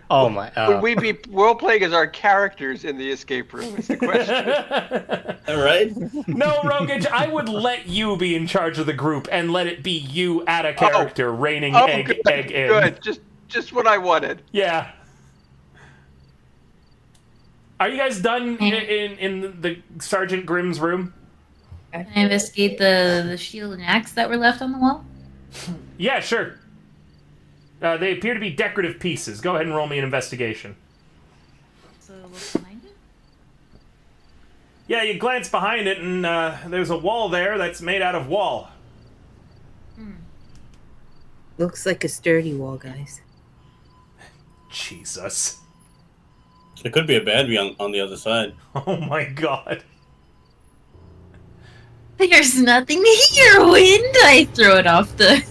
Oh my. Would we be role-playing as our characters in the escape room is the question. All right. No, Rogage, I would let you be in charge of the group and let it be you at a character raining egg in. Good, just what I wanted. Yeah. Are you guys done in the Sergeant Grimm's room? Can I investigate the shield and axe that were left on the wall? Yeah, sure. They appear to be decorative pieces. Go ahead and roll me an investigation. So what's behind it? Yeah, you glance behind it, and there's a wall there that's made out of wall. Looks like a sturdy wall, guys. Jesus. There could be a bad on the other side. Oh my god. There's nothing here, wind. I throw it off the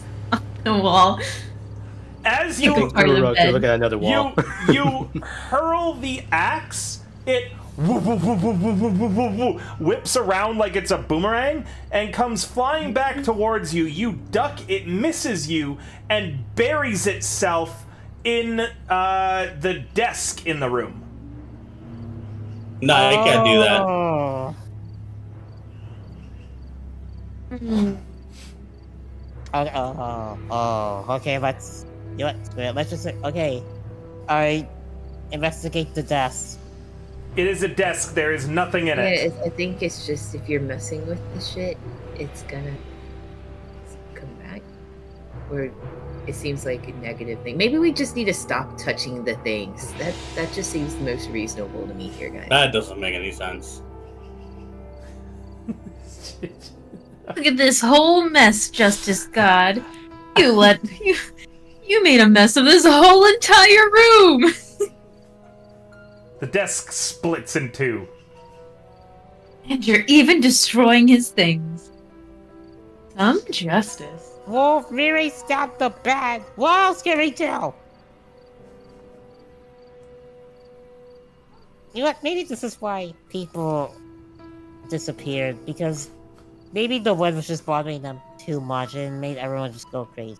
wall. As you Part of the Look bed. at another wall. you hurl the axe, it whips around like it's a boomerang and comes flying back towards you. You duck, it misses you, and buries itself in the desk in the room. No, I can't do that. Oh. Okay, let's just okay. I investigate the desk. It is a desk, there is nothing in it. I think it's just if you're messing with the shit, it's gonna come back. Or it seems like a negative thing. Maybe we just need to stop touching the things. That just seems the most reasonable to me here, guys. That doesn't make any sense. Look at this whole mess, Justice God. You made a mess of this whole entire room. The desk splits in two. And you're even destroying his things. Some justice. Wolf really stabbed the bed. What else can we do? You know what? Maybe this is why people disappeared, because maybe the wind was just bothering them too much and made everyone just go crazy.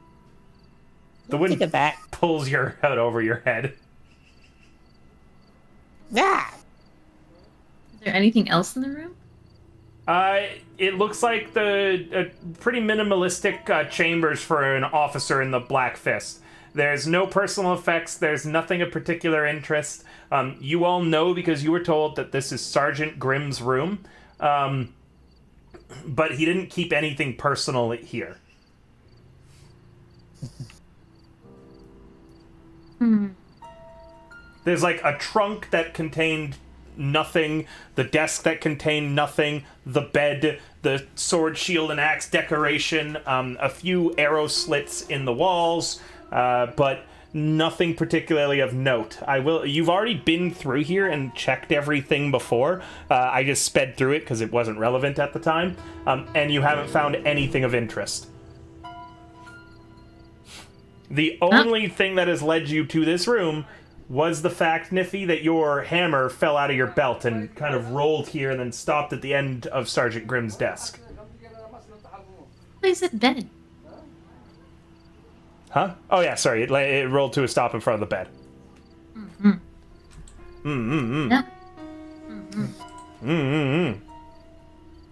The wind Think of that. pulls your head over your head. Yeah. Is there anything else in the room? It looks like the pretty minimalistic chambers for an officer in the Black Fist. There's no personal effects. There's nothing of particular interest. You all know because you were told that this is Sergeant Grimm's room. But he didn't keep anything personal here. There's like a trunk that contained nothing, the desk that contained nothing, the bed, the sword, shield, and axe decoration, a few arrow slits in the walls, but nothing particularly of note. You've already been through here and checked everything before. I just sped through it because it wasn't relevant at the time, and you haven't found anything of interest. The only thing that has led you to this room was the fact, Niffy, that your hammer fell out of your belt and kind of rolled here and then stopped at the end of Sergeant Grimm's desk. Place it bed. Huh? Oh yeah, sorry. It rolled to a stop in front of the bed.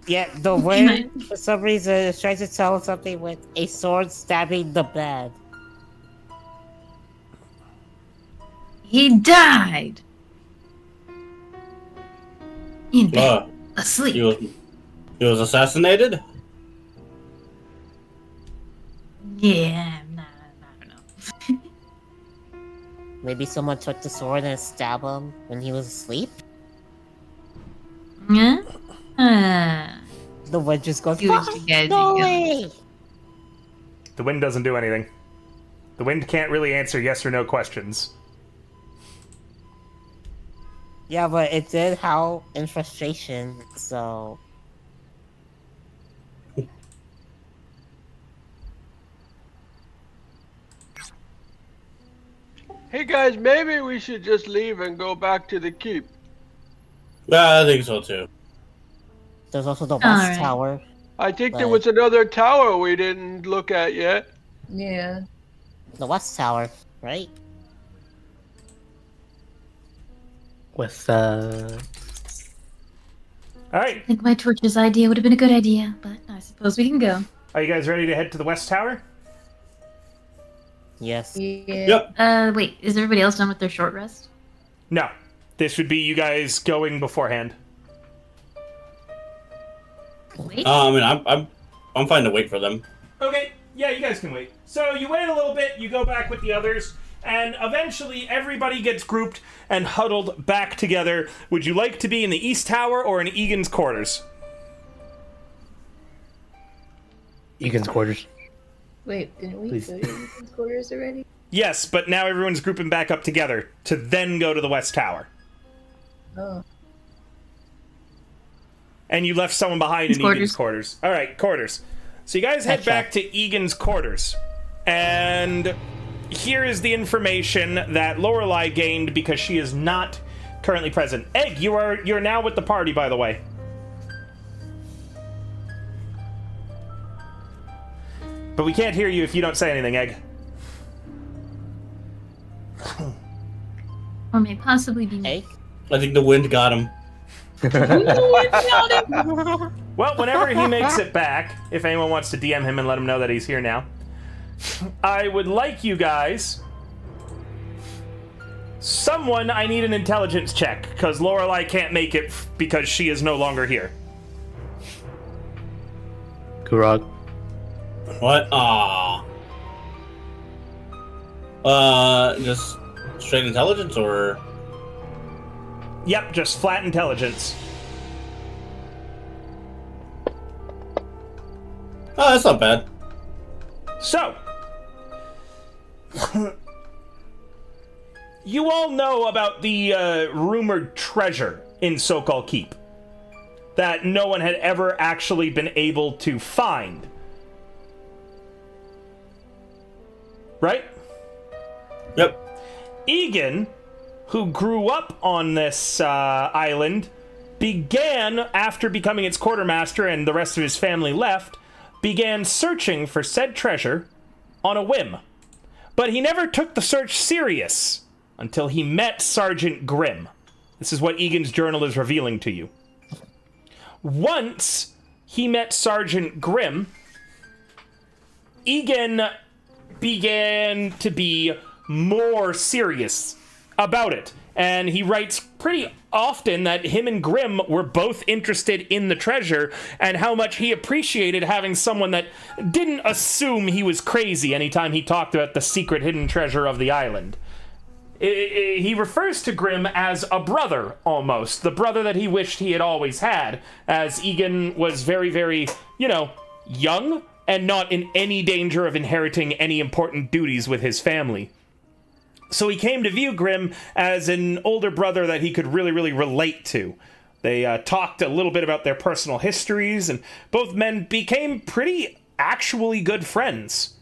Yeah, the wind, for some reason, is trying to tell us something with a sword stabbing the bed. He died. In bed, asleep. He was assassinated? Yeah, I don't know. Maybe someone took the sword and stabbed him when he was asleep? Yeah? The wind just goes, See what you guys no do. way! The wind doesn't do anything. The wind can't really answer yes or no questions. Yeah, but it did howl in frustration, so... Hey guys, maybe we should just leave and go back to the keep. Yeah, I think so too. There's also the West Alright. Tower. I think there was another tower we didn't look at yet. Yeah. The West Tower, right? With All right. I think my torch's idea would have been a good idea, but I suppose we can go. Are you guys ready to head to the West Tower? Yes. Yeah. Yep. Wait, is everybody else done with their short rest? No. This would be you guys going beforehand. Wait. I mean, I'm fine to wait for them. Okay, yeah, you guys can wait. So you wait a little bit, you go back with the others, and eventually everybody gets grouped and huddled back together. Would you like to be in the East Tower or in Egan's quarters? Egan's quarters. Wait, didn't we Please. go to Ethan's quarters already? Yes, but now everyone's grouping back up together to then go to the West Tower. Oh. And you left someone behind in Egan's quarters. All right, quarters. So you guys head Gotcha. back to Egan's quarters. And here is the information that Lorelei gained because she is not currently present. Egg, you're now with the party, by the way. But we can't hear you if you don't say anything, Egg. Or may possibly be me. Hey? I think the wind got him. Well, whenever he makes it back, if anyone wants to DM him and let him know that he's here now, I would like you guys... I need an intelligence check, because Lorelei can't make it because she is no longer here. Kurog. What? Just straight intelligence or? Yep, just flat intelligence. Oh, that's not bad. So, you all know about the rumored treasure in Sokol Keep that no one had ever actually been able to find. Right? Yep. Egan, who grew up on this island, began, after becoming its quartermaster and the rest of his family left, began searching for said treasure on a whim. But he never took the search serious until he met Sergeant Grimm. This is what Egan's journal is revealing to you. Once he met Sergeant Grimm, Egan began to be more serious about it. And he writes pretty often that him and Grimm were both interested in the treasure and how much he appreciated having someone that didn't assume he was crazy anytime he talked about the secret hidden treasure of the island. He refers to Grimm as a brother, almost. The brother that he wished he had always had, as Egan was very, very, young and not in any danger of inheriting any important duties with his family. So he came to view Grimm as an older brother that he could really, really relate to. They talked a little bit about their personal histories, and both men became pretty actually good friends.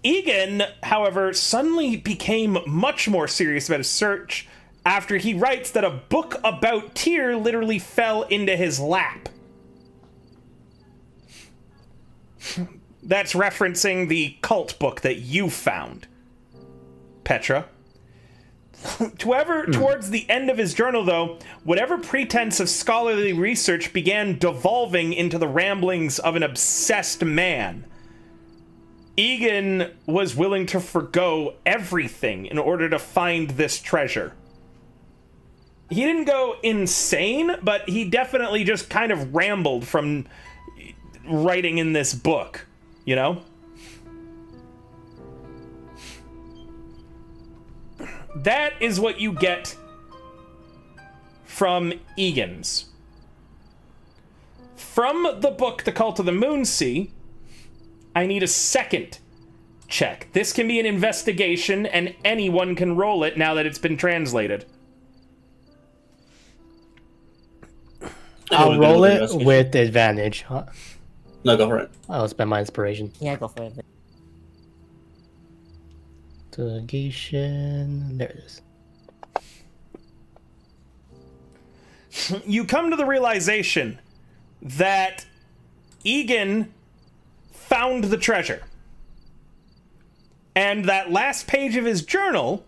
Egan, however, suddenly became much more serious about his search after he writes that a book about Tyr literally fell into his lap. That's referencing the cult book that you found, Petra. Towards the end of his journal, though, whatever pretense of scholarly research began devolving into the ramblings of an obsessed man. Egan was willing to forgo everything in order to find this treasure. He didn't go insane, but he definitely just kind of rambled from writing in this book, That is what you get from Egan's. From the book The Cult of the Moonsea, I need a second check. This can be an investigation, and anyone can roll it now that it's been translated. I'll roll it with advantage. Huh? No, go for it. I'll spend my inspiration. Yeah, go for it. Investigation. There it is. You come to the realization that Egan found the treasure. And that last page of his journal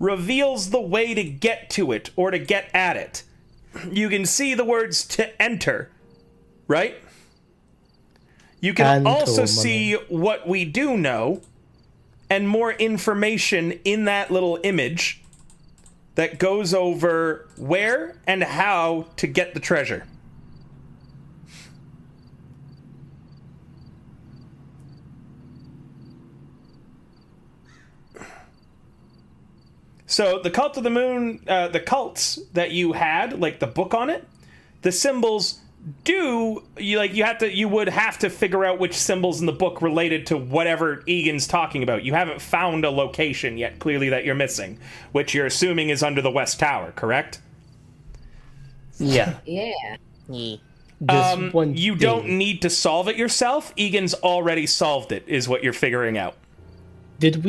reveals the way to get to it, or to get at it. You can see the words "to enter," right? You can also see what we do know, and more information in that little image that goes over where and how to get the treasure. So the Cult of the Moon, the cults that you had, like the book on it, the symbols you would have to figure out which symbols in the book related to whatever Egan's talking about. You haven't found a location yet, clearly, that you're missing, which you're assuming is under the West Tower, correct? Yeah. Yeah. You don't need to solve it yourself. Egan's already solved it, is what you're figuring out. Did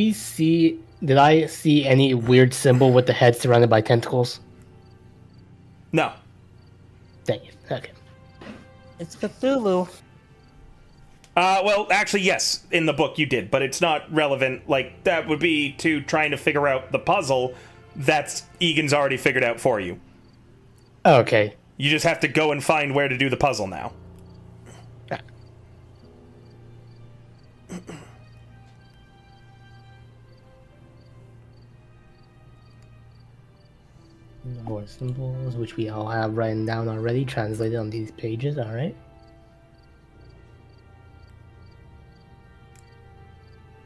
I see any weird symbol with the head surrounded by tentacles? No. Dang it. Okay. It's Cthulhu. Well, actually, yes, in the book you did, but it's not relevant. Like, that would be to trying to figure out the puzzle that's Egan's already figured out for you. Okay. You just have to go and find where to do the puzzle now. More symbols, which we all have written down already, translated on these pages, alright.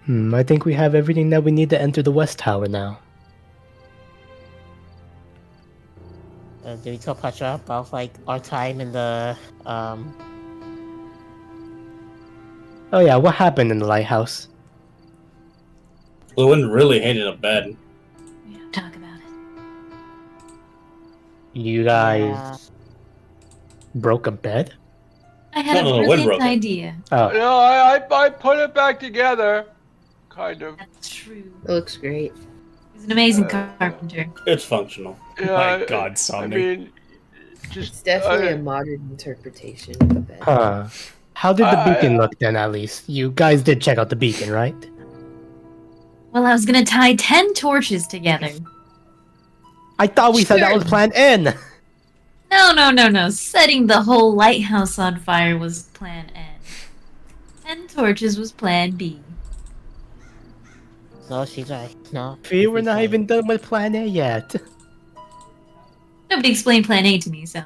I think we have everything that we need to enter the West Tower now. Did we tell Petra about, our time in the, Oh yeah, what happened in the lighthouse? Lewin really hated a bed. We don't talk about it. You guys broke a bed? I had No, a Wynn brilliant broke it. idea. Oh. No, I put it back together. Kind of. That's true. It looks great. He's an amazing carpenter. It's functional. My God, Somni. I mean, It's just definitely a modern interpretation of a bed. Huh. How did the beacon look then, at least? You guys did check out the beacon, right? Well, I was gonna tie 10 torches together. I thought we said that was plan N! No. Setting the whole lighthouse on fire was plan N. 10 torches was plan B. No, she's right. No. We're she's not right. even done with Plan A yet. Nobody explained Plan A to me, so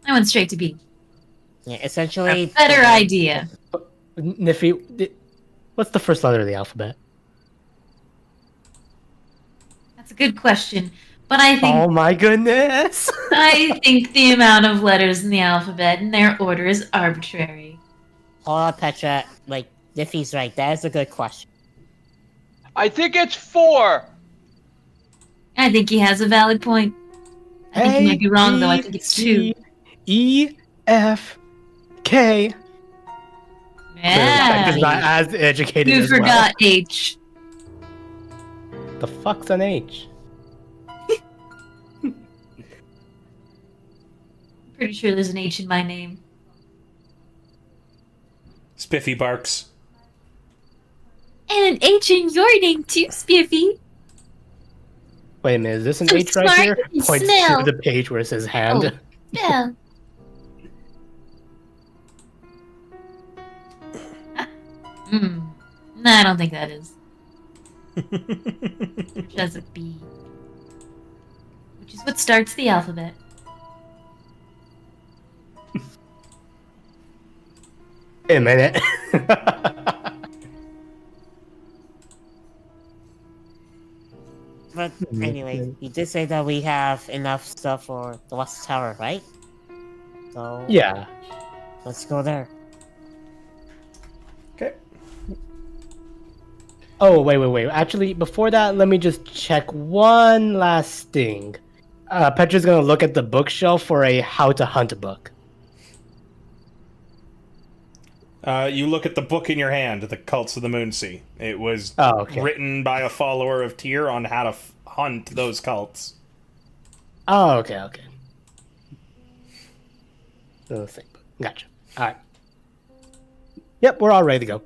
I went straight to B. Yeah, essentially. Better idea. Niffy, what's the first letter of the alphabet? That's a good question, but I think Oh my goodness! I think the amount of letters in the alphabet and their order is arbitrary. Hold on, Petra. Like, Niffy's right. That is a good question. I think it's 4. I think he has a valid point. I think he might be wrong, though. I think it's 2. E F K. Yeah. Petra's not as educated You as forgot H. well. The fuck's an H? Pretty sure there's an H in my name. Spiffy barks. And an H in your name too, Spiffy. Wait a minute, is this an So H right smart here? and Points smell. to the page where it says hand. Yeah. Nah, I don't think that is. Which has a B. Which is what starts the alphabet. Wait a minute. But anyway, you did say that we have enough stuff for the West Tower, right? So Yeah. let's go there. Okay. Oh, wait. Actually, before that, let me just check one last thing. Petra's gonna look at the bookshelf for a how to hunt book. You look at the book in your hand, The Cults of the Moonsea. It was Okay. written by a follower of Tyr on how to hunt those cults. Oh, okay. The same book. Gotcha. Alright. Yep, we're all ready to go.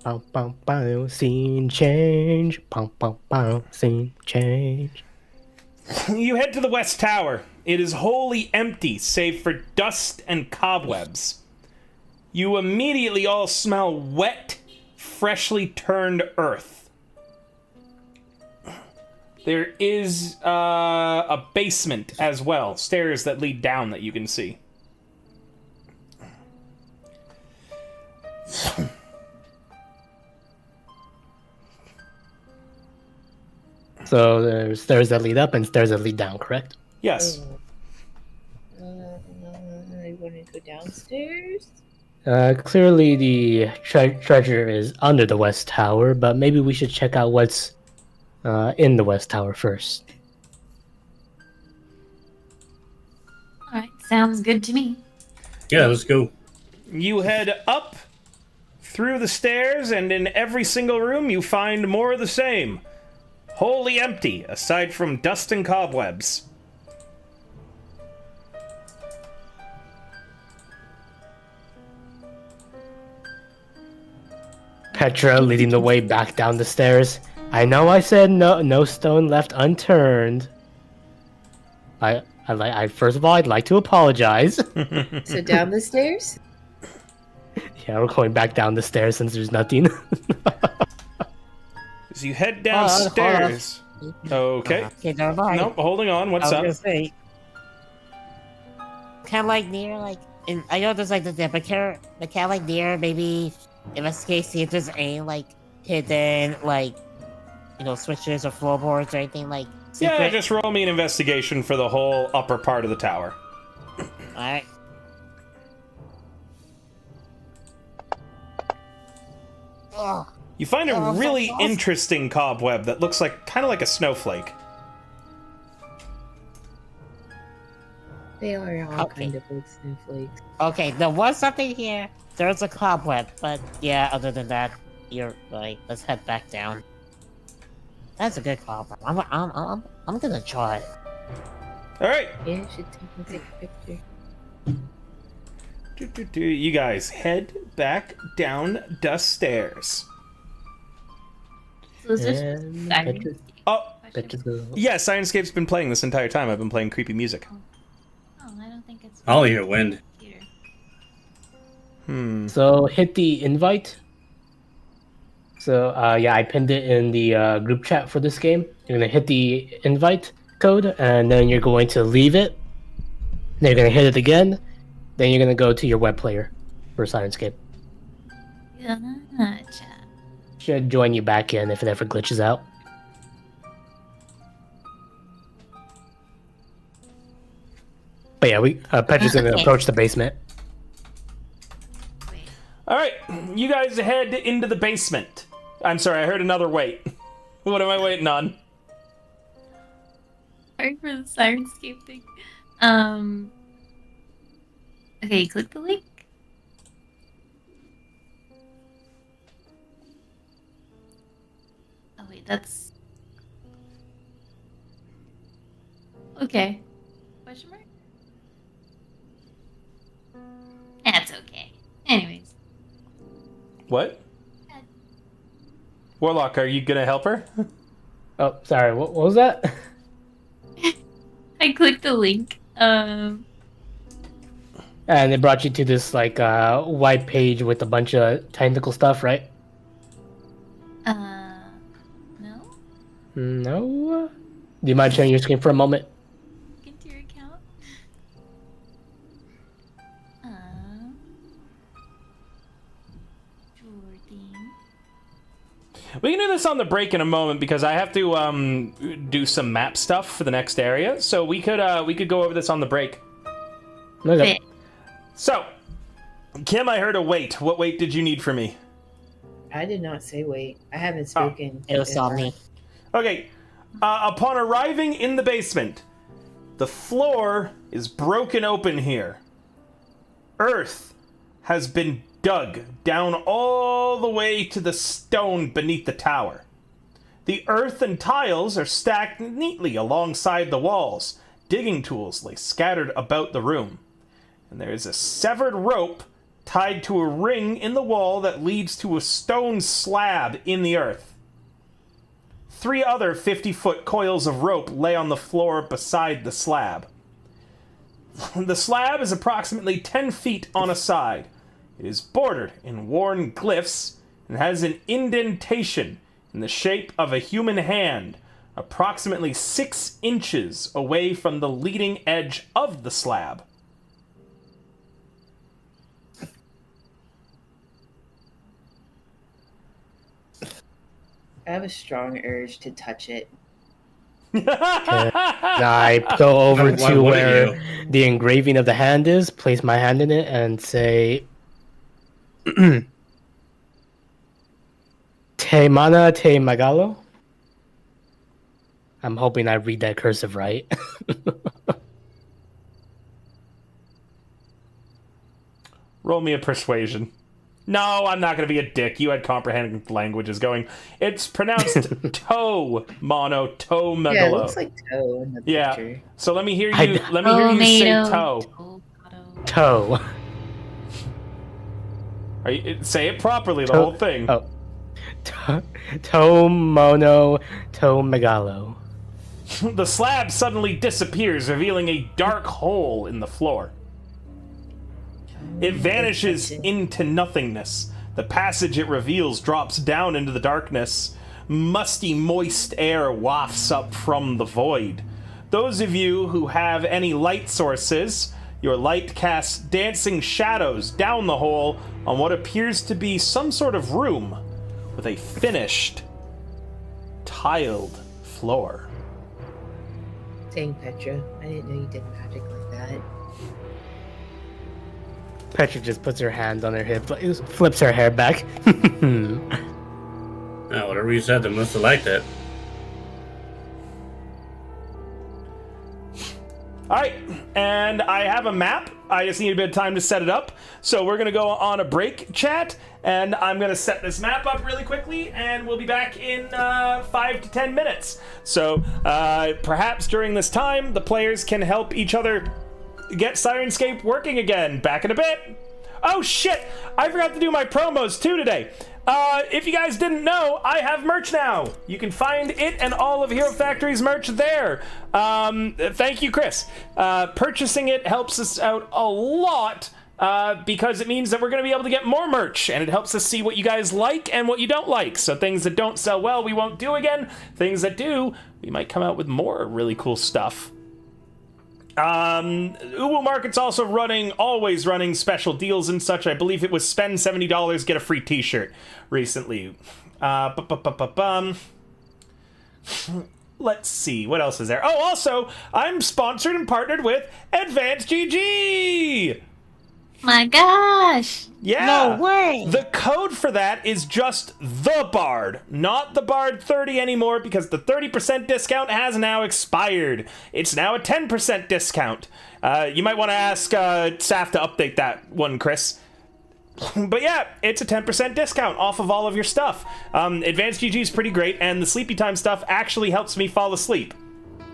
Bow, bow, bow, scene change. Bow, bow, bow, scene change. You head to the West Tower. It is wholly empty, save for dust and cobwebs. You immediately all smell wet, freshly turned earth. There is a basement as well, stairs that lead down that you can see. So there's stairs that lead up and stairs that lead down, correct? Yes. I want to go downstairs. Clearly the treasure is under the West Tower, but maybe we should check out what's in the West Tower first. Alright, sounds good to me. Yeah, let's go. You head up through the stairs, and in every single room you find more of the same. Wholly empty, aside from dust and cobwebs. Petra leading the way back down the stairs. I know I said no stone left unturned. I first of all I'd like to apologize. So down the stairs? Yeah, we're going back down the stairs since there's nothing. As you head Hold downstairs. Okay. Okay, never mind. Nope, holding on. What's I up? was gonna say, kind of like near, like, I know there's like the but kind of like near, maybe investigate, see if there's any like hidden like, switches or floorboards or anything like. Yeah, secret. just roll me an investigation for the whole upper part of the tower. Alright. Oh, You find a Oh, really that's awesome. interesting cobweb that looks like kind of like a snowflake. They are all Okay. kind of like snowflakes. okay, there was something here. There's a cobweb, but yeah, other than that, you're right. Let's head back down. That's a good cobweb. I'm gonna try it. All right, Yeah, I should take a picture. You guys head back down the stairs. So is this And siren? Petra's, Oh, Petra's gonna... yeah, Sirenscape's been playing this entire time. I've been playing creepy music. Oh, I don't think it's. I only hear wind. Computer. Hmm. So hit the invite. So yeah, I pinned it in the group chat for this game. You're gonna hit the invite code, and then you're going to leave it. Then you're gonna hit it again. Then you're gonna go to your web player for Sirenscape. Gotcha. Should join you back in if it ever glitches out. But yeah, Petra's gonna Okay. approach the basement. Wait. All right, you guys head into the basement. I'm sorry, I heard another wait. What am I waiting on? Sorry for the Sirenscape thing. Okay, click the link. Oh wait, that's okay. Question mark? That's okay. Anyways, What? Warlock, are you gonna help her? Oh, sorry. What was that? I clicked the link. And it brought you to this like white page with a bunch of technical stuff, right? No. No. Do you mind sharing your screen for a moment? Look into your account. Jordan. We can do this on the break in a moment because I have to do some map stuff for the next area. So we could go over this on the break. Okay. Wait. So, Kim, I heard a wait. What wait did you need from me? I did not say wait. I haven't spoken. It was all me. Okay. Upon arriving in the basement, the floor is broken open here. Earth has been dug down all the way to the stone beneath the tower. The earth and tiles are stacked neatly alongside the walls. Digging tools lay scattered about the room. And there is a severed rope tied to a ring in the wall that leads to a stone slab in the earth. 3 other 50-foot coils of rope lay on the floor beside the slab. The slab is approximately 10 feet on a side. It is bordered in worn glyphs and has an indentation in the shape of a human hand, approximately 6 inches away from the leading edge of the slab. I have a strong urge to touch it. I go over Why to wouldn't where you? the engraving of the hand is, place my hand in it, and say, Te mana te magalo. I'm hoping I read that cursive right. Roll me a persuasion. No, I'm not going to be a dick. You had comprehending languages going. It's pronounced toe mono toe megalo. Yeah, it looks like toe in the Yeah. picture. So let me hear you. Let me hear you say toe. Toe. Are you, say it properly. The Toe- whole thing. Oh. Toe mono toe megalo. The slab suddenly disappears, revealing a dark hole in the floor. It vanishes into nothingness. The passage it reveals drops down into the darkness. Musty, moist air wafts up from the void. Those of you who have any light sources, your light casts dancing shadows down the hole on what appears to be some sort of room with a finished, tiled floor. Dang, Petra. I didn't know you did magic like that. Petra just puts her hand on her hip, like, flips her hair back. Yeah, whatever you said, they must have liked it. Alright, and I have a map. I just need a bit of time to set it up. So we're going to go on a break, chat, and I'm going to set this map up really quickly, and we'll be back in 5 to 10 minutes. So perhaps during this time, the players can help each other get Sirenscape working again. Back in a bit. Oh shit! I forgot to do my promos too today. If you guys didn't know, I have merch now. You can find it and all of Hero Factory's merch there. Thank you, Chris. Purchasing it helps us out a lot. because it means that we're going to be able to get more merch, and it helps us see what you guys like and what you don't like. So things that don't sell well, we won't do again. Things that do, we might come out with more really cool stuff. Uwu Market's also always running special deals and such. I believe it was spend $70, get a free t-shirt recently. Let's see, what else is there? Oh, also, I'm sponsored and partnered with Advanced GG! My gosh! Yeah! No way! The code for that is just the Bard, not the Bard 30 anymore, because the 30% discount has now expired. It's now a 10% discount. You might want to ask Saf to update that one, Chris. But yeah, it's a 10% discount off of all of your stuff. Advanced GG is pretty great, and the sleepy time stuff actually helps me fall asleep.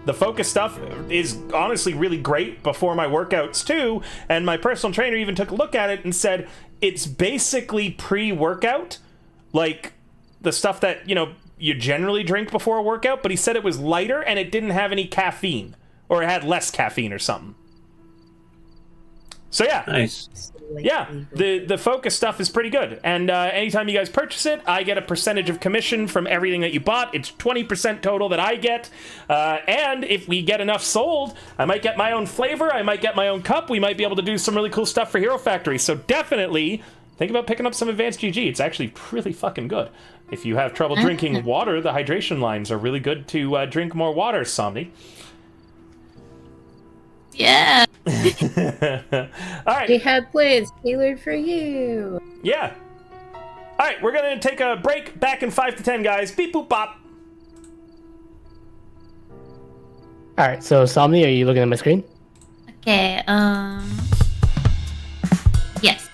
The focus stuff is honestly really great before my workouts too, and my personal trainer even took a look at it and said it's basically pre-workout, like the stuff that, you generally drink before a workout, but he said it was lighter and it didn't have any caffeine, or it had less caffeine or something. So yeah. Nice. Yeah, the focus stuff is pretty good, and anytime you guys purchase it, I get a percentage of commission from everything that you bought. It's 20% total that I get, and if we get enough sold, I might get my own flavor, I might get my own cup, we might be able to do some really cool stuff for Hero Factory, so definitely think about picking up some Advanced GG. It's actually really fucking good. If you have trouble drinking water, the hydration lines are really good to drink more water, Somni. Yeah. All right. They have plans tailored for you. Yeah. All right, we're going to take a break. Back in 5 to 10, guys. Beep, boop, bop. All right, so Somni, are you looking at my screen? Okay, yes.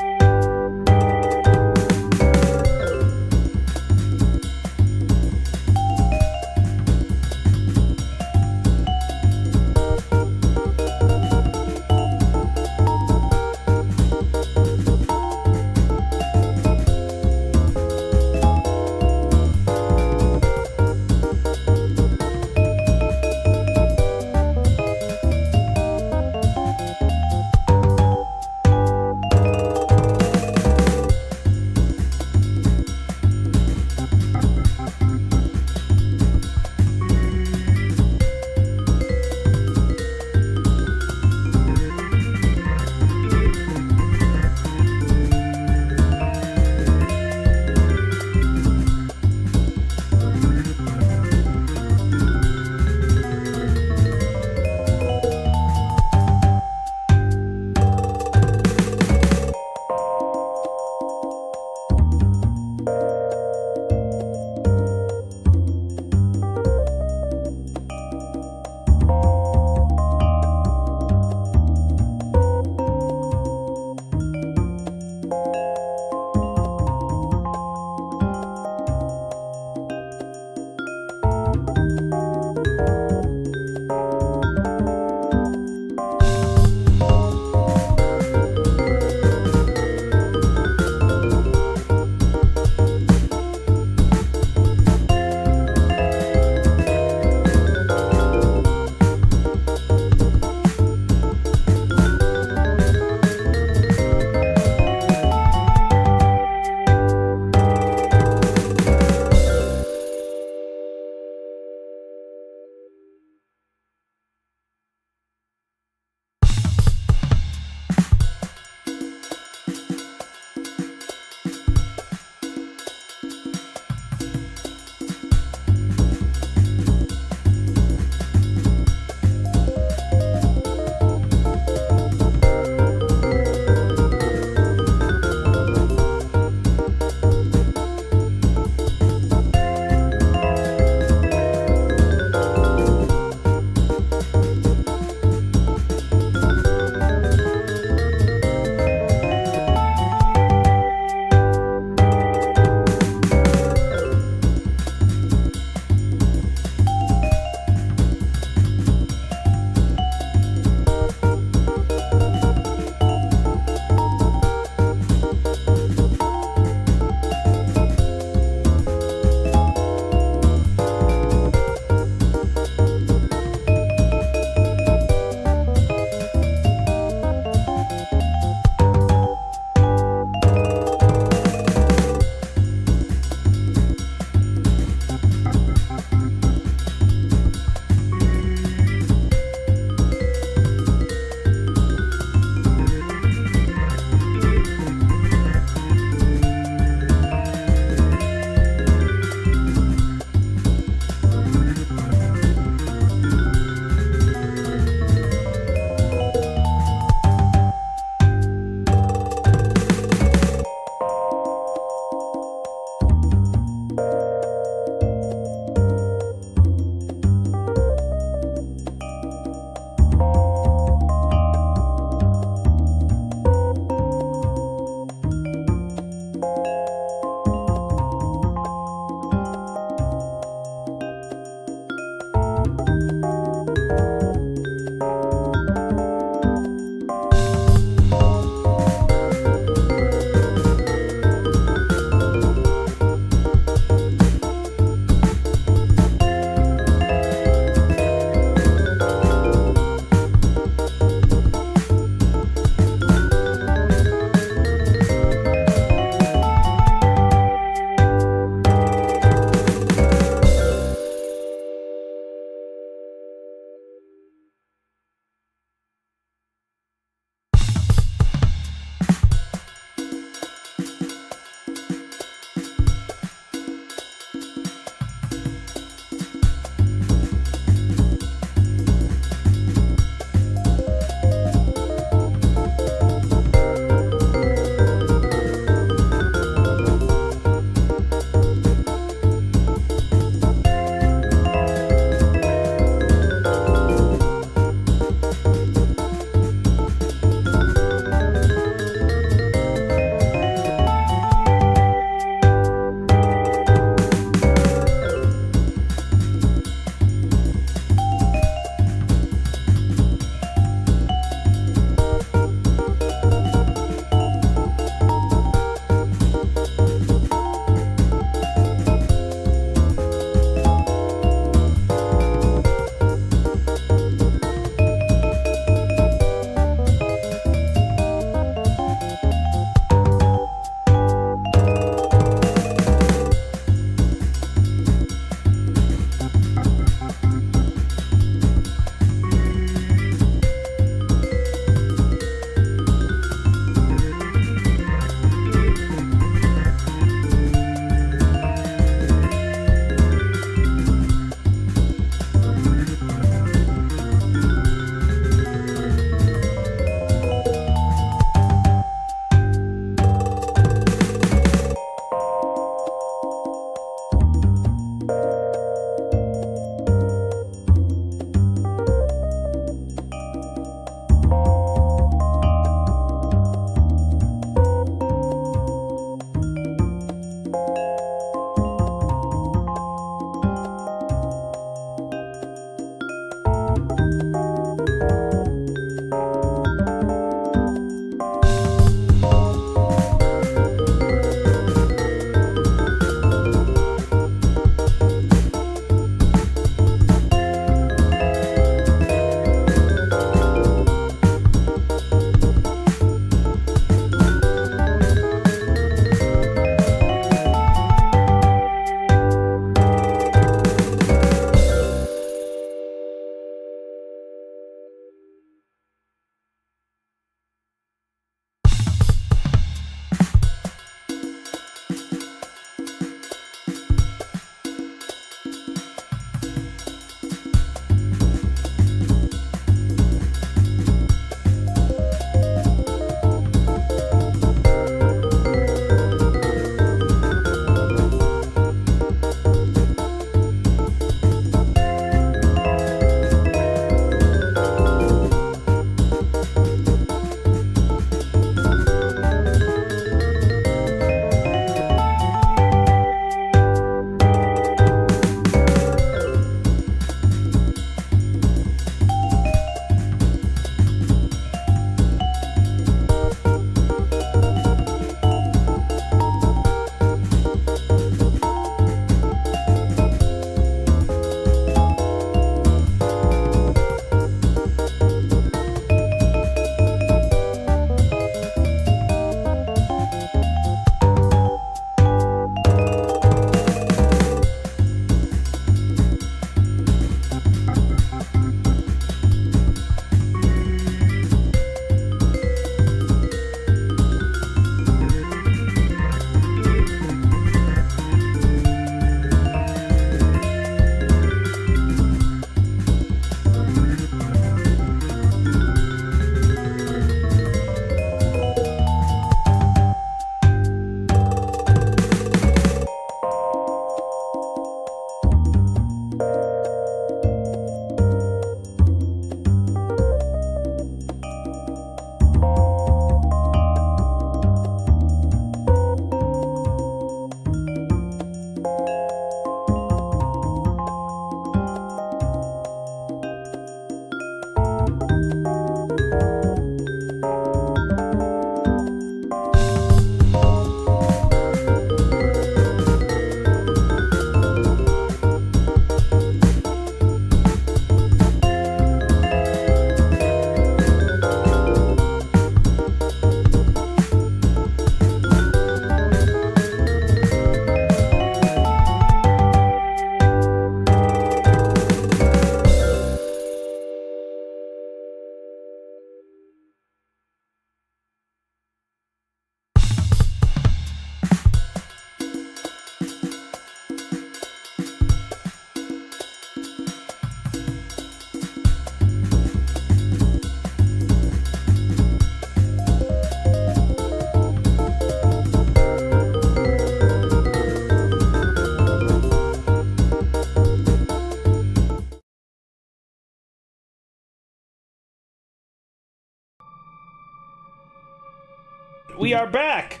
We are back!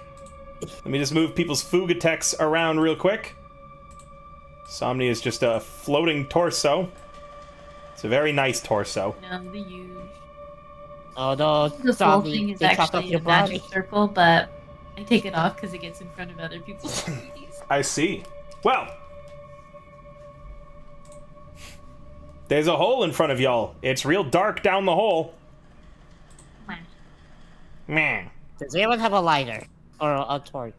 Let me just move people's Fugatex around real quick. Somni is just a floating torso. It's a very nice torso. No, the huge. Oh no, The full zombie, thing is they chopped actually up your a magic body. circle, but I take it off because it gets in front of other people's 3Ds. I see. Well, there's a hole in front of y'all. It's real dark down the hole. Man. Does anyone have a lighter? Or a torch?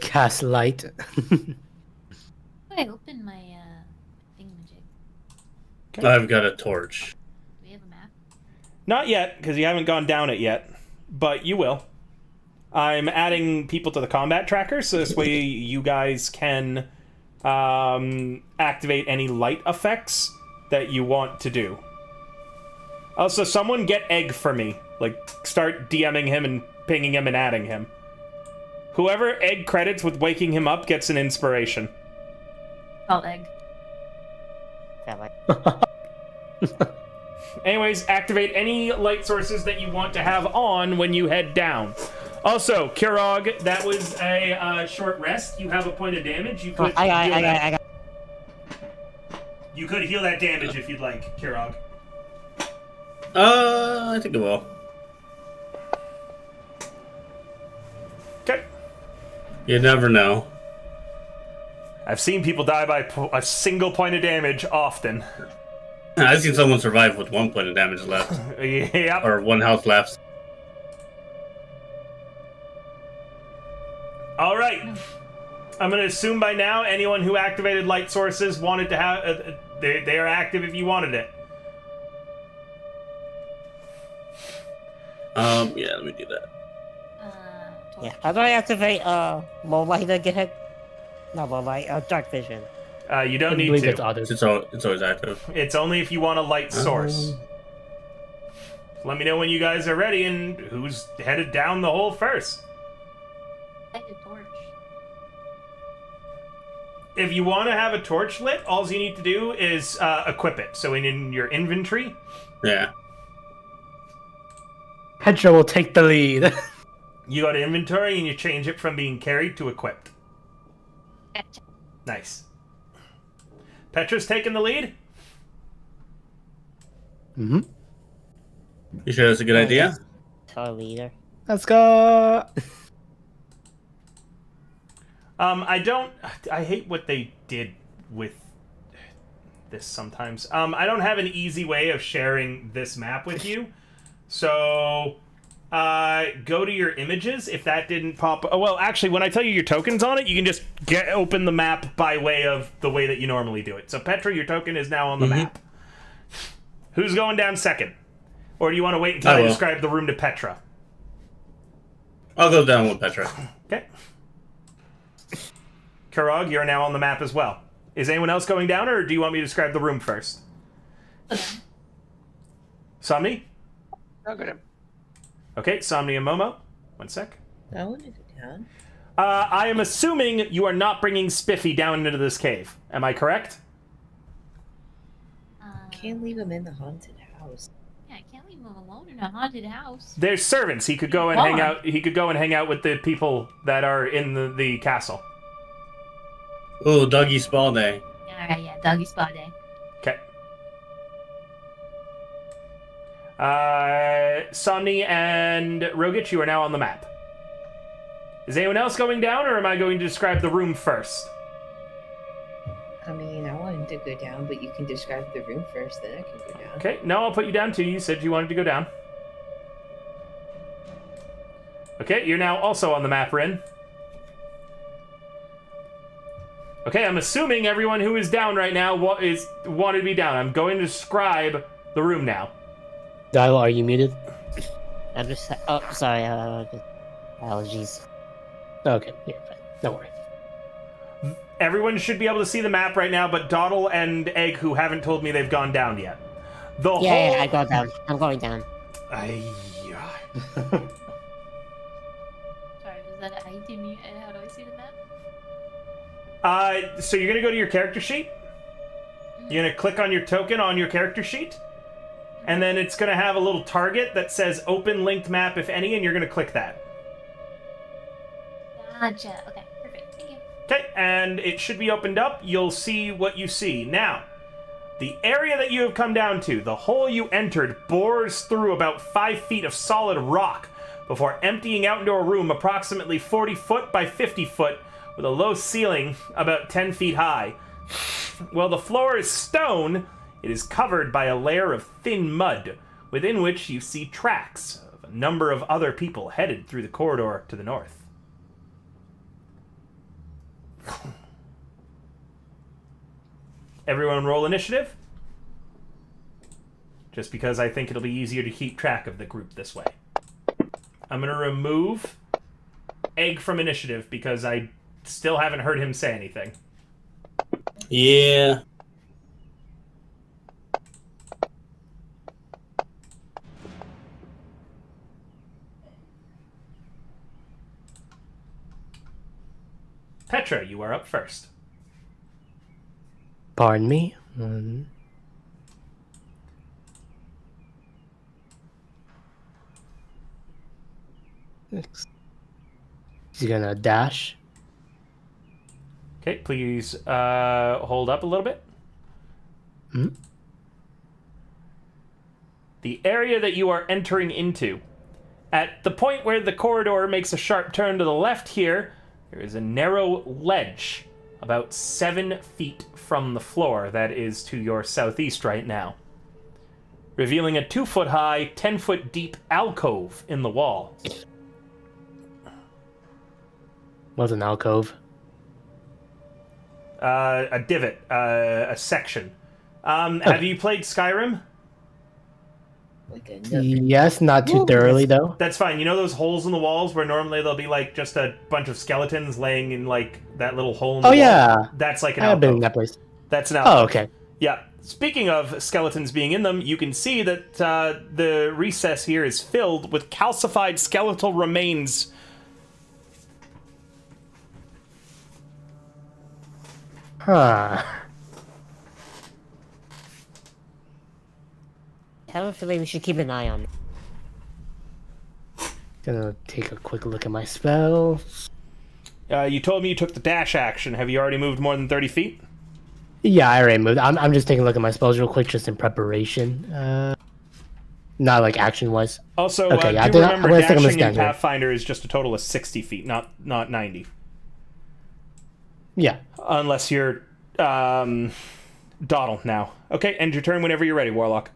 Cast light. I open my thingamajig. I've got a torch. Do we have a map? Not yet, because you haven't gone down it yet. But you will. I'm adding people to the combat tracker, so this way you guys can activate any light effects that you want to do. Also, someone get Egg for me. Like, start DMing him and pinging him and adding him. Whoever Egg credits with waking him up gets an inspiration. Called egg. Yeah, like, Anyways, activate any light sources that you want to have on when you head down. Also, Kirog, that was a short rest. You have a point of damage. You could I got. You could heal that damage if you'd like, Kirog. I think it will. Okay. You never know. I've seen people die by a single point of damage often. I've seen someone survive with 1 point of damage left. Yep. Or 1 health left. All right. I'm going to assume by now anyone who activated light sources wanted to have... they are active if you wanted it. Yeah, let me do that. Yeah, how do I activate low light again? Not low light, dark vision. You don't I need believe to. it's others. It's always active. It's only if you want a light source. Let me know when you guys are ready and who's headed down the hole first. I had a torch. If you want to have a torch lit, all you need to do is equip it. So in your inventory, Yeah. Petra will take the lead. you go to inventory and you change it from being carried to equipped. Gotcha. Nice. Petra's taking the lead? Mm-hmm. You sure that's a good idea? Car leader. Let's go. I hate what they did with this sometimes. I don't have an easy way of sharing this map with you. So, go to your images if that didn't pop. Oh, well, actually, when I tell you your tokens on it, you can just open the map by way of the way that you normally do it. So, Petra, your token is now on the map. Who's going down second? Or do you want to wait until I will. describe the room to Petra? I'll go down with Petra. Okay. Karog, you're now on the map as well. Is anyone else going down, or do you want me to describe the room first? Somni? I'll go down. Okay, Somni and Momo. 1 sec. I want to go down. I am assuming you are not bringing Spiffy down into this cave. Am I correct? Can't leave him in the haunted house. Yeah, I can't leave him alone in a haunted house. There's servants. He could go and hang out. He could go and hang out with the people that are in the castle. Ooh, doggy spa day. Alright, yeah, doggy spa day. Okay. Somni and Rogich, you are now on the map. Is anyone else going down, or am I going to describe the room first? I mean, I wanted to go down, but you can describe the room first, then I can go down. Okay, no, I'll put you down too. You said you wanted to go down. Okay, you're now also on the map, Rin. Okay, I'm assuming everyone who is down right now wanted to be down. I'm going to describe the room now. Dial, are you muted? I'm just. Oh, sorry. Allergies. Okay, yeah, fine. Don't worry. Everyone should be able to see the map right now, but Doddle and Egg, who haven't told me they've gone down yet. Yeah, I go down. I'm going down. Sorry, was that an item? How do I see the map? So you're gonna go to your character sheet. You're gonna click on your token on your character sheet, and then it's gonna have a little target that says "Open linked map, if any," and you're gonna click that. Gotcha. Okay, perfect. Thank you. Okay, and it should be opened up. You'll see what you see. Now, the area that you have come down to, the hole you entered, bores through about 5 feet of solid rock before emptying out into a room approximately 40 foot by 50 foot with a low ceiling about 10 feet high. While the floor is stone, it is covered by a layer of thin mud, within which you see tracks of a number of other people headed through the corridor to the north. Everyone roll initiative. Just because I think it'll be easier to keep track of the group this way. I'm going to remove Egg from initiative because I still haven't heard him say anything. Yeah. Petra, you are up first. Pardon me. He's gonna dash. Okay, please hold up a little bit. Hmm? The area that you are entering into. At the point where the corridor makes a sharp turn to the left here, there is a narrow ledge about 7 feet from the floor that is to your southeast right now, revealing a 2-foot high, 10-foot deep alcove in the wall. What's an alcove? A divot, a section. Have you played Skyrim? Like a nook. Yes, not too thoroughly though. That's fine. You know those holes in the walls where normally there'll be like just a bunch of skeletons laying in like that little hole in the wall? Yeah. That's like an I've been in alcove. that place. That's an alcove. Oh, okay. Yeah. Speaking of skeletons being in them, you can see that the recess here is filled with calcified skeletal remains. Huh. I have a feeling we should keep an eye on it. Gonna take a quick look at my spells. You told me you took the dash action. Have you already moved more than 30 feet? Yeah, I already moved. I'm just taking a look at my spells real quick, just in preparation. Not like action wise. Also, Okay, yeah, do I'm remember gonna stick on the dashing in stand here. Pathfinder is just a total of 60 feet, not 90. Yeah. Unless you're Dawdle now. Okay, end your turn whenever you're ready, Warlock.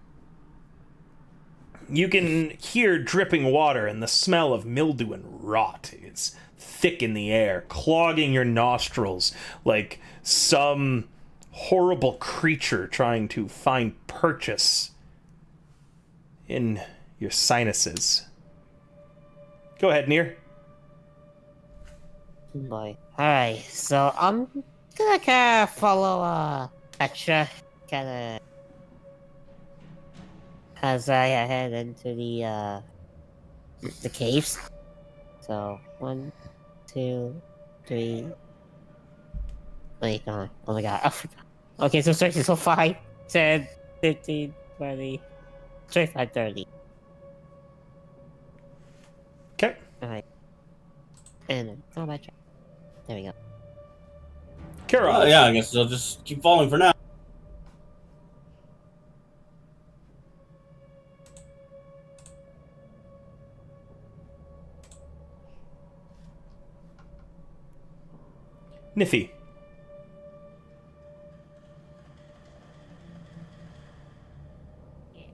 You can hear dripping water, and the smell of mildew and rot is thick in the air, clogging your nostrils like some horrible creature trying to find purchase in your sinuses. Go ahead, Nier. Boy. Alright, so I'm gonna kinda follow Petra kinda as I head into the caves. So 1, 2, 3. Wait, come on. Oh my god, I forgot. Okay, so searching so 5, 10, 15, 20, 25, 30. Okay. Alright. And then combat track. There we go. Kira. Yeah, I guess I'll just keep falling for now. Niffy. Okay.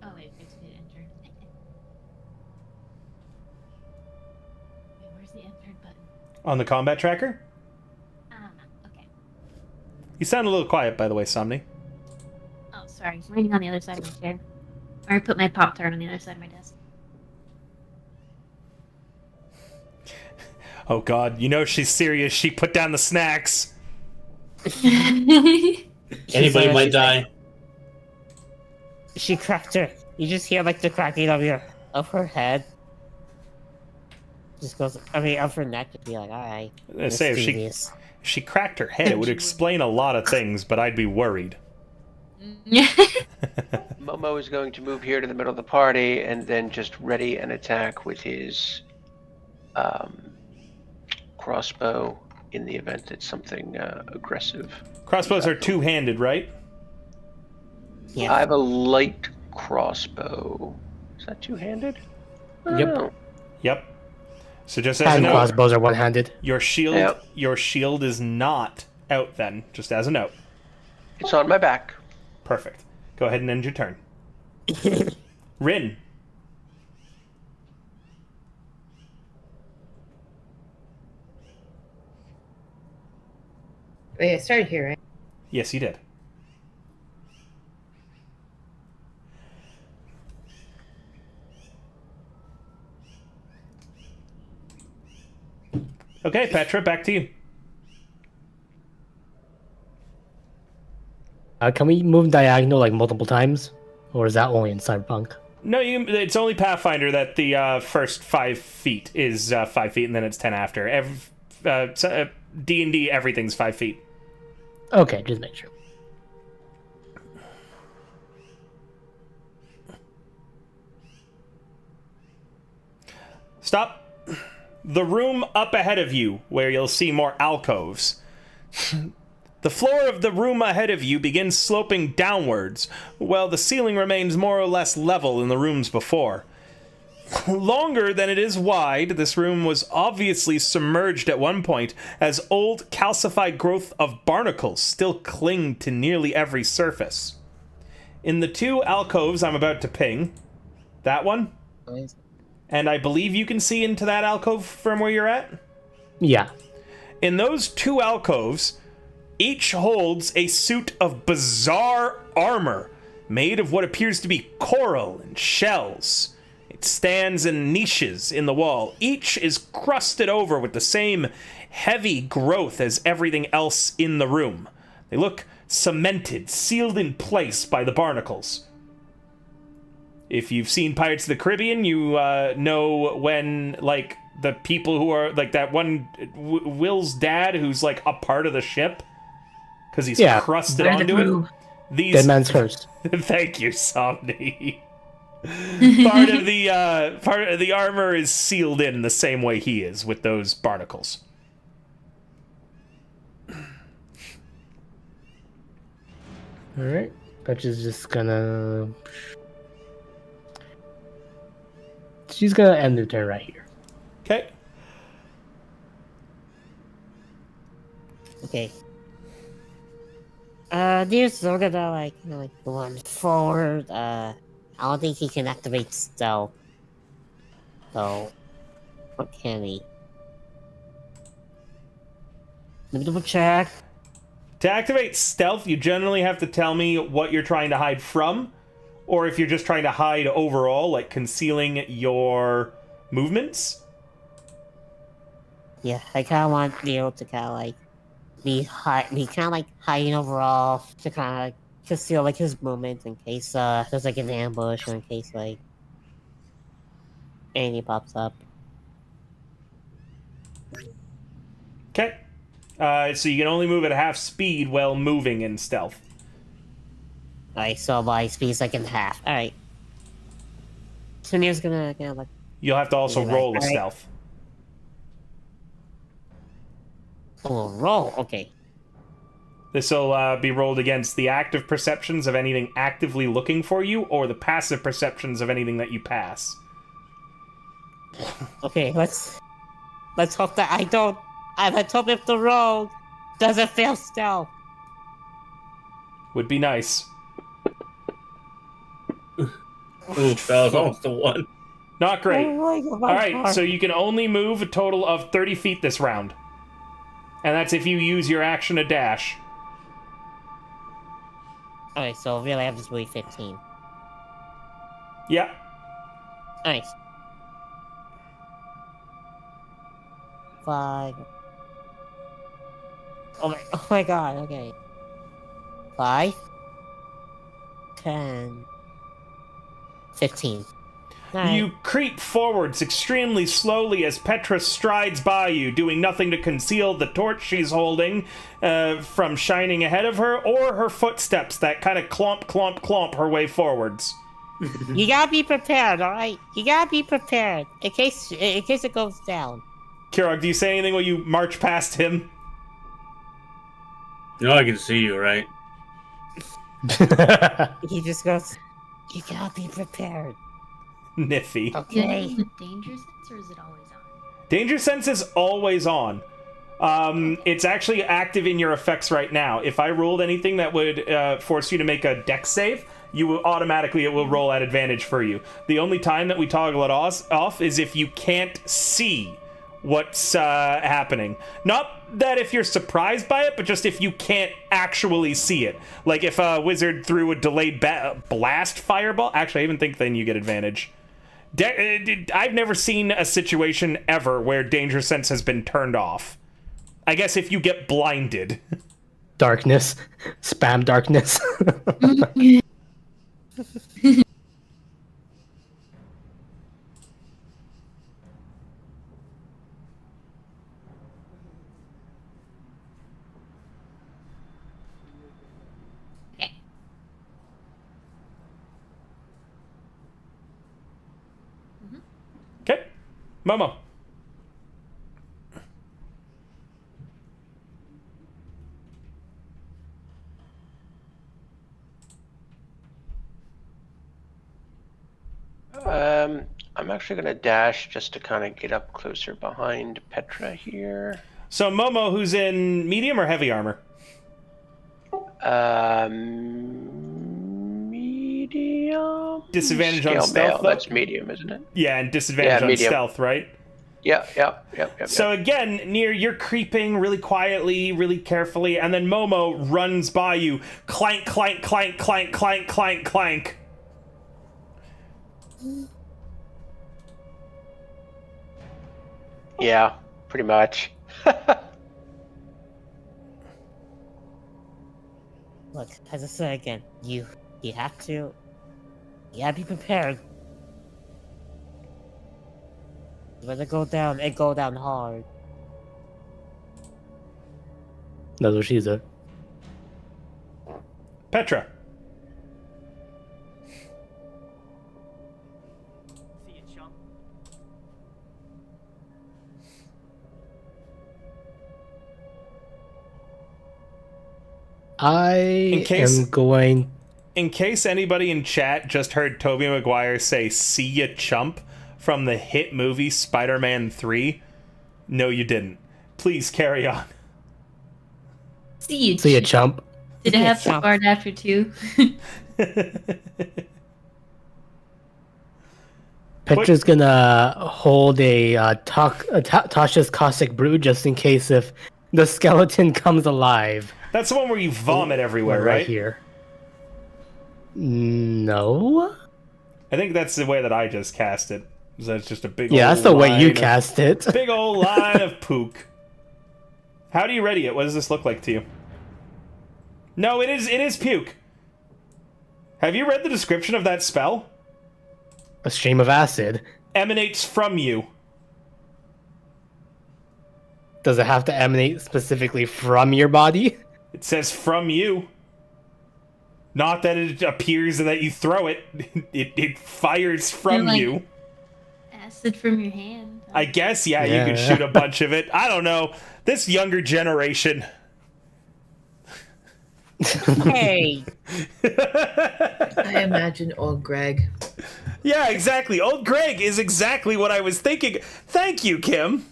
Oh wait, it's been entered. Wait, where's the entered button? On the combat tracker? Okay. You sound a little quiet, by the way, Somni. Oh, sorry. I'm waiting on the other side of my chair. Or I put my Pop-Tart on the other side of my desk. Oh god, you know she's serious. She put down the snacks. Anybody might die. She cracked her. You just hear like the cracking of her head. Just goes. I mean, of her neck. Just be like, all right. I say if she cracked her head, it would explain a lot of things, but I'd be worried. Momo is going to move here to the middle of the party and then just ready an attack with his crossbow in the event that something aggressive. Crossbows are two-handed, right? Yeah. I have a light crossbow. Is that two-handed? I don't Yep. know. Yep. So just as a Hand note, crossbows are one-handed. your shield Yep. is not out then, just as a note. It's on my back. Perfect. Go ahead and end your turn. Rin. Wait, I started here, right? Yes, you did. Okay, Petra, back to you. Can we move diagonal like multiple times, or is that only in Cyberpunk? No, it's only Pathfinder that the first 5 feet is 5 feet, and then it's 10 after. D&D, everything's 5 feet. Okay, just make sure. Stop. The room up ahead of you, where you'll see more alcoves. The floor of the room ahead of you begins sloping downwards, while the ceiling remains more or less level in the rooms before. Longer than it is wide, this room was obviously submerged at one point, as old calcified growth of barnacles still cling to nearly every surface. In the 2 alcoves I'm about to ping, that one, and I believe you can see into that alcove from where you're at? Yeah. In those 2 alcoves, each holds a suit of bizarre armor made of what appears to be coral and shells. It stands in niches in the wall. Each is crusted over with the same heavy growth as everything else in the room. They look cemented, sealed in place by the barnacles. If you've seen Pirates of the Caribbean, you know when, like, the people who are, like, that one, Will's dad, who's, like, a part of the ship, because he's crusted onto it. These... Dead man's first. Thank you, Somni. part of the armor is sealed in the same way he is, with those barnacles. Alright. Petra's just gonna... She's gonna end her turn right here. Okay. Okay. Deer's still gonna like run forward. I don't think he can activate stealth. So, what can he? Let me double check. To activate stealth, you generally have to tell me what you're trying to hide from, or if you're just trying to hide overall, like concealing your movements. Yeah, I kind of want Leo to kind of like be kind of like hiding overall to kind of like conceal like his movements in case there's like an ambush or in case like anything pops up. Okay. So you can only move at half speed while moving in stealth. Alright, so my speed's like in half. Alright. So Near's gonna kind of like... You'll have to also Yeah, roll a alright. stealth. Oh, roll, okay. This will be rolled against the active perceptions of anything actively looking for you, or the passive perceptions of anything that you pass. Okay, let's hope that let's hope if the roll doesn't fail stealth. Would be nice. Oof, that was almost the one. Not great. Oh my God, Alright, so you can only move a total of 30 feet this round. And that's if you use your action to dash. Alright, so really I have to wait 15. Yeah. Nice. 5. Oh my god, okay. 5. 10. 15. Alright. You creep forwards extremely slowly as Petra strides by you, doing nothing to conceal the torch she's holding from shining ahead of her, or her footsteps that kind of clomp, clomp, clomp her way forwards. You gotta be prepared, alright? You gotta be prepared in case it goes down. Kirog, do you say anything while you march past him? You know I can see you, right? He just goes, you gotta be prepared. Niffy. Okay. Is it the danger sense or is it always on? Danger sense is always on. It's actually active in your effects right now. If I rolled anything that would force you to make a dex save, you will automatically, it will roll at advantage for you. The only time that we toggle it off is if you can't see what's happening. Not that if you're surprised by it, but just if you can't actually see it. Like if a wizard threw a delayed blast fireball. Actually, I even think then you get advantage. I've never seen a situation ever where danger sense has been turned off. I guess if you get blinded. Darkness. Spam darkness. Okay. Okay. Momo. I'm actually going to dash just to kind of get up closer behind Petra here. So Momo, who's in medium or heavy armor? Medium. Disadvantage on Scale stealth, mail, though? that's medium, isn't it? Yeah, and disadvantage on medium. stealth, right? Yep. So again, you're creeping really quietly, really carefully, and then Momo runs by you. Clank, clank, clank, clank, clank, clank, clank. Yeah, pretty much. Look, as I said again, you have to be prepared. When it go down, it go down hard. That's what she said. Petra. I am going. In case anybody in chat just heard Tobey Maguire say "See ya, chump" from the hit movie Spider-Man 3, no, you didn't. Please carry on. See See ya, chump. Did it have to guard after 2? Petra's gonna hold a Tasha's Caustic Brew just in case if the skeleton comes alive. That's the one where you vomit everywhere, right? Here. No. I think that's the way that I just cast it. So it's just a big Yeah, old that's the way you line cast it. Big old line of pook. How do you ready it? What does this look like to you? No, it is puke. Have you read the description of that spell? A stream of acid. Emanates from you. Does it have to emanate specifically from your body? It says from you. Not that it appears that you throw it. It fires from like you. Acid from your hand. I guess, yeah, you could shoot a bunch of it. I don't know. This younger generation. Hey. I imagine old Greg. Yeah, exactly. Old Greg is exactly what I was thinking. Thank you, Kim.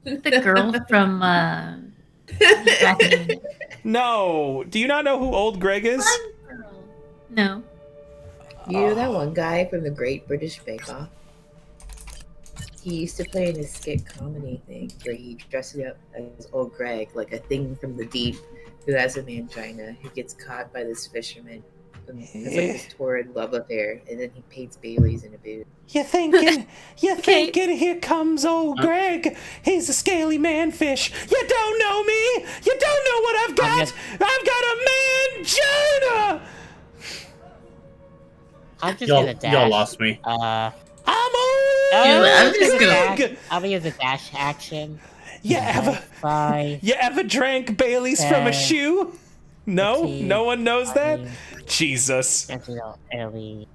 The girl from back in the- No. Do you not know who Old Greg is? Girl. No. You know that one guy from the Great British Bake Off? He used to play in a skit comedy thing where he dressed up as old Greg, like a thing from the deep who has a mangina who gets caught by this fisherman. And it's like this torrid love affair, and then he paints Baileys in a boot. You thinking here comes Old Greg. He's a scaly manfish. You don't know me. You don't know what I've got. I've got a mangina. I'm just Y'all, gonna dash. y'all lost me. I'm I'm just gonna- dash. I'm gonna use a dash action. You ever, 5. you ever drank Bailey's from a 10, shoe? No? 15, No one knows that? 20, Jesus. early.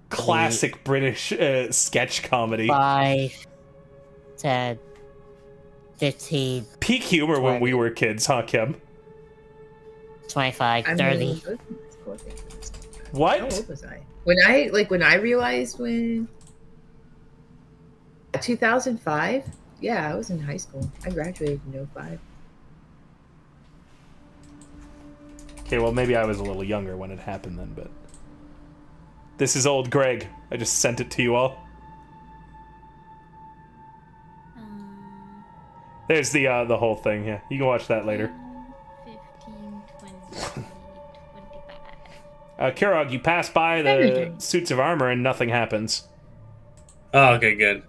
Classic British sketch comedy. 5, 10, 15, Peak humor when 20. we were kids, huh, Kim? 25, I 30. mean, I was in high school, I think. How What? old was I? When I realized when 2005. Yeah, I was in high school. I graduated in 05. Okay, well, maybe I was a little younger when it happened then, but... This is old Greg. I just sent it to you all. There's the whole thing, yeah. You can watch that later. 15, 20, 25. Kirog, you pass by the Everything. suits of armor and nothing happens. Oh, okay, good.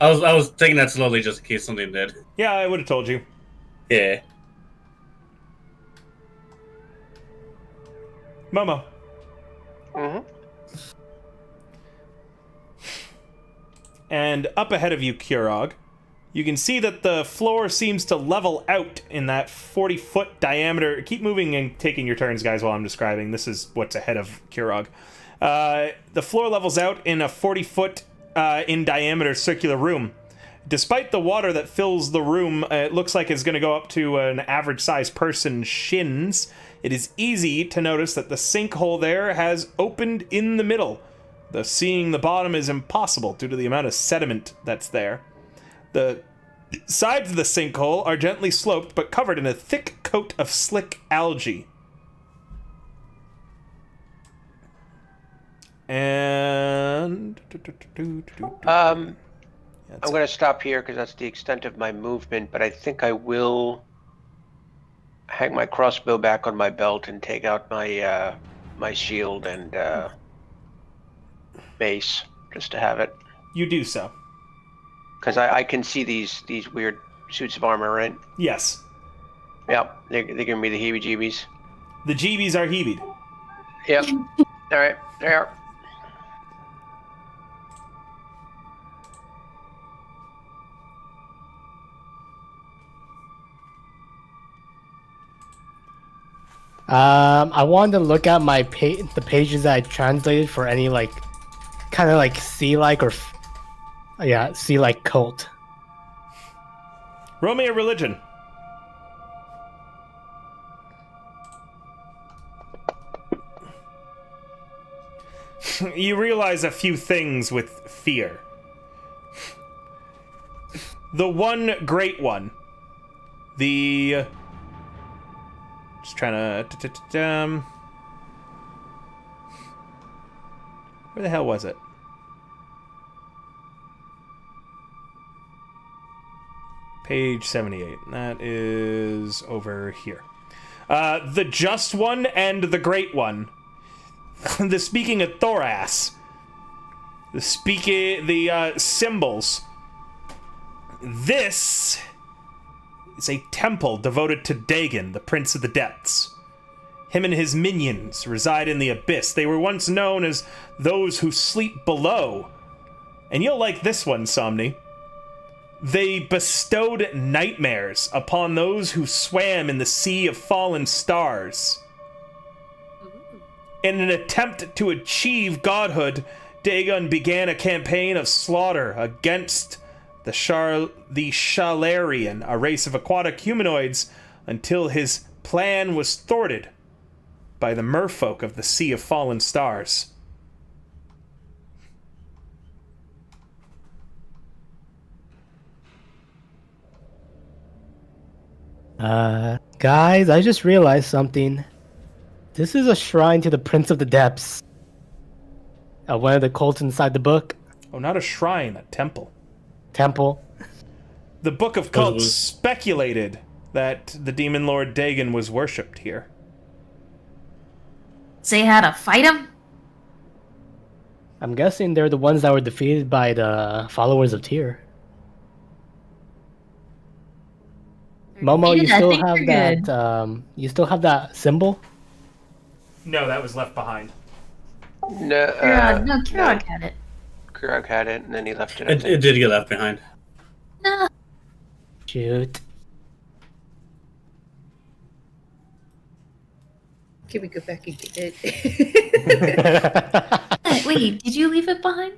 I was taking that slowly just in case something did. Yeah, I would have told you. Yeah. Momo. Mm-hmm. And up ahead of you, Kirog, you can see that the floor seems to level out in that 40-foot diameter. Keep moving and taking your turns, guys, while I'm describing. This is what's ahead of Kirog. The floor levels out in a 40-foot in diameter circular room. Despite the water that fills the room, it looks like it's going to go up to an average-sized person's shins. It is easy to notice that the sinkhole there has opened in the middle. Though seeing the bottom is impossible due to the amount of sediment that's there. The sides of the sinkhole are gently sloped but covered in a thick coat of slick algae. And... I'm going to stop here because that's the extent of my movement, but I think I will hang my crossbow back on my belt and take out my my shield and mace just to have it. You do so. Because I can see these weird suits of armor, right? Yes. Yep, they're giving me the heebie-jeebies. The jeebies are heavied. Yep. All right, there. I wanted to look at my the pages that I translated for any like kind of like sea-like or sea-like cult. Roll me a religion. You realize a few things with fear. The one great one. The... Just trying to... Where the hell was it? Page 78. That is over here. The just one and the great one. The speaking of Thoras. The symbols. This is a temple devoted to Dagon, the Prince of the Depths. Him and his minions reside in the abyss. They were once known as those who sleep below. And you'll like this one, Somni. They bestowed nightmares upon those who swam in the sea of fallen stars. In an attempt to achieve godhood, Dagon began a campaign of slaughter against the Shalarian, a race of aquatic humanoids, until his plan was thwarted by the merfolk of the Sea of Fallen Stars. Guys, I just realized something. This is a shrine to the Prince of the Depths. One of the cults inside the book. Oh, not a shrine, a temple. Temple. The Book of Cults speculated that the demon lord Dagon was worshipped here. Say how to fight him? I'm guessing they're the ones that were defeated by the followers of Tyr. Momo, you Yeah, I still think have you're that. good. You still have that symbol. No, that was left behind. No, Kirog had it. Kurog had it, and then he left it. I It think. did get left behind. No. Shoot. Can we go back and get it? Wait, did you leave it behind?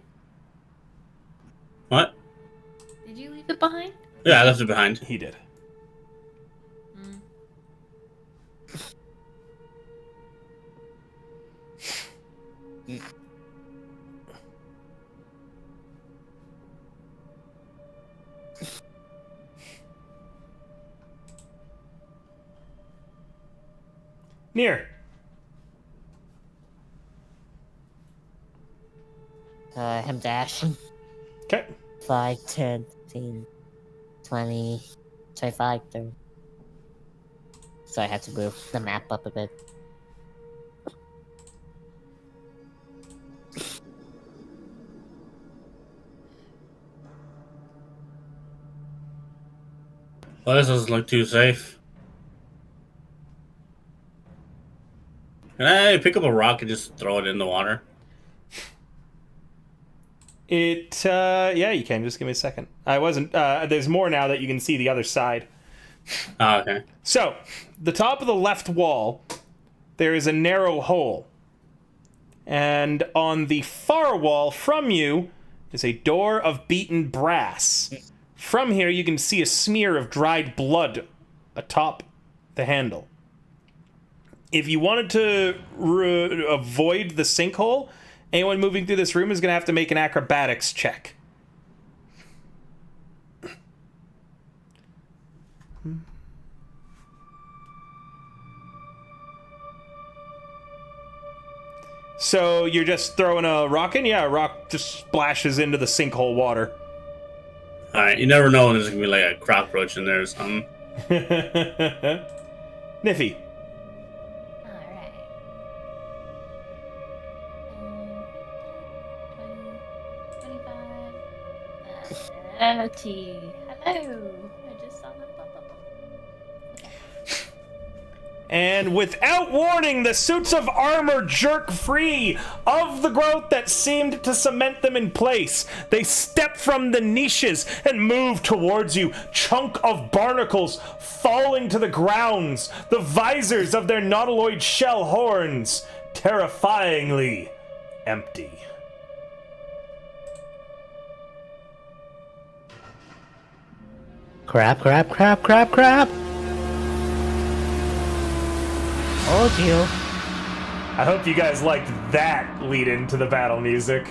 What? Did you leave it behind? Yeah, I left it behind. He did. Near. Him dashing. Okay. 5, 10, 15, 20, 25, 30. So I had to move the map up a bit. Well, this doesn't look too safe. Can I pick up a rock and just throw it in the water? Yeah, you can. Just give me a second. I wasn't, there's more now that you can see the other side. Oh, okay. So, the top of the left wall, there is a narrow hole. And on the far wall from you is a door of beaten brass. From here, you can see a smear of dried blood atop the handle. If you wanted to avoid the sinkhole, anyone moving through this room is going to have to make an acrobatics check. So you're just throwing a rock in? Yeah, a rock just splashes into the sinkhole water. Alright, you never know when there's gonna be like a cockroach in there or something. Niffy. Alright. 20, 25, 30. Hello. I just saw them pop up. And without warning, the suits of armor jerk free of the growth that seemed to cement them in place. They step from the niches and move towards you, chunk of barnacles falling to the grounds, the visors of their nautiloid shell horns, terrifyingly empty. Crap, crap, crap, crap, crap. Told you. I hope you guys liked that lead into the battle music.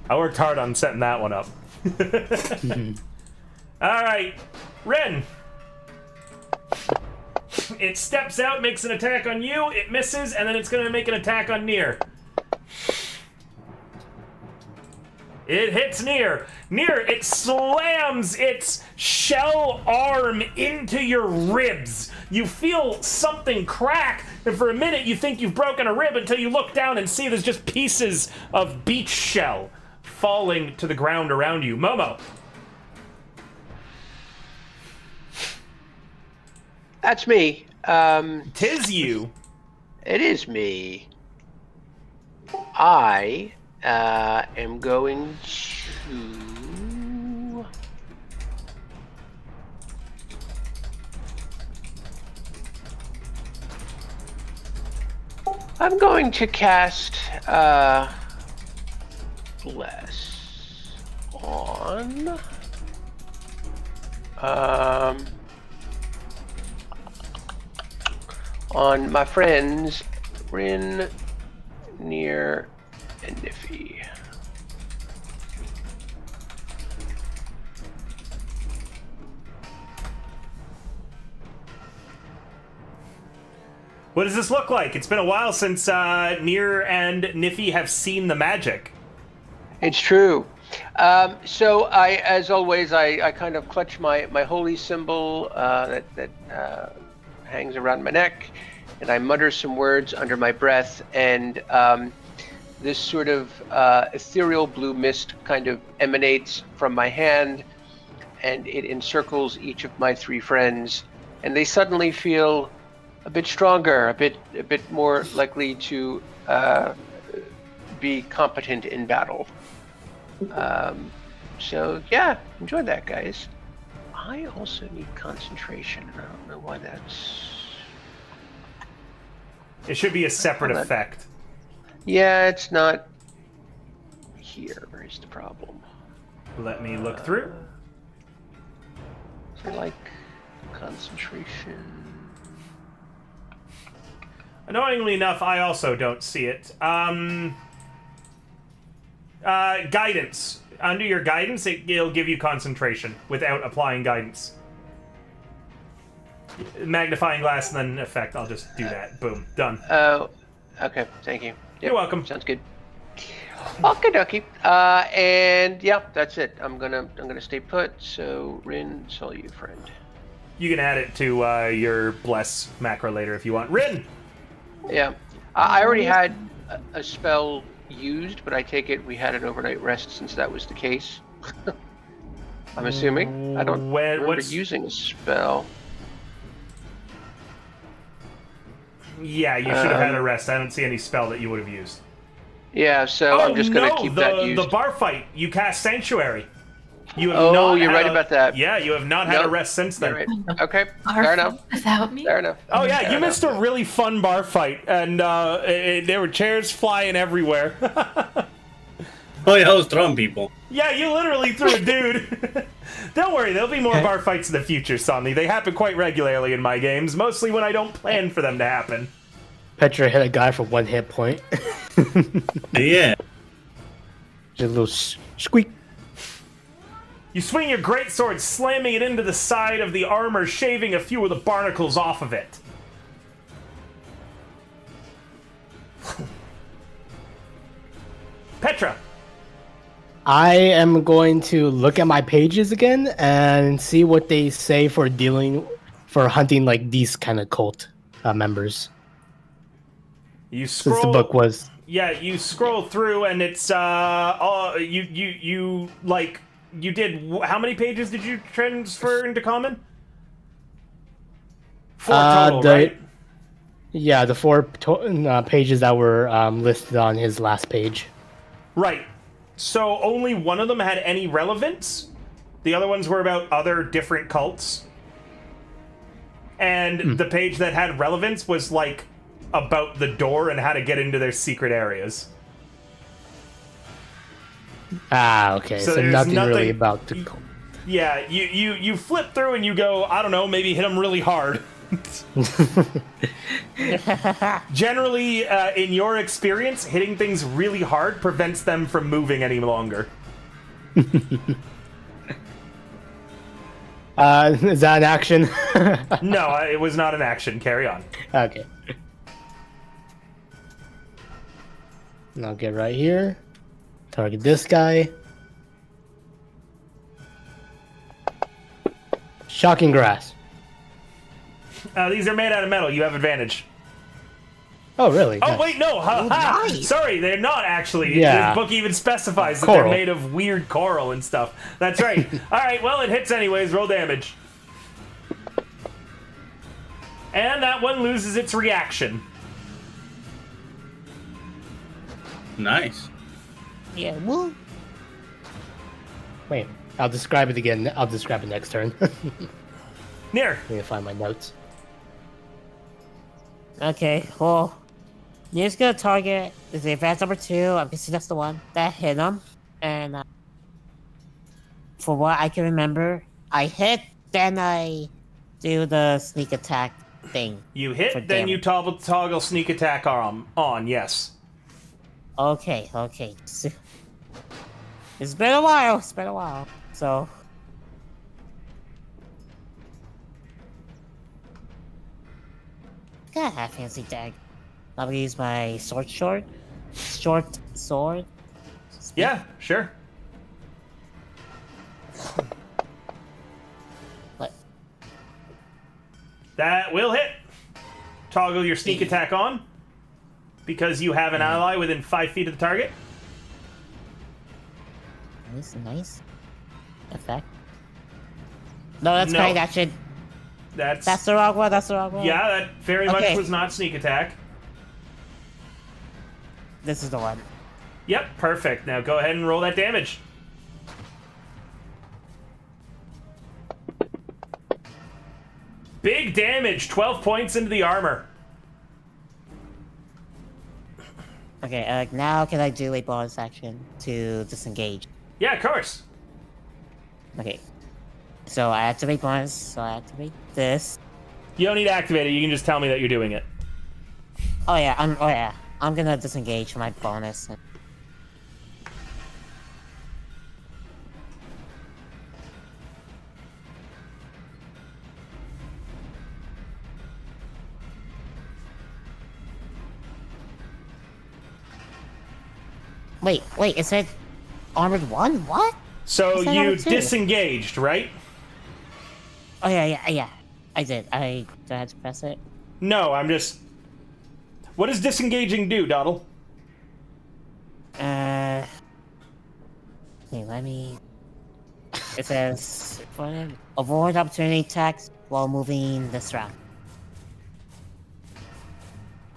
I worked hard on setting that one up. Alright, Ren. It steps out, makes an attack on you, it misses, and then it's gonna make an attack on Nier. It hits Nier. Nier, it slams its shell arm into your ribs. You feel something crack, and for a minute you think you've broken a rib until you look down and see there's just pieces of beach shell falling to the ground around you. Momo. That's me. Tis you. It is me. I am going to... I'm going to cast Bless on my friends Rin, Nier, and Niffy. What does this look like? It's been a while since Nier and Niffy have seen the magic. It's true. So I, as always, I kind of clutch my holy symbol that hangs around my neck, and I mutter some words under my breath, and this sort of ethereal blue mist kind of emanates from my hand, and it encircles each of my three friends, and they suddenly feel a bit stronger, a bit more likely to be competent in battle. So yeah, enjoy that, guys. I also need concentration. I don't know why that's. It should be a separate Hold on. effect. Yeah, it's not here. Where's the problem? Let me look through. Is there like concentration? Annoyingly enough, I also don't see it. Guidance. Under your guidance, it'll give you concentration without applying guidance. Magnifying glass and then effect. I'll just do that. Boom. Done. Oh, okay. Thank you. Yep, You're welcome. Sounds good. Okay, dokie. And yeah, that's it. I'm gonna stay put. So Rin, it's all you, friend. You can add it to your bless macro later if you want. Rin! Yeah, I already had a spell used, but I take it we had an overnight rest since that was the case. I'm assuming. I don't remember using a spell. Yeah, you should have had a rest. I don't see any spell that you would have used. Yeah, so I'm just gonna keep that used. The bar fight. You cast Sanctuary. You have you're right about that. Yeah, you have not had a rest since then. Right. Okay, Bar fair enough. Without me? Fair enough. Oh yeah, Fair you enough. missed a really fun bar fight, and there were chairs flying everywhere. Oh yeah, I was throwing people. Yeah, you literally threw a dude. Don't worry, there'll be more bar fights in the future, Sonny. They happen quite regularly in my games, mostly when I don't plan for them to happen. Petra hit a guy for 1 hit point. Yeah. Just a little squeak. You swing your greatsword, slamming it into the side of the armor, shaving a few of the barnacles off of it. Petra. I am going to look at my pages again and see what they say for hunting like these kind of cult members. You scroll. Since the book was. Yeah, you scroll through and it's you did how many pages did you transfer into common? 4 total, right? Yeah, the 4 pages that were listed on his last page. Right. So only one of them had any relevance. The other ones were about other different cults. And the page that had relevance was like about the door and how to get into their secret areas. Ah, okay. So nothing really about the cult. Yeah, you flip through and you go, I don't know, maybe hit them really hard. Generally, in your experience, hitting things really hard prevents them from moving any longer. Is that an action? No, it was not an action. Carry on. Okay. And I'll get right here. Target this guy. Shocking grass. These are made out of metal. You have advantage. Oh, really? Oh, Nice. wait, no. nice. Sorry, they're not actually. Yeah. The book even specifies that Coral. they're made of weird coral and stuff. That's right. All right, well, it hits anyways. Roll damage. And that one loses its reaction. Nice. Yeah, woo. Wait, I'll describe it again. I'll describe it next turn. Near. Let me find my notes. Okay, well, you're just gonna target the advance number 2. I'm guessing that's the one that hit him. And for what I can remember, I hit, then I do the sneak attack thing. You hit, For then you damage. toggle sneak attack on, yes. Okay. It's been a while. So. Got a fancy dag. I'm gonna use my short sword. Yeah, sure. What? That will hit. Toggle your sneak attack on. Because you have an ally within 5 feet of the target. Nice effect. No, that's No. kind action. That's the wrong one. That's the wrong one. Yeah, that very much Okay. was not sneak attack. This is the one. Yep, perfect. Now go ahead and roll that damage. Big damage, 12 points into the armor. Okay, now can I do a bonus action to disengage? Yeah, of course. Okay. So I activate bonus, so I activate this. You don't need to activate it, you can just tell me that you're doing it. Oh yeah, I'm gonna disengage my bonus. Wait, it said armored 1? What? So I said you armored 2. disengaged, right? Oh yeah. I did. Do I have to press it? No, I'm just... What does disengaging do, Doddle? Okay, let me... It says, avoid opportunity attacks while moving this round.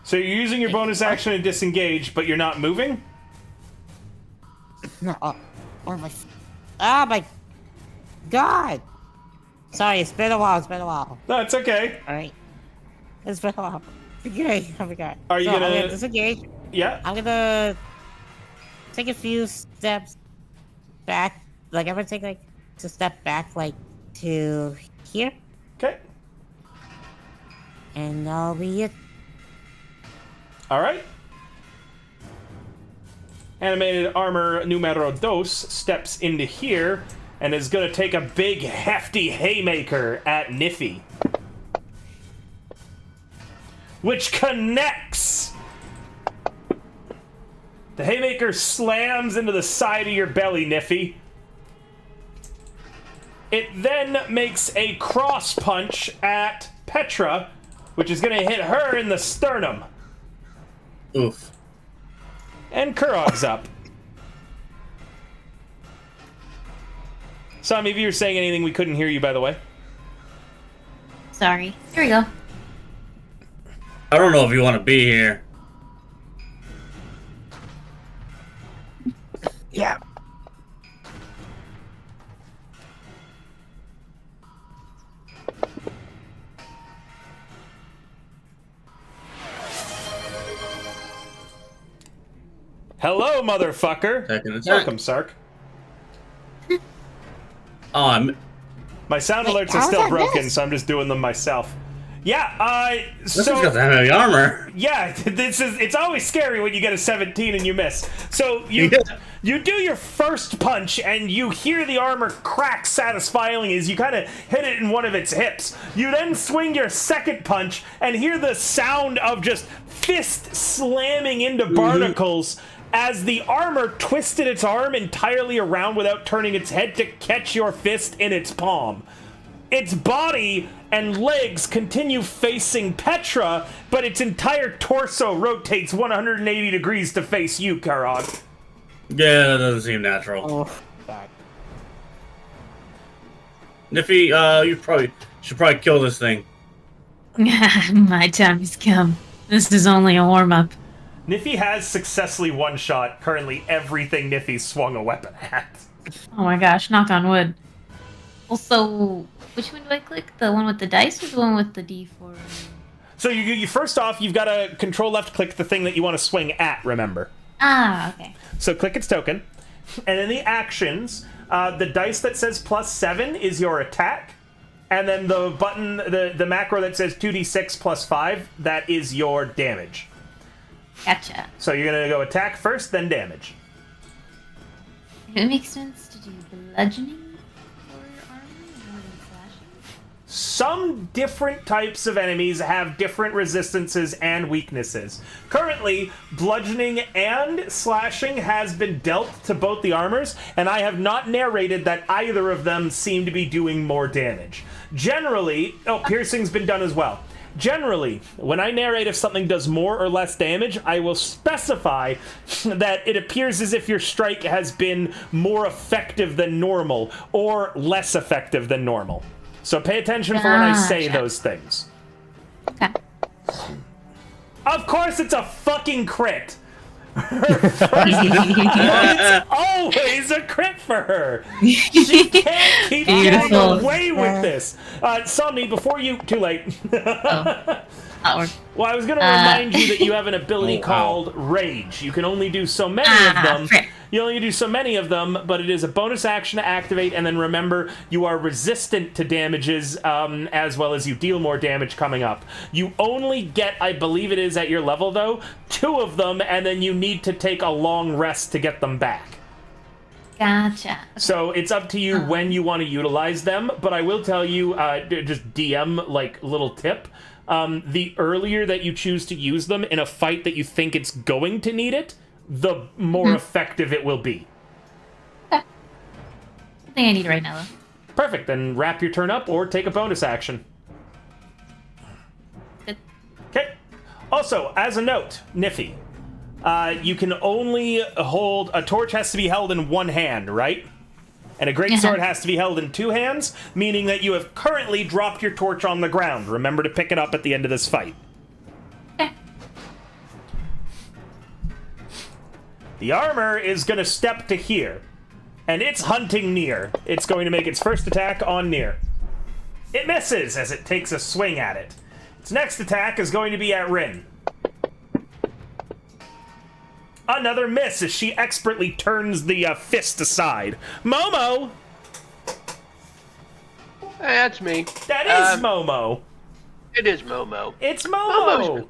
So you're using your bonus action to disengage, but you're not moving? No, oh my god! Sorry, it's been a while. No, it's okay. Alright. It's been a while. Okay, I forgot. Are you I'm gonna- gonna disengage. Yeah? I'm gonna take a few steps back. Like, I'm gonna take, like, a step back, like, to here. Okay. And that'll be it. Alright. Animated armor numero dos steps into here and is gonna take a big, hefty haymaker at Niffy. Which connects! The haymaker slams into the side of your belly, Niffy. It then makes a cross punch at Petra, which is gonna hit her in the sternum. Oof. And Kurog's up. Sami, if you were saying anything, we couldn't hear you, by the way. Sorry. Here we go. I don't know if you want to be here. Yeah. Hello, motherfucker. Second attack. Welcome, Sark. Oh, I'm. My sound Wait, alerts are how's still that broken, miss? so I'm just doing them myself. Yeah, This has got so... the heavy armor. Yeah, it's always scary when you get a 17 and you miss. So you do your first punch and you hear the armor crack satisfyingly as you kind of hit it in one of its hips. You then swing your second punch and hear the sound of just fist slamming into barnacles as the armor twisted its arm entirely around without turning its head to catch your fist in its palm. Its body and legs continue facing Petra, but its entire torso rotates 180 degrees to face you, Karog. Yeah, that doesn't seem natural. Oh, God. Niffy, you should probably kill this thing. My time has come. This is only a warm-up. Niffy has successfully one-shot currently everything Niffy's swung a weapon at. Oh my gosh, knock on wood. Also, which one do I click? The one with the dice or the one with the D4? So you first off, you've got to control left click the thing that you want to swing at, remember. Ah, okay. So click its token. And in the actions, the dice that says +7 is your attack. And then the button, the macro that says 2d6 +5, that is your damage. Gotcha. So you're going to go attack first, then damage. It makes sense to do bludgeoning for armor rather than slashing. Some different types of enemies have different resistances and weaknesses. Currently, bludgeoning and slashing has been dealt to both the armors, and I have not narrated that either of them seem to be doing more damage. Generally, piercing's been done as well. Generally, when I narrate if something does more or less damage, I will specify that it appears as if your strike has been more effective than normal or less effective than normal. So pay attention for when I say Gotcha. those things. Okay. Of course it's a fucking crit! It's always a crit for her! She can't keep getting Beautiful. away with this! Somni, before you... Too late. Or, Well, I was going to remind you that you have an ability Oh, wow. called Rage. You can only do so many of them. frick. You only do so many of them, but it is a bonus action to activate, and then remember, you are resistant to damages, as well as you deal more damage coming up. You only get, I believe it is at your level, though, 2 of them, and then you need to take a long rest to get them back. Gotcha. So it's up to you when you want to utilize them, but I will tell you, just DM, like, little tip. The earlier that you choose to use them in a fight that you think it's going to need it, the more effective it will be. I think I need it right now, though. Perfect, then wrap your turn up or take a bonus action. Good. Okay. Also, as a note, Niffy, you can only hold... A torch has to be held in one hand, right? And a greatsword has to be held in 2 hands, meaning that you have currently dropped your torch on the ground. Remember to pick it up at the end of this fight. Okay. The armor is going to step to here, and it's hunting Nier. It's going to make its first attack on Nier. It misses as it takes a swing at it. Its next attack is going to be at Rin. Another miss as she expertly turns the fist aside. Momo! That's me. That is Momo. It is Momo. It's Momo!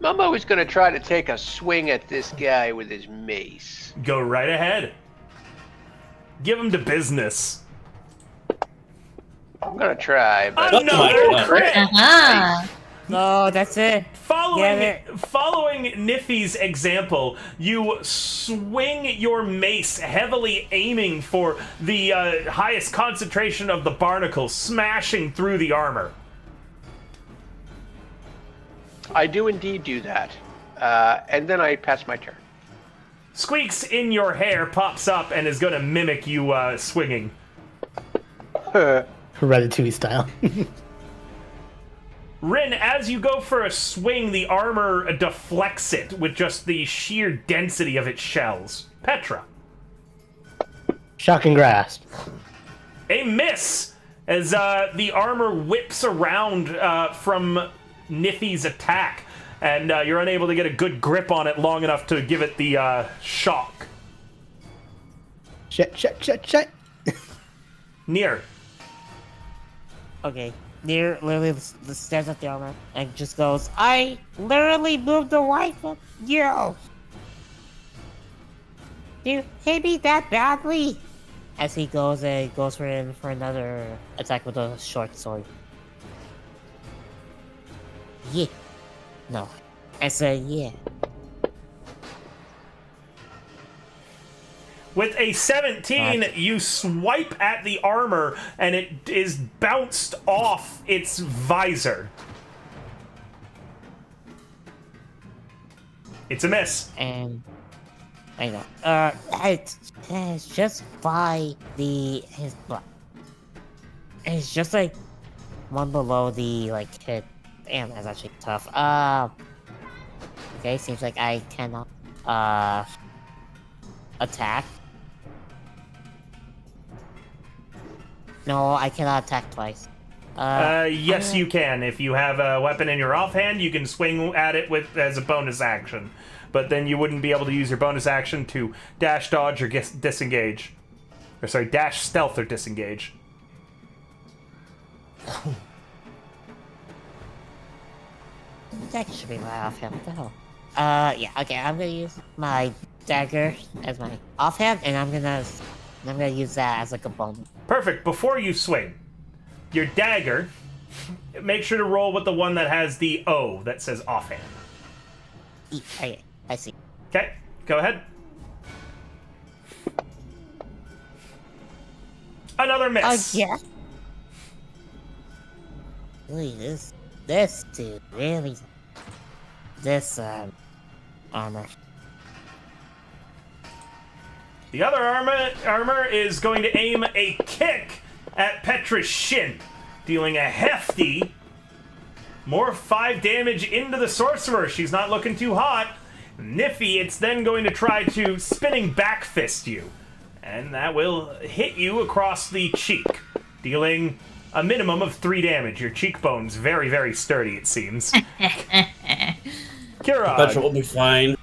Momo is going to try to take a swing at this guy with his mace. Go right ahead. Give him to business. I'm going to try, but Another God. crit! Uh-huh. No, that's it. Following Niffy's example, you swing your mace, heavily aiming for the highest concentration of the barnacle, smashing through the armor. I do indeed do that. And then I pass my turn. Squeaks in your hair pops up and is going to mimic you swinging. Ratatouille style. Rin, as you go for a swing, the armor deflects it with just the sheer density of its shells. Petra. Shocking grasp. A miss as the armor whips around from Niffy's attack, and you're unable to get a good grip on it long enough to give it the shock. Shit. Nier. Okay. Nier literally stares at the armor and just goes, I literally moved away from you! Do you hate me that badly? As he goes for another attack with a short sword. Yeah. No. I said yeah. With a 17, you swipe at the armor, and it is bounced off its visor. It's a miss. And I know. It's just by it's just like one below the hit. Damn, that's actually tough. Okay, seems like I cannot attack. No, I cannot attack twice. Yes, you can. If you have a weapon in your offhand, you can swing at it as a bonus action. But then you wouldn't be able to use your bonus action to dash, dodge, or disengage. Or sorry, dash, stealth, or disengage. That should be my offhand. What the hell? Yeah. Okay, I'm gonna use my dagger as my offhand, and I'm gonna use that as a bonus. Perfect. Before you swing, your dagger, make sure to roll with the one that has the O that says offhand. Okay, I see. Okay, go ahead. Another miss. Yeah. Really, this dude really. This armor. The other armor is going to aim a kick at Petra's shin, dealing a hefty more 5 damage into the sorcerer. She's not looking too hot. Niffy, it's then going to try to spinning back fist you. And that will hit you across the cheek, dealing a minimum of 3 damage. Your cheekbone's very, very sturdy, it seems. Kira. Petra will be fine.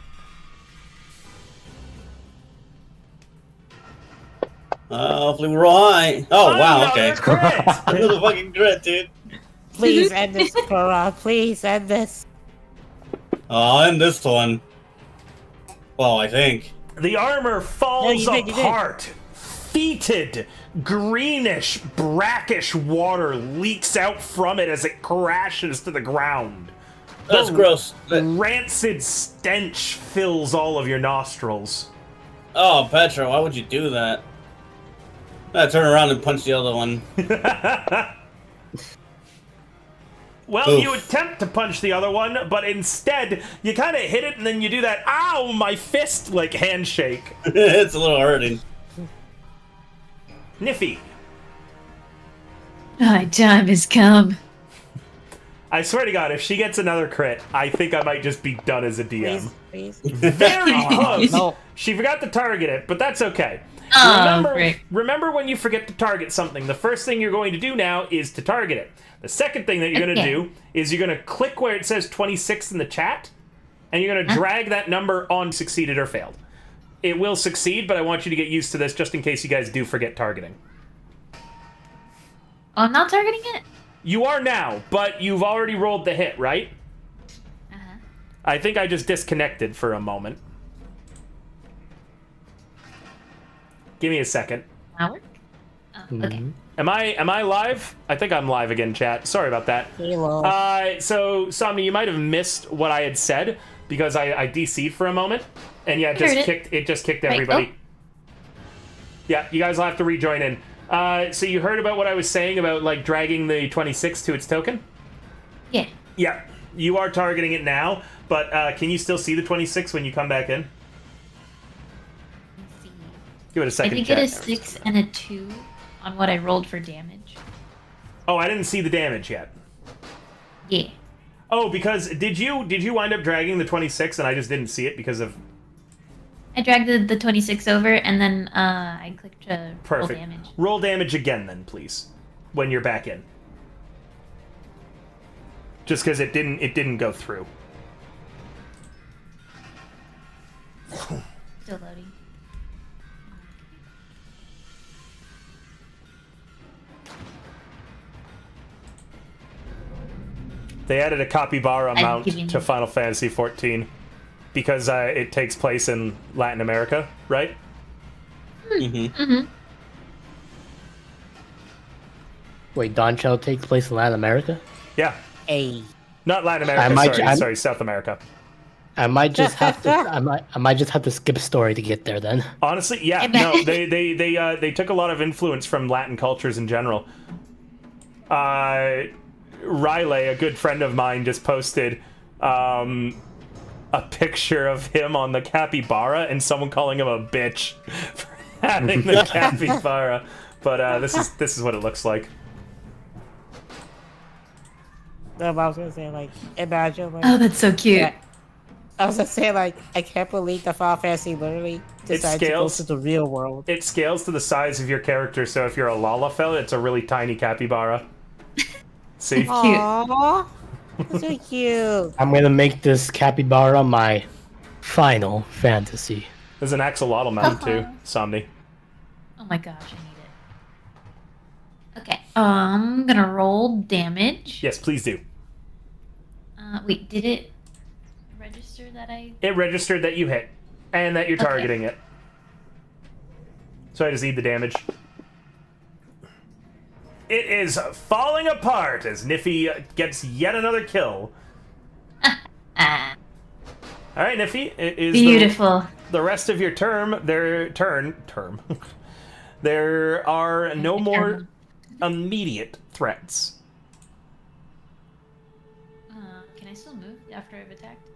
Hopefully we're all high. Oh, wow, okay. Crit. Another fucking crit, dude. Please end this, Cora. Please end this. I'll end this one. Well, I think. The armor falls you did. apart. Fetid, greenish, brackish water leaks out from it as it crashes to the ground. That's gross. Rancid stench fills all of your nostrils. Oh, Petra, why would you do that? I turn around and punch the other one. Well, Oof. you attempt to punch the other one, but instead, you kind of hit it and then you do that, ow, my fist, like, handshake. It's a little hurting. Niffy. My time has come. I swear to God, if she gets another crit, I think I might just be done as a DM. Please. Very close. No. She forgot to target it, but that's okay. Oh, great. Remember when you forget to target something, the first thing you're going to do now is to target it. The second thing that you're going to do is you're going to click where it says 26 in the chat, and you're going to drag that number on succeeded or failed. It will succeed, but I want you to get used to this just in case you guys do forget targeting. Oh, I'm not targeting it? You are now, but you've already rolled the hit, right? Uh-huh. I think I just disconnected for a moment. Give me a second. Now work? Oh, okay. Am I live? I think I'm live again, chat. Sorry about that. Halo. So Somni, you might have missed what I had said because I DC'd for a moment, and yeah, it just kicked everybody. Oh. Yeah, you guys will have to rejoin in. So you heard about what I was saying about like dragging the 26 to its token? Yeah. Yeah, you are targeting it now, but can you still see the 26 when you come back in? Let's see. Give it a I second. did get a 6 and a 2 on what I rolled for damage. Oh, I didn't see the damage yet. Yeah. Oh, because did you wind up dragging the 26 and I just didn't see it because of... I dragged the 26 over, and then I clicked to roll Perfect. damage. Roll damage again then, please, when you're back in. Just because it didn't go through. Still loading. They added a capybara mount giving to you- Final Fantasy XIV because it takes place in Latin America, right? Mm-hmm. Wait, Dawn Shell takes place in Latin America? Yeah. Hey. Not Latin America, sorry, South America. I might just have to. I might just have to skip a story to get there then. Honestly, yeah, no, they took a lot of influence from Latin cultures in general. Riley, a good friend of mine, just posted a picture of him on the capybara and someone calling him a bitch for having the capybara. But this is what it looks like. No, but I was gonna say, like, imagine, like... Oh, that's so cute. Yeah. I was gonna say, like, I can't believe the Final Fantasy literally decided to go scales. to the real world. It scales to the size of your character, so if you're a Lalafell, it's a really tiny capybara. See? Aww. That's so cute. I'm gonna make this capybara my Final Fantasy. There's an axolotl mount too, Somni. Oh my gosh, I need it. Okay, I'm gonna roll damage. Yes, please do. Wait, did it register that I... It registered that you hit, and that you're Okay. targeting it. So I just need the damage. It is falling apart as Niffy gets yet another kill. Ah, All right, Niffy, it is beautiful. the rest of your term. There are no more immediate threats. Can I still move after I've attacked?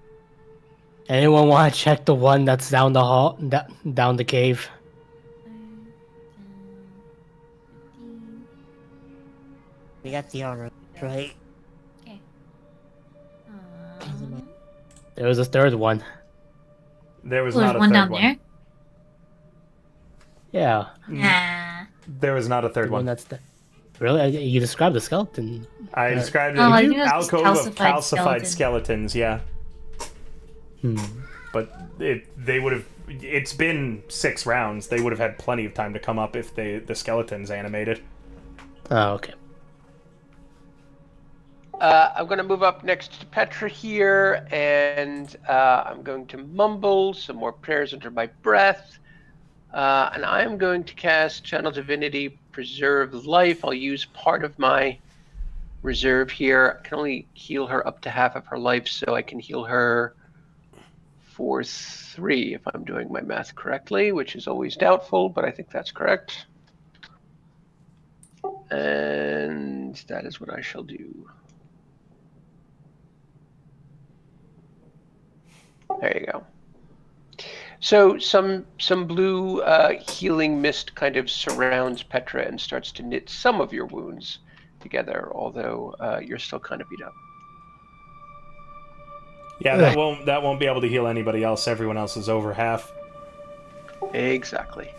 Anyone want to check the one that's down the hall, down the cave? We got the armor, right? Okay. There was a third one. There was There's not a one third down one. there. Yeah, Nah. There was not a third the one one. that's the. Really? You described the skeleton. I described it Oh, I as think it was just alcove of calcified calcified skeletons. skeletons. Yeah, Hmm. but they would have. It's been 6 rounds. They would have had plenty of time to come up if the skeletons animated. Oh, okay. I'm going to move up next to Petra here, and I'm going to mumble some more prayers under my breath. And I'm going to cast Channel Divinity, Preserve Life. I'll use part of my reserve here. I can only heal her up to half of her life, so I can heal her for 3 if I'm doing my math correctly, which is always doubtful, but I think that's correct. And that is what I shall do. There you go. So some blue healing mist kind of surrounds Petra and starts to knit some of your wounds together, although you're still kind of beat up. Yeah, that won't be able to heal anybody else. Everyone else is over half. Exactly.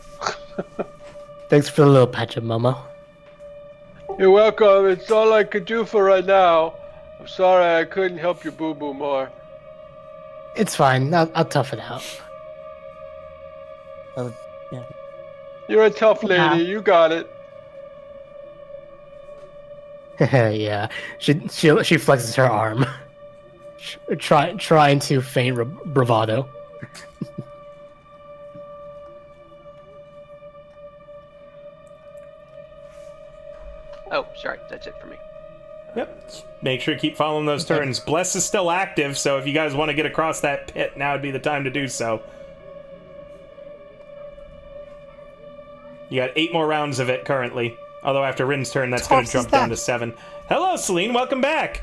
Thanks for the little patch of Momo. You're welcome. It's all I could do for right now. I'm sorry I couldn't help your boo-boo more. It's fine. I'll tough it out. Oh, yeah. You're a tough lady. You got it. Yeah. She flexes her arm, trying to feign bravado. Oh, sorry. That's it for me. Yep. Make sure to keep following those turns. Bless is still active, so if you guys want to get across that pit, now would be the time to do so. You got 8 more rounds of it currently. Although after Rin's turn, that's going to jump down to 7. Hello, Celine. Welcome back.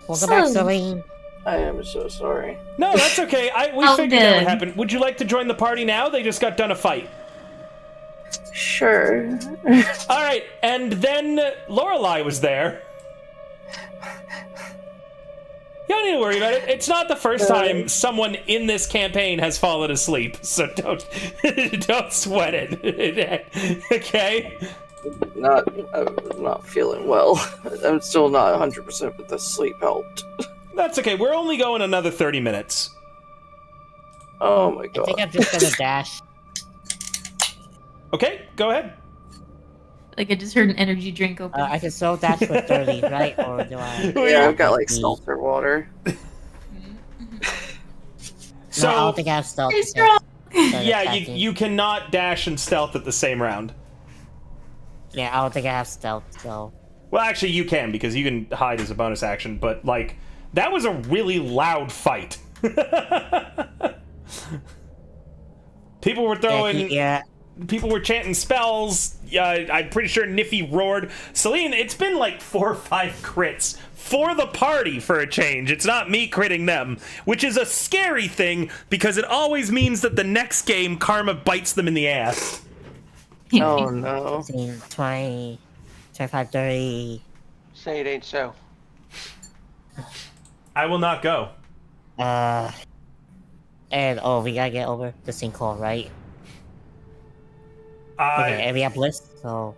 Welcome back, Celine. I am so sorry. No, that's okay. We Oh, figured that would good. happen. Would you like to join the party now? They just got done a fight. Sure. All right, and then Lorelei was there. You don't need to worry about it. It's not the first time someone in this campaign has fallen asleep, so don't sweat it. Okay? I'm not feeling well. I'm still not 100%, but the sleep helped. That's okay. We're only going another 30 minutes. Oh my I god. think I'm just gonna dash. Okay, go ahead. Like I just heard an energy drink open. I can still dash for 30, right? Or do I? Yeah, I've got like seltzer water. So, No, I don't think I have stealth. Stay strong. yeah, you cannot dash and stealth at the same round. Yeah, I don't think I have stealth, so. Well, actually, you can, because you can hide as a bonus action, but, like, that was a really loud fight. People were throwing... Yeah. People were chanting spells. I'm pretty sure Niffy roared. Celine, it's been like 4 or 5 crits for the party for a change. It's not me critting them, which is a scary thing because it always means that the next game Karma bites them in the ass. Oh no. 15, 20, 25, 30. Say it ain't so. I will not go. And we gotta get over the sinkhole, right? Okay, and we have bliss, so.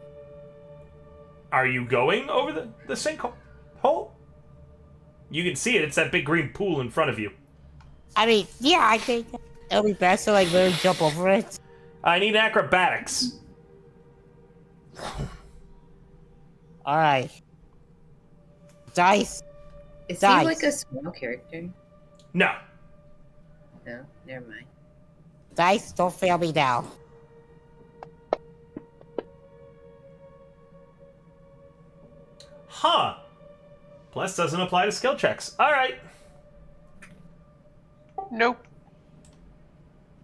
Are you going over the sinkhole? You can see it. It's that big green pool in front of you. I mean, yeah, I think it'll be best to like really jump over it. I need acrobatics. Alright. Dice. Is Dice. he like a small character? No. No, never mind. Dice, don't fail me now. Huh. Bless doesn't apply to skill checks. All right. Nope.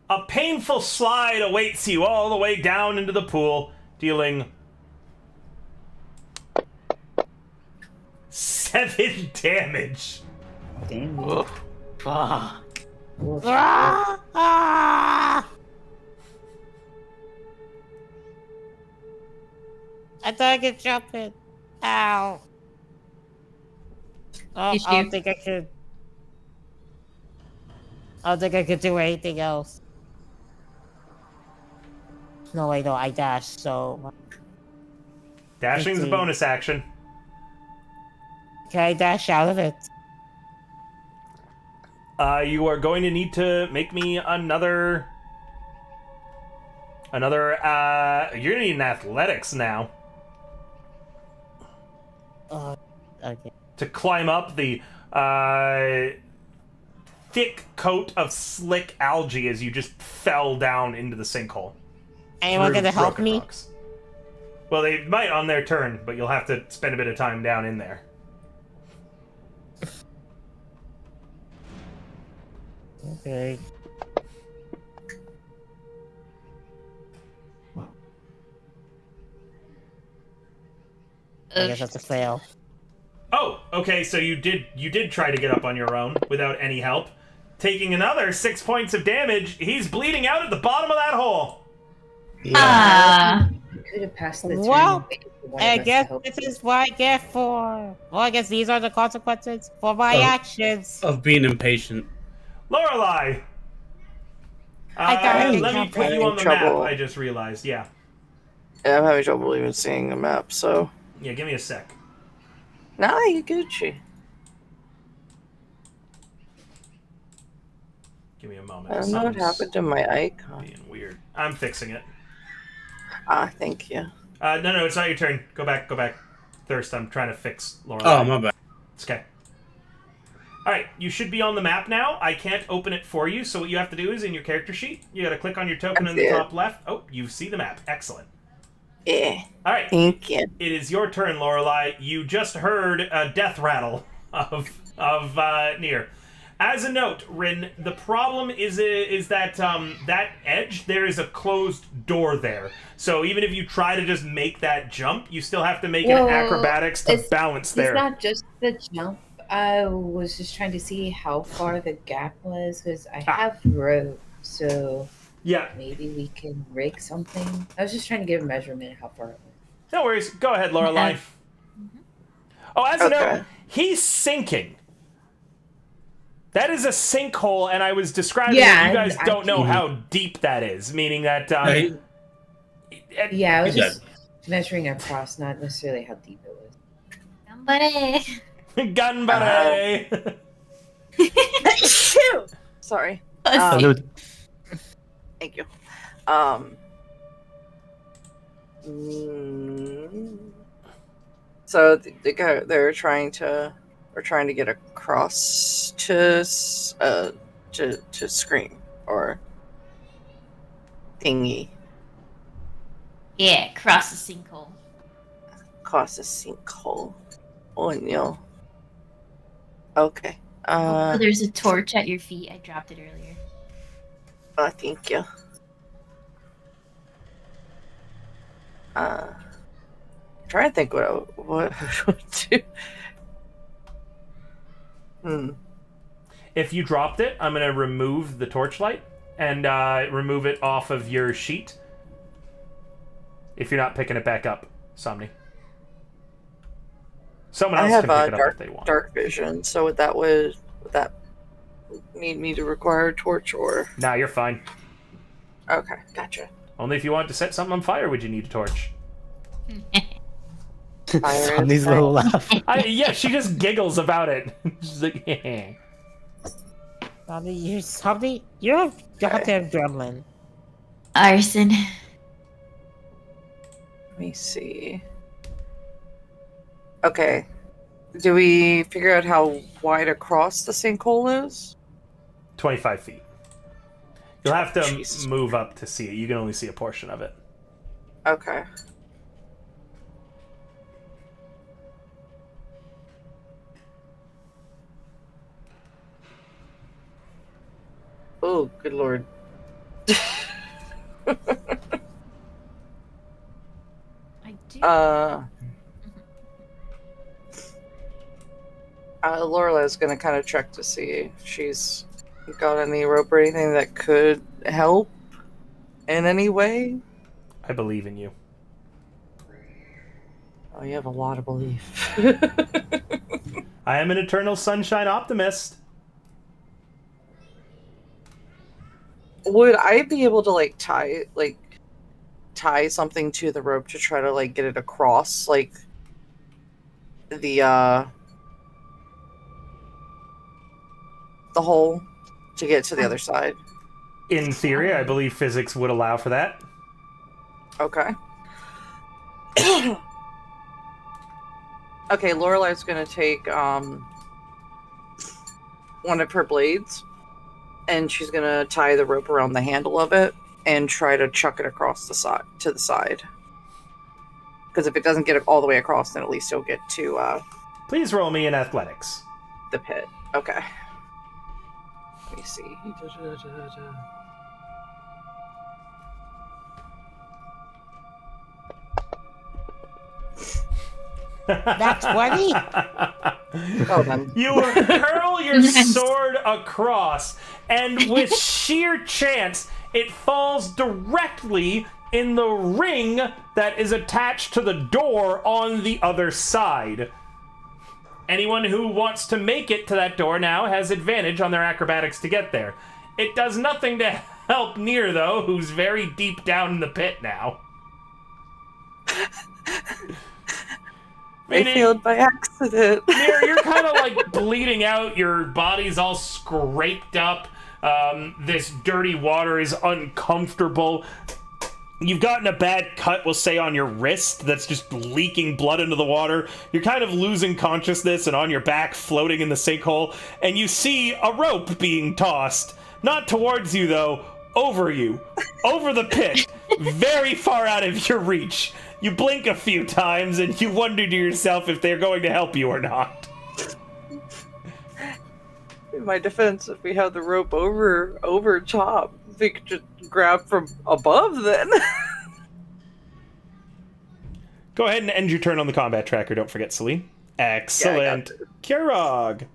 A painful slide awaits you all the way down into the pool, dealing 7 damage. Damn. Fuck. Ah! Ah! I thought I could jump it. Ow. I Issue. don't think I could. I don't think I could do anything else. No, wait, no, I dashed, so. Dashing's a Let's see. bonus action. Can I dash out of it? You are going to need to make me another. You're gonna need an athletics now Okay. to climb up the thick coat of slick algae as you just fell down into the sinkhole. Anyone through gonna help broken me? rocks. Well, they might on their turn, but you'll have to spend a bit of time down in there. Okay. I guess that's a fail. Oh, okay, so you did try to get up on your own without any help. Taking another 6 points of damage, he's bleeding out at the bottom of that hole. Ah. Could have passed the turn. Well, and waited for one I of us to guess help this you. is what I get for. Well, I guess these are the consequences for my actions. Of being impatient. Lorelai! I gotta let me get put you on the trouble. map, I just realized. Yeah. Yeah, I'm having trouble even seeing a map, so. Yeah, give me a sec. Nah, you Gucci. Give me a moment. I don't know what Something's happened to my icon. being weird. I'm fixing it. Ah, thank you. No, it's not your turn. Go back. Thirst, I'm trying to fix Lorelai. Oh, my bad. It's okay. Alright, you should be on the map now. I can't open it for you, so what you have to do is in your character sheet, you gotta click on your token I in see the it. top left. Oh, you see the map. Excellent. Yeah, Alright, thank you. it is your turn, Lorelai. You just heard a death rattle of Nier. As a note, Rin, the problem is that that edge, there is a closed door there. So even if you try to just make that jump, you still have to make an Well, acrobatics to balance It's there. not just the jump. I was just trying to see how far the gap was because I have rope, so Yeah, maybe we can rig something. I was just trying to get a measurement of how far it was. no worries. Go ahead, Lorelai. Oh, as a Okay. note, he's sinking. That is a sinkhole, and I was describing Yeah, it. You guys I don't know can- how deep that is, meaning that... Hey, Yeah, I was He's just measuring across, not necessarily how deep it was. Gambare. Ganbare! Sorry. Salute. Thank you. So the guy they're trying to get across to scream or thingy Yeah, cross the sinkhole. across the sinkhole. Oh no. Okay. Oh, there's a torch at your feet. I dropped it earlier. Thank you. Trying to think what I would do. If you dropped it, I'm going to remove the torchlight and remove it off of your sheet. If you're not picking it back up, Somni. Someone I else have can pick it up if they dark want. dark vision, so would that need me to require a torch or? Nah, you're fine. Okay, gotcha. Only if you want to set something on fire would you need a torch. Fire Somebody's is little laugh. Yeah, she just giggles about it. She's like, yeah. You're a goddamn gremlin. Arson. Let me see. Okay. Do we figure out how wide across the sinkhole is? 25 feet. You'll have to Jesus. move up to see it. You can only see a portion of it. Okay. Oh, good lord. I do. Lorelai's gonna kind of check to see if she's got any rope or anything that could help in any way. I believe in you. Oh, you have a lot of belief. I am an eternal sunshine optimist. Would I be able to like tie something to the rope to try to like get it across like the hole to get to the other side? In theory, I believe physics would allow for that. Okay. Okay, Lorelai's gonna take one of her blades, and she's gonna tie the rope around the handle of it and try to chuck it across the side to the side. Because if it doesn't get it all the way across, then at least it'll get to Please roll me in athletics. the pit. Okay. Let me see. That's 20. Oh, then. You hurl your sword across, and with sheer chance, it falls directly in the ring that is attached to the door on the other side. Anyone who wants to make it to that door now has advantage on their acrobatics to get there. It does nothing to help Nier, though, who's very deep down in the pit now. I failed by accident. You're kind of like bleeding out. Your body's all scraped up. This dirty water is uncomfortable. You've gotten a bad cut, we'll say, on your wrist that's just leaking blood into the water. You're kind of losing consciousness and on your back, floating in the sinkhole. And you see a rope being tossed. Not towards you, though. Over you. Over the pit. Very far out of your reach. You blink a few times and you wonder to yourself if they're going to help you or not. In my defense, if we had the rope over top, we could just grab from above then. Go ahead and end your turn on the combat tracker. Don't forget, Celine. Excellent. Yeah, Kirog.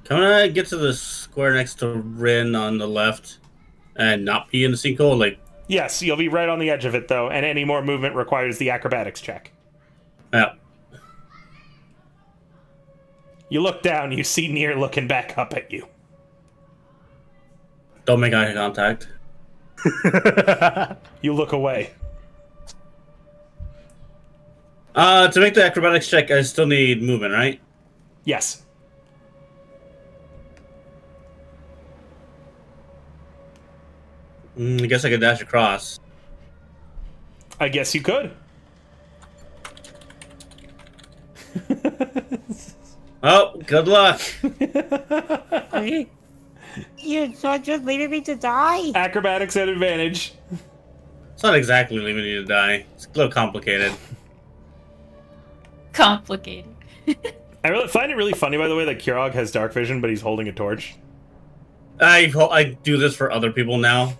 Can I get to the square next to Rin on the left and not be in the sinkhole? Like, Yes, you'll be right on the edge of it, though, and any more movement requires the acrobatics check. yeah. You look down, you see Nier looking back up at you. Don't make eye contact. You look away. To make the acrobatics check, I still need movement, right? Yes. I guess I could dash across. I guess you could. Oh, good luck. You're so just leaving me to die? Acrobatics at advantage. It's not exactly leaving you to die. It's a little complicated. Complicated. I find it really funny, by the way, that Kirog has dark vision, but he's holding a torch. I do this for other people now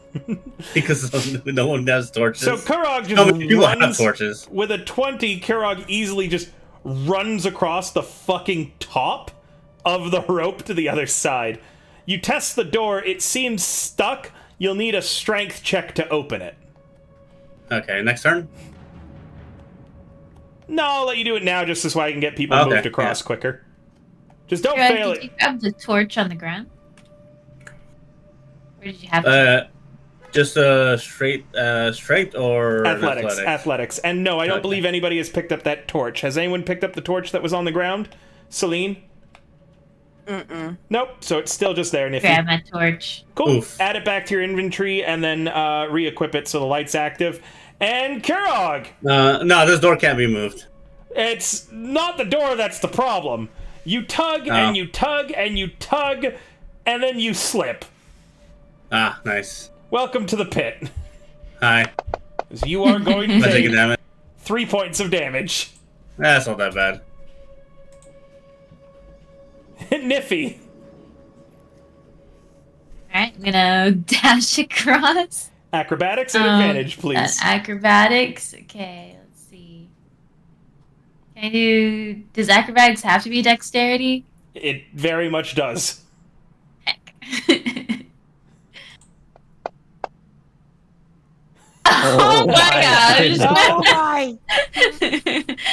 because no one has torches. So Kirog How many people just have runs torches? with a 20. Kirog easily just runs across the fucking top of the rope to the other side. You test the door. It seems stuck. You'll need a strength check to open it. Okay, next turn. No, I'll let you do it now, just this way I can get people moved across quicker. Just don't fail Did you it. grab the torch on the ground? Or did you have to? Just straight strength or Athletics. And no, I don't believe anybody has picked up that torch. Has anyone picked up the torch that was on the ground? Celine? Mm-mm. Nope. So it's still just there. Niffy. Grab my torch. Cool. Oof. Add it back to your inventory and then re-equip it so the light's active. And Kirog! No, this door can't be moved. It's not the door that's the problem. You tug and you tug and you tug, and then you slip. Ah, nice. Welcome to the pit. Hi. So you are going to I take take a damage. 3 points of damage. That's not that bad. Niffy. Alright, I'm gonna dash across. Acrobatics and advantage, please. Acrobatics. Okay, let's see. Can I do... Does acrobatics have to be dexterity? It very much does. Oh my gosh. Oh my!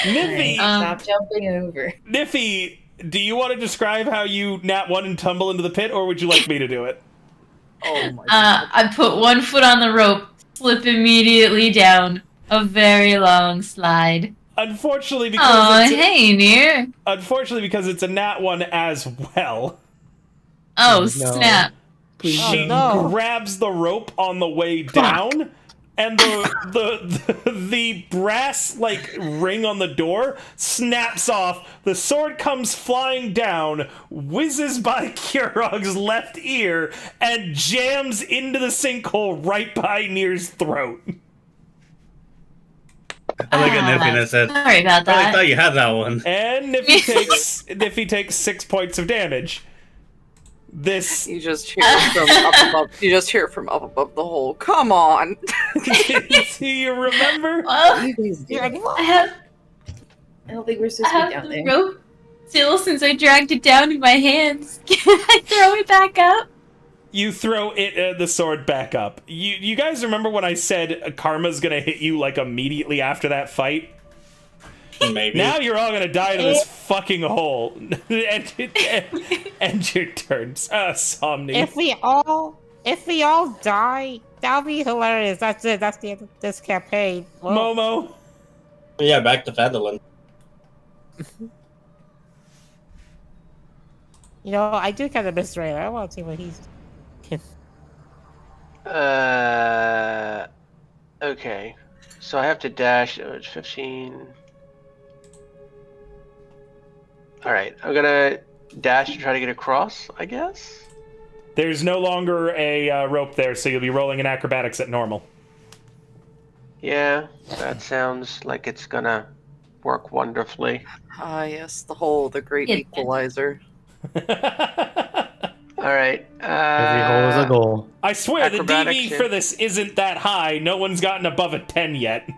Niffy, Stop jumping over. Niffy, do you want to describe how you nat one and tumble into the pit, or would you like me to do it? Oh my god. I put one foot on the rope, slip immediately down a very long slide. Unfortunately, because Oh, it's hey, Near. unfortunately because it's a nat one as well. Oh, No. snap. Please She no. grabs the rope on the way down, and the brass like ring on the door snaps off. The sword comes flying down, whizzes by Kurog's left ear, and jams into the sinkhole right by Nir's throat. I look at Nippy and I said, Sorry about I that. thought you had that one. And Niffy takes 6 points of damage. This You just hear it from up above. You just hear it from up above the hole. Come on. do you remember? Well, You guys do. I have I don't think we're I supposed to be have down the there. rope still since I dragged it down in my hands. Can I throw it back up? You throw the sword back up. You guys remember when I said karma's gonna hit you like immediately after that fight? Maybe. Now you're all gonna die to this fucking hole. End your turns. Somni. If we all die, that'll be hilarious. That's it. That's the end of this campaign. Well, Momo. Yeah, back to Featherland. you know, I do kind of miss Ray. I want to see what he's. Okay. So I have to dash. It's 15. All right. I'm gonna dash to try to get across, I guess. There's no longer a rope there, so you'll be rolling in acrobatics at normal. Yeah, that sounds like it's gonna work wonderfully. Ah, yes, the great Yeah. equalizer. All right. Every hole is a goal. I swear, the Acrobatics, DV yeah. for this isn't that high. No one's gotten above a 10 yet.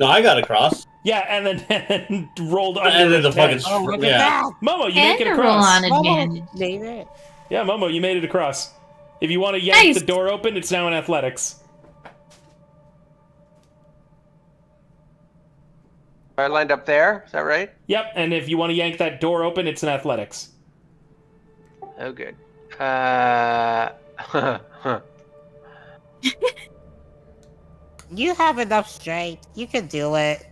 No, I got across. Yeah, and then rolled under And then a the 10. fucking Oh, look yeah. at that! Momo, you make And it a roll across. on advantage. Oh, made it. Yeah, Momo, you made it across. If you want to yank Nice. the door open, it's now in athletics. I lined up there. Is that right? Yep, and if you want to yank that door open, it's in athletics. Oh, good. You have enough strength. You can do it.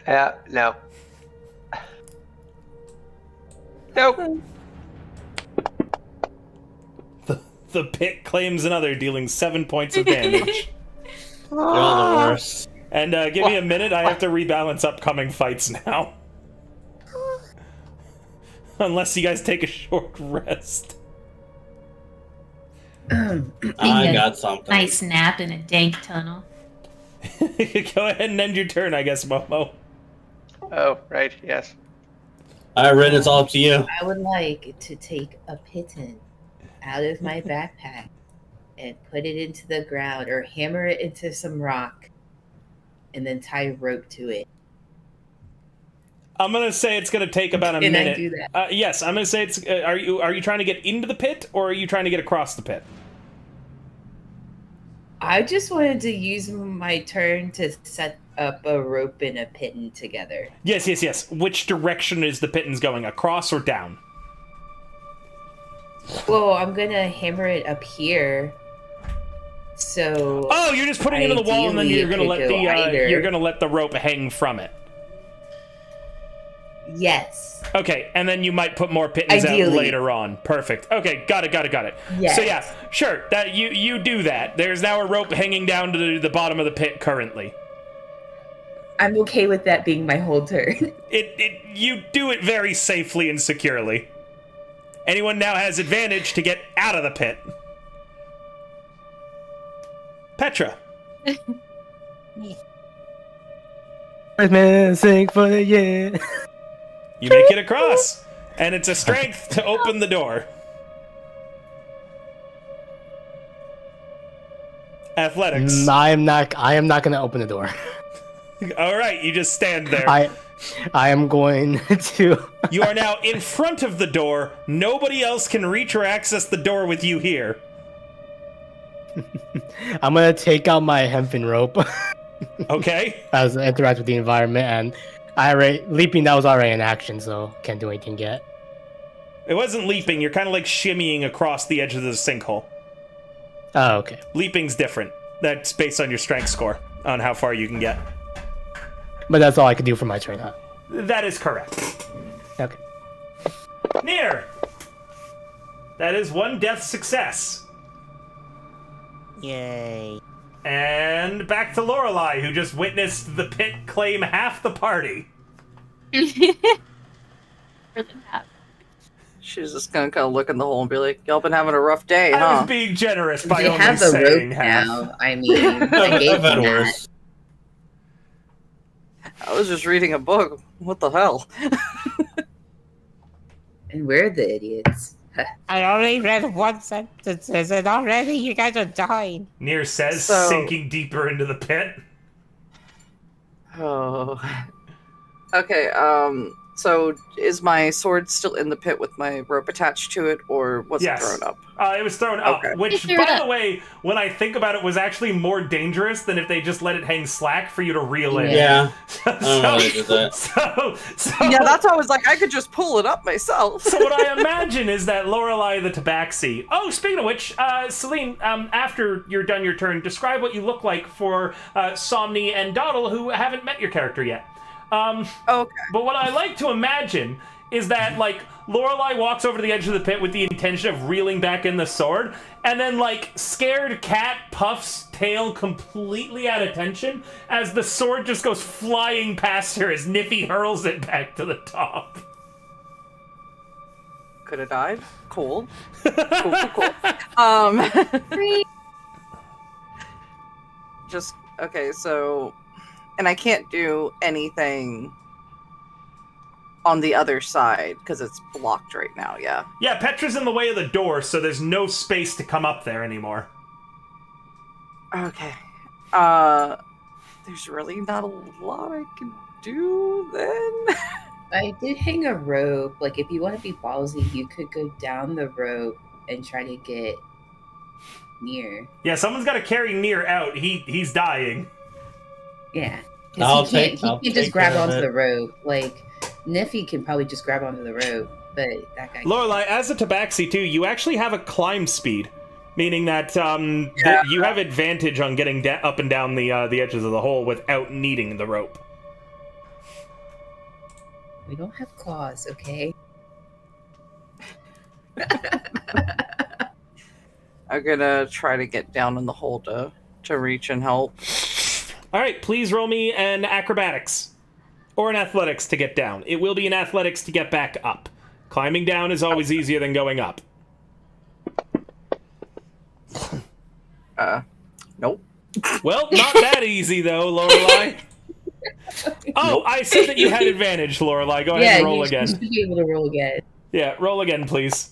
Yeah. No. Nope. The pit claims another, dealing 7 points of damage. You're all the worst. And give me a minute, I have to rebalance upcoming fights now. Unless you guys take a short rest. I got something. Nice nap in a dank tunnel. Go ahead and end your turn, I guess, Momo. Oh, right. Yes. Alright, Rin, it's all up to you. I would like to take a piton out of my backpack and put it into the ground or hammer it into some rock and then tie a rope to it. I'm gonna say it's gonna take about a Can minute. I do that? Yes, I'm gonna say it's. Are you trying to get into the pit, or are you trying to get across the pit? I just wanted to use my turn to set up a rope and a piton together. Yes. Which direction is the pittance going? Across or down? Well, I'm gonna hammer it up here. So Oh, you're just putting it into the wall, and then Ideally, you're gonna it let could the go either. you're gonna let the rope hang from it. yes. Okay, and then you might put more pittance out Ideally. later on. Perfect. Okay, got it. Yes. So yeah, sure. That you do that. There's now a rope hanging down to the bottom of the pit currently. I'm okay with that being my whole turn. You do it very safely and securely. Anyone now has advantage to get out of the pit. Petra. Man, sing for the year. You make it across, and it's a strength to open the door. Athletics. I am not gonna open the door. All right, you just stand there. I am going to. You are now in front of the door. Nobody else can reach or access the door with you here. I'm gonna take out my hempen rope Okay. as I interact with the environment, and leaping. That was already in action, so can't do anything yet. It wasn't leaping. You're kind of like shimmying across the edge of the sinkhole. Oh, okay. Leaping's different. That's based on your strength score, on how far you can get. But that's all I can do for my turn, huh? That is correct. Okay. Near. That is one death success. Yay. And back to Lorelei, who just witnessed the pit claim half the party. Really happy. She's just gonna kind of look in the hole and be like, "Y'all been having a rough day, I huh?" was being generous by They only have the saying rope half. now. I mean, I gave I've had them that. worse. I was just reading a book. What the hell? And we're the idiots. I only read one sentence, and already you guys are dying. Near says, So- sinking deeper into the pit. Oh. Okay. So is my sword still in the pit with my rope attached to it, or was Yes. it thrown up? It was thrown up, Okay. which, They threw by it the up. way, when I think about it, was actually more dangerous than if they just let it hang slack for you to reel in. Yeah. so, I don't know how they did that. so, Yeah, that's why I was like, I could just pull it up myself. So what I imagine is that Lorelei the Tabaxi. Oh, speaking of which, Celine, after you're done your turn, describe what you look like for Somni and Dawdle, who haven't met your character yet. Okay. But what I like to imagine is that, like, Lorelei walks over to the edge of the pit with the intention of reeling back in the sword, and then, like, scared cat puffs tail completely at attention as the sword just goes flying past her as Niffy hurls it back to the top. Could have died. Cool. Cool. Just okay. So, and I can't do anything on the other side because it's blocked right now. Yeah. Yeah, Petra's in the way of the door, so there's no space to come up there anymore. Okay. There's really not a lot I can do then. I did hang a rope. Like, if you want to be ballsy, you could go down the rope and try to get near. Yeah, someone's got to carry Near out. He's dying. Yeah. I'll Because he take can't just care grab of onto it. the rope. Like, Niffy can probably just grab onto the rope, but that guy. Lorelei, as a Tabaxi too, you actually have a climb speed, meaning that you have advantage on getting up and down the edges of the hole without needing the rope. We don't have claws, okay? I'm gonna try to get down in the hole to reach and help. All right, please roll me an acrobatics or an athletics to get down. It will be an athletics to get back up. Climbing down is always easier than going up. Nope. Well, not that easy though, Lorelei. Oh, I said that you had advantage, Lorelei. Go ahead and roll you again. should be able to roll again. Yeah, roll again, please.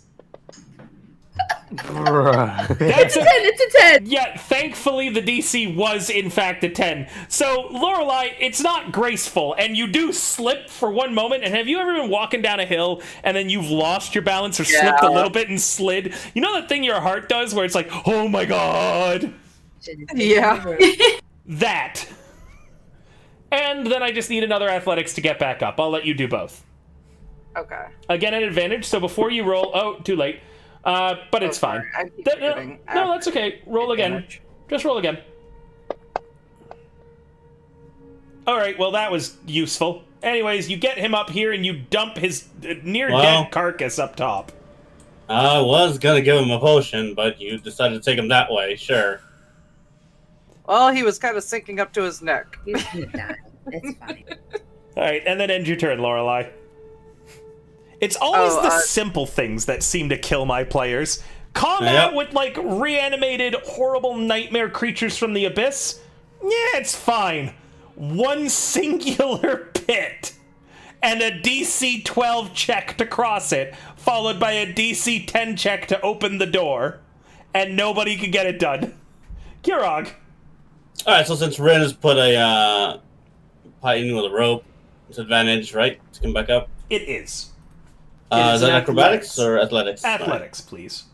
Bruh. That's a, It's a 10! yeah, thankfully the DC was in fact a 10. So, Lorelei, it's not graceful, and you do slip for one moment. And have you ever been walking down a hill and then you've lost your balance or slipped a little bit and slid? You know that thing your heart does where it's like, oh my god? Yeah. That. And then I just need another athletics to get back up. I'll let you do both. Okay. Again, an advantage, so before you roll... Oh, too late. But it's fine. I keep No, forgetting. that's okay. Roll again. Advantage. Just roll again. Alright, well that was useful. Anyways, you get him up here and you dump his near-dead carcass up top. I was gonna give him a potion, but you decided to take him that way, sure. Well, he was kind of sinking up to his neck. He's gonna die. It's fine. Alright, and then end your turn, Lorelei. It's always the simple things that seem to kill my players. Combat with, like, reanimated, horrible nightmare creatures from the abyss? Yeah, it's fine. One singular pit and a DC 12 check to cross it, followed by a DC 10 check to open the door, and nobody can get it done. Kirog. Alright, so since Rin has put a in with a rope, It's advantage, right? To come back up. It is. Is that acrobatics or athletics? Athletics, please.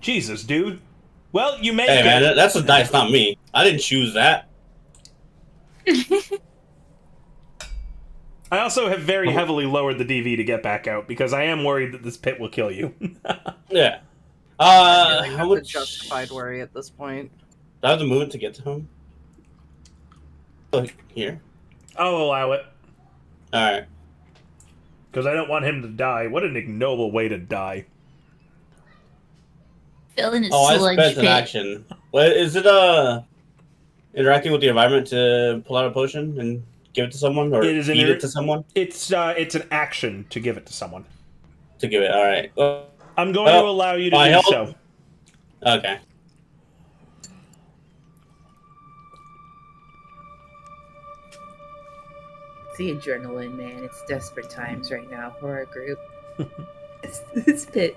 Jesus, dude. Well, you make Hey, it. man, that's a dice, not me. I didn't choose that. I also have very heavily lowered the DV to get back out because I am worried that this pit will kill you. Yeah. I feel like How that's a much? justified worry at this point. Do I have to move it to get to him? Oh, here. I'll allow it Alright. because I don't want him to die. What an ignoble way to die. Fill in a Oh, I sludge spent pit. an action. What is it? Interacting with the environment to pull out a potion and give it to someone, or It is feed it to someone It's an action to give it to someone. to give it. All right. Well, I'm going to allow you to I do help. so. okay. It's the adrenaline, man. It's desperate times right now for our group. It's pit.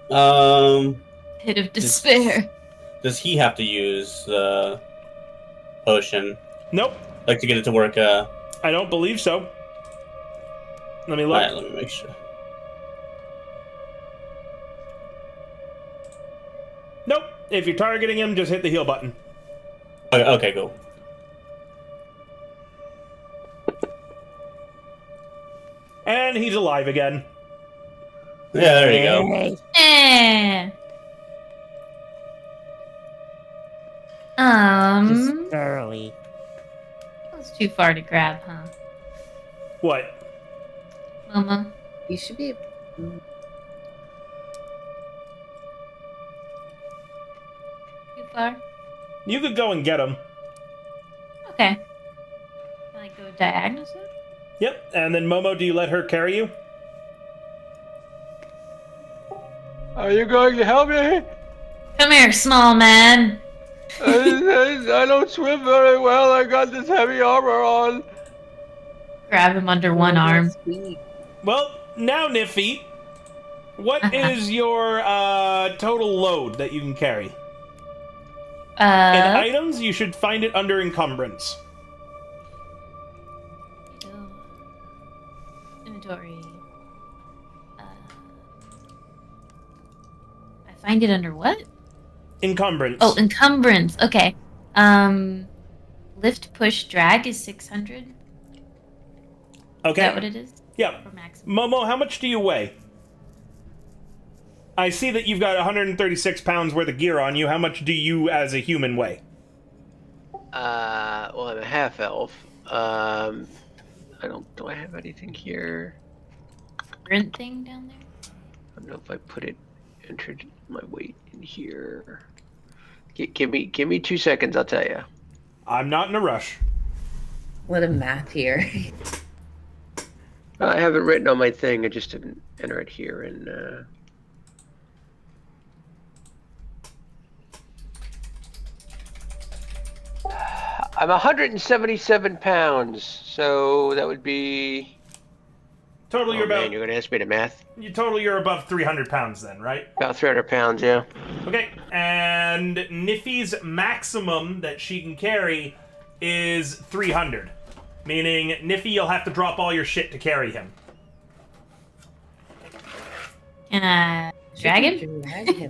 Pit of despair. Does he have to use the potion, Nope, like to get it to work? I don't believe so. Let me look. Alright, let me make sure. Nope. If you're targeting him, just hit the heal button. Okay, cool. And he's alive again. Yeah, there you go. Eh. Just early. That's too far to grab, huh? What? Momo. You should be. Too far? You could go and get him. Okay. Can I go diagonal? Sir? Yep. And then Momo, do you let her carry you? Are you going to help me? Come here, small man. I don't swim very well. I got this heavy armor on. Grab him under one arm. Sweet. Well, now, Niffy, what is your total load that you can carry? In items, you should find it under encumbrance. Inventory. I find it under what? Encumbrance. Oh, encumbrance. Okay. Lift, push, drag is 600. Okay. Is that what it is? Yep. Or maximum? Momo, how much do you weigh? I see that you've got 136 pounds worth of gear on you. How much do you, as a human, weigh? Well, I'm a half elf. Do I have anything here? Print thing down there? I don't know if I entered my weight in here. Give me 2 seconds, I'll tell you. I'm not in a rush. What a math here. I have it written on my thing. I just didn't enter it here. And I'm 177 pounds, so that would be. Total, you're Man, you're gonna ask me to math? you're above 300 pounds then, right? About 300 pounds, yeah. Okay, and Niffy's maximum that she can carry is 300. Meaning, Niffy, you'll have to drop all your shit to carry him. Can I drag him?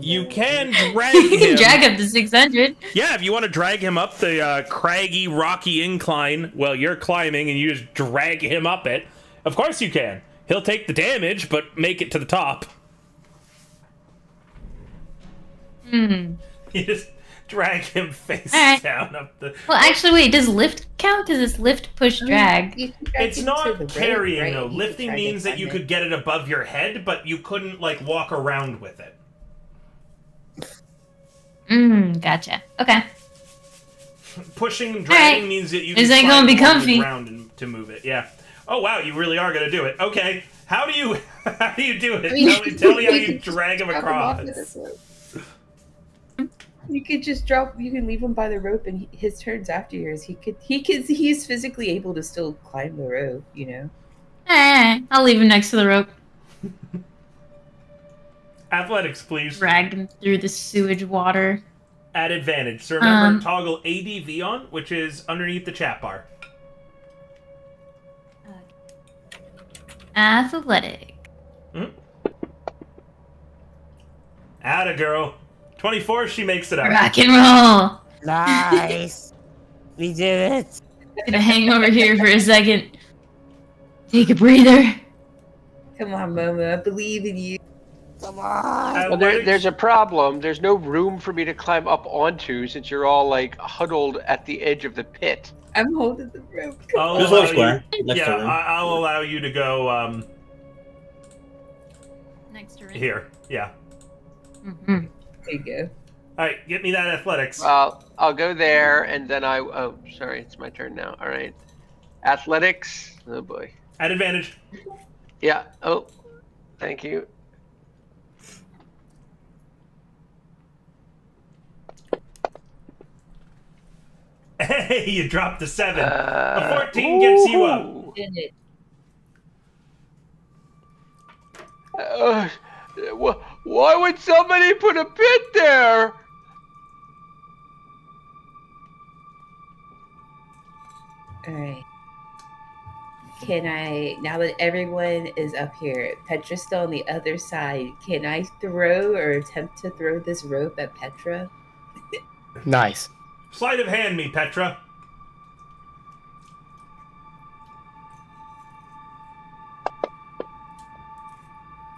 You can drag You can him. drag him to 600. Yeah, if you want to drag him up the craggy, rocky incline while you're climbing and you just drag him up it, of course you can. He'll take the damage, but make it to the top. Hmm. You just drag him face Alright. down up the... Well, actually, wait. Does lift count? Because it's lift, push, drag. You can drag It's him not to the carrying, right, though. You can Lifting drag means it that you on could get it above your head, but you couldn't, like, walk around with it. Gotcha. Okay. Pushing and dragging Alright. means that you This can ain't climb gonna be along comfy. the ground and to move it. Yeah. Oh wow, you really are gonna do it. Okay. How do you do it? I mean, tell me how you you could just drag him drop off across. with this rope. You could just drop. You can leave him by the rope, and his turn's after yours. He's physically able to still climb the rope. You know. Alright. I'll leave him next to the rope. Athletics, please. Drag him through the sewage water. At advantage. So remember, toggle ADV on, which is underneath the chat bar. Athletic. Atta girl. 24, she makes it up. Rock and roll. Nice. We did it. Gonna hang over here for a second. Take a breather. Come on, Momo. I believe in you. Come on. Well, there's a problem. There's no room for me to climb up onto since you're all like huddled at the edge of the pit. I'm holding the rope. There's one square. Next Yeah, to him. I'll allow you to go Next to Rin. here. Yeah. Mm-hmm. There you go. All right, get me that athletics. I'll go there, and then oh, sorry, it's my turn now. All right. Athletics. Oh, boy. At advantage. Yeah. Oh, thank you. Hey, you dropped a 7. A 14 gets you up. Did it. Why would somebody put a pit there? Alright. Can I, now that everyone is up here, Petra's still on the other side, can I throw or attempt to throw this rope at Petra? Nice. Sleight of hand me, Petra.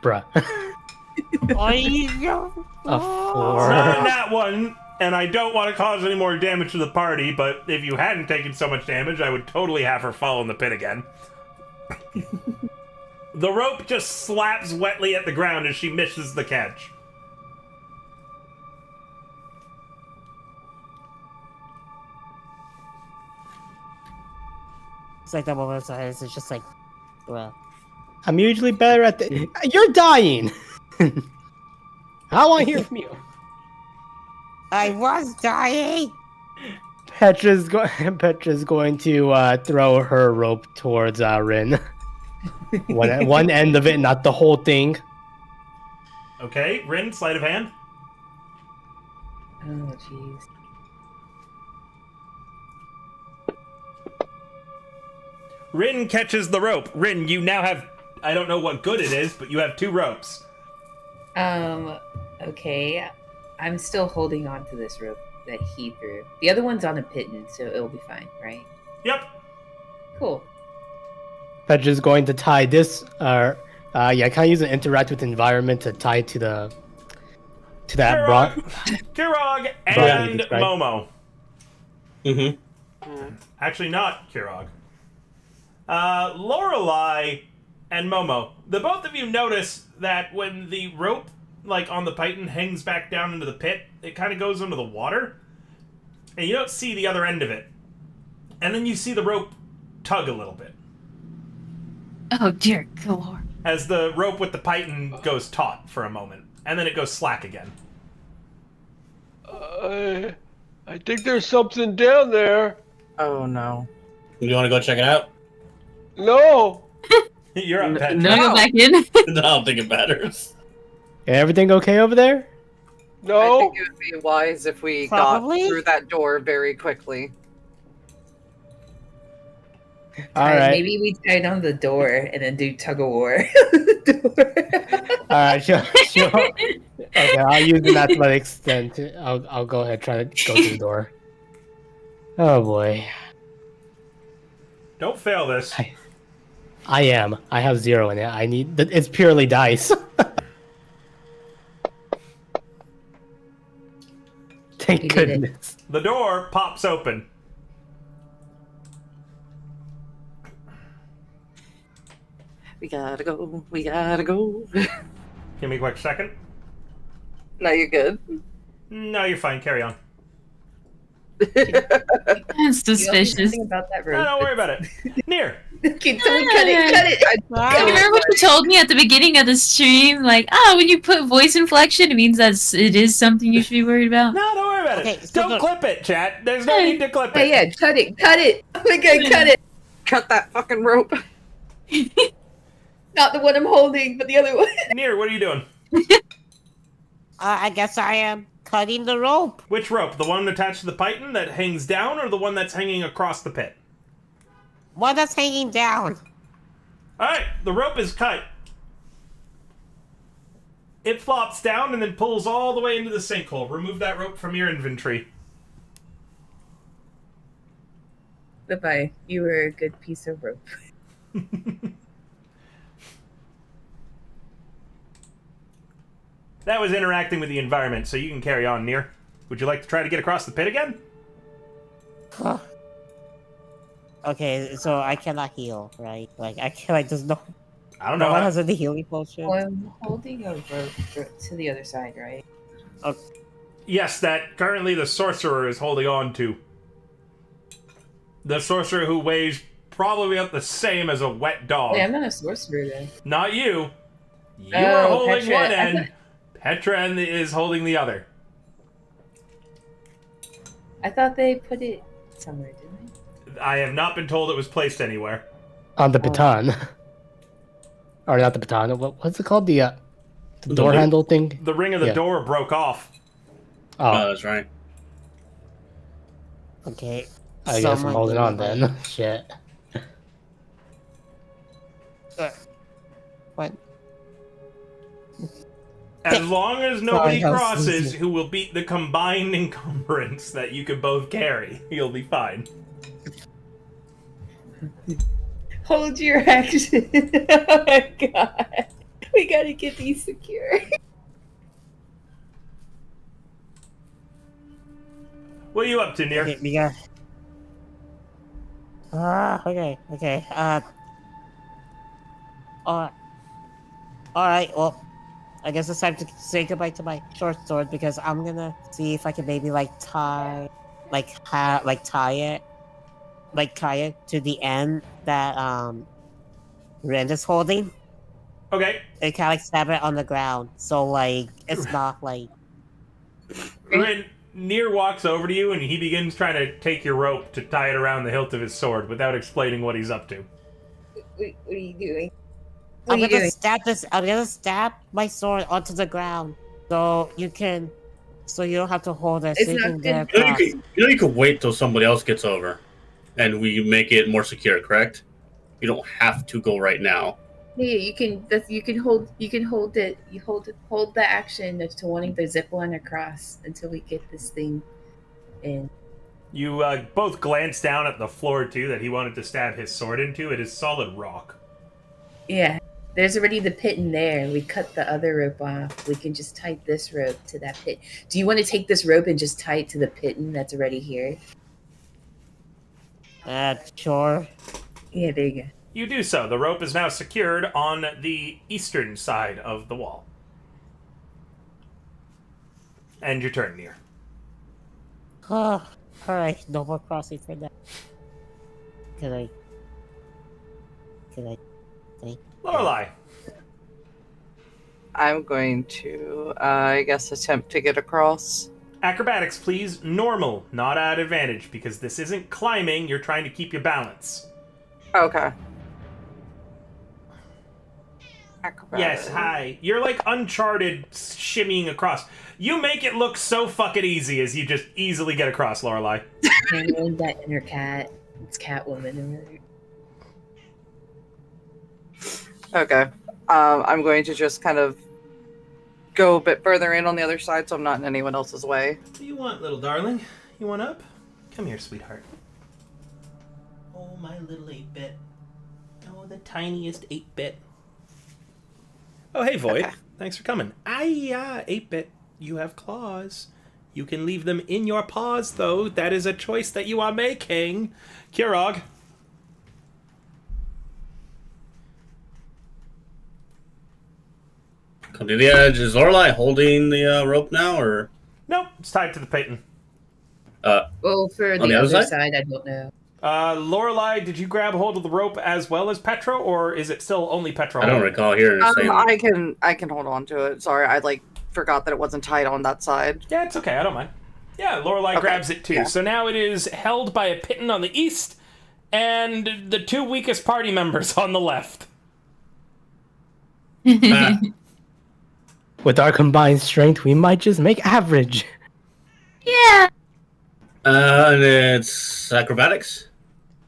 Bruh. A 4. Not in that one, and I don't want to cause any more damage to the party, but if you hadn't taken so much damage, I would totally have her fall in the pit again. The rope just slaps wetly at the ground as she misses the catch. It's like that moment of silence. It's just like, well. I'm usually better at the. You're dying. I want to hear from you. I was dying. Petra's going to throw her rope towards Rin. One end of it, not the whole thing. Okay, Rin, sleight of hand. Oh, jeez. Rin catches the rope. Rin, you now have, I don't know what good it is, but you have 2 ropes. Okay. I'm still holding on to this rope that he threw. The other one's on a piton, so it'll be fine, right? Yep. Cool. Petra's going to tie this. Kind of use an interact with environment to tie to that Kirog and Brock, right? Momo. Mm-hmm. Actually, not Kirog. Lorelei and Momo. The both of you notice that when the rope, like on the python, hangs back down into the pit, it kind of goes under the water, and you don't see the other end of it. And then you see the rope tug a little bit. Oh dear galore. As the rope with the python goes taut for a moment, and then it goes slack again. I think there's something down there. Oh no. You want to go check it out? No. You're up, Petra. Can I go back in? I don't think it matters. Everything okay over there? I No. think it would be wise if we Probably. got through that door very quickly. All right. Maybe we tie down the door and then do tug of war. The All right. Sure. Okay, I'll use an athletics then. I'll go ahead try to go through the door. Oh boy. Don't fail this. I am. I have 0 in it. I need. It's purely dice. Thank You did it. goodness. The door pops open. We gotta go. We gotta go. Give me a quick second. No, you're good. No, you're fine. Carry on. That's You suspicious. Something about that No, rope. don't worry about it. Near. Can someone cut it? Cut it! You remember what you told me at the beginning of the stream? Like, when you put voice inflection, it means it is something you should be worried about. No, don't worry about Okay, it. so Don't look. clip it, chat. There's no need to clip Oh it. yeah, cut it! Cut it! Oh my god, cut it! Cut that fucking rope. Not the one I'm holding, but the other one. Near, what are you doing? I guess I am cutting the rope. Which rope? The one attached to the python that hangs down, or the one that's hanging across the pit? One that's hanging down. Alright, the rope is cut. It flops down and then pulls all the way into the sinkhole. Remove that rope from your inventory. Bye-bye. You were a good piece of rope. That was interacting with the environment, so you can carry on, Nier. Would you like to try to get across the pit again? Huh. Okay, so I cannot heal, right? Like, I can't, like, there's no... I don't No know. one has any healing potion? Well, I'm holding a rope to the other side, right? Yes, that currently the sorcerer is holding on to. The sorcerer who weighs probably about the same as a wet dog. Wait, I'm not a sorcerer then. Not you. You Oh, are holding Petra. one end. Petra is holding the other. I thought they put it somewhere, didn't they? I have not been told it was placed anywhere. On the baton. Or not the baton. What's it called? The door handle thing? The ring of the door broke off. Oh, That's right. Okay. I guess I'm someone holding give on me, then. like- Shit. What? As long as nobody Sorry, crosses who will beat the combined encumbrance that you could both carry, you'll be fine. Hold your action. Oh my god. We gotta get these secure. What are you up to, Nier? Okay, we got... okay. Alright, well, I guess it's time to say goodbye to my short sword because I'm gonna see if I can maybe tie it to the end that Ren is holding Okay. and kind of stab it on the ground. So like it's not like Nier walks over to you and he begins trying to take your rope to tie it around the hilt of his sword without explaining what he's up to. What are you doing? I'm gonna stab my sword onto the ground so you don't have to hold it. It's So you not can get good. across. You could wait till somebody else gets over, and we make it more secure. Correct? You don't have to go right now. Yeah, you can hold it. You hold the action to wanting to zip line across until we get this thing in. You both glance down at the floor, too, that he wanted to stab his sword into. It is solid rock. Yeah. There's already the pit in there. We cut the other rope off. We can just tie this rope to that pit. Do you want to take this rope and just tie it to the pitten that's already here? Sure. Yeah, there you go. You do so. The rope is now secured on the eastern side of the wall. And your turn, Nier. Oh, alright, no more crossing for that. Can I? Lorelei. I'm going to, I guess, attempt to get across. Acrobatics, please. Normal, not at advantage, because this isn't climbing. You're trying to keep your balance. Okay. Acrobatics. Yes, hi. You're like Uncharted shimmying across. You make it look so fucking easy as you just easily get across, Lorelei. Handling that inner cat. It's Catwoman in there. Okay. I'm going to just kind of go a bit further in on the other side so I'm not in anyone else's way. What do you want, little darling? You want up? Come here, sweetheart. Oh, my little 8-bit. Oh, the tiniest 8-bit. Oh, hey, Void. Okay. Thanks for coming. 8-bit. You have claws. You can leave them in your paws, though. That is a choice that you are making. Kirog. Come to the edge. Is Lorelei holding the rope now, or? Nope, it's tied to the Peyton. Well, for On the the other other side? side, I don't know. Lorelei, did you grab hold of the rope as well as Petra, or is it still only Petra? I don't recall hearing her saying. I can hold on to it. Sorry, I forgot that it wasn't tied on that side. Yeah, it's okay. I don't mind. Yeah, Lorelei grabs it too. Yeah. So now it is held by a Pitten on the east and the two weakest party members on the left. Ah. With our combined strength, we might just make average. Yeah. And it's acrobatics.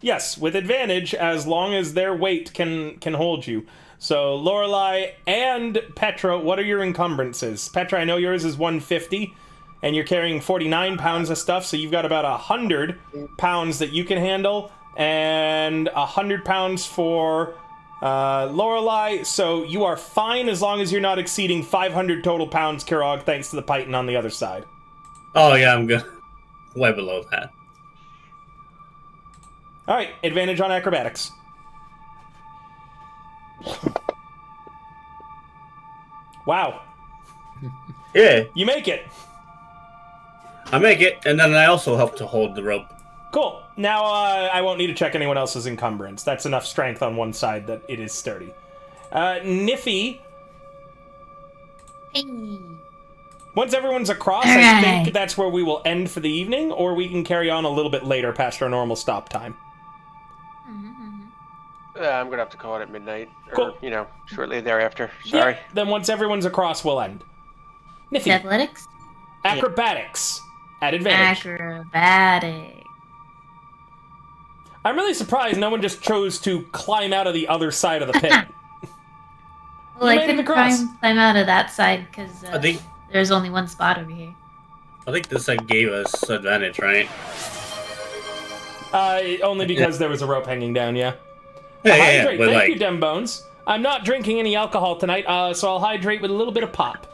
Yes, with advantage as long as their weight can hold you. So Lorelai and Petra, what are your encumbrances? Petra, I know yours is 150, and you're carrying 49 pounds of stuff, so you've got about 100 pounds that you can handle, and 100 pounds for Lorelai. So you are fine as long as you're not exceeding 500 total pounds, Kirog, thanks to the python on the other side. Oh yeah, I'm good. Way below that. All right, advantage on acrobatics. Wow. Yeah, You make it. I make it, and then I also help to hold the rope. Cool. Now, I won't need to check anyone else's encumbrance. That's enough strength on one side that it is sturdy. Niffy, Hey. once everyone's across, All I right. think that's where we will end for the evening, or we can carry on a little bit later past our normal stop time. I'm going to have to call it at midnight. Or, Cool. shortly thereafter. Sorry. Yeah, then once everyone's across, we'll end. Niffy, Athletics? acrobatics at advantage. Acrobatic. I'm really surprised no one just chose to climb out of the other side of the pit. Well, You I made it couldn't across. climb out of that side because I think there's only one spot over here. this gave us advantage, right? Only because there was a rope hanging down, yeah. Yeah, Hydrate. but Thank you, Dem Bones. I'm not drinking any alcohol tonight, so I'll hydrate with a little bit of pop.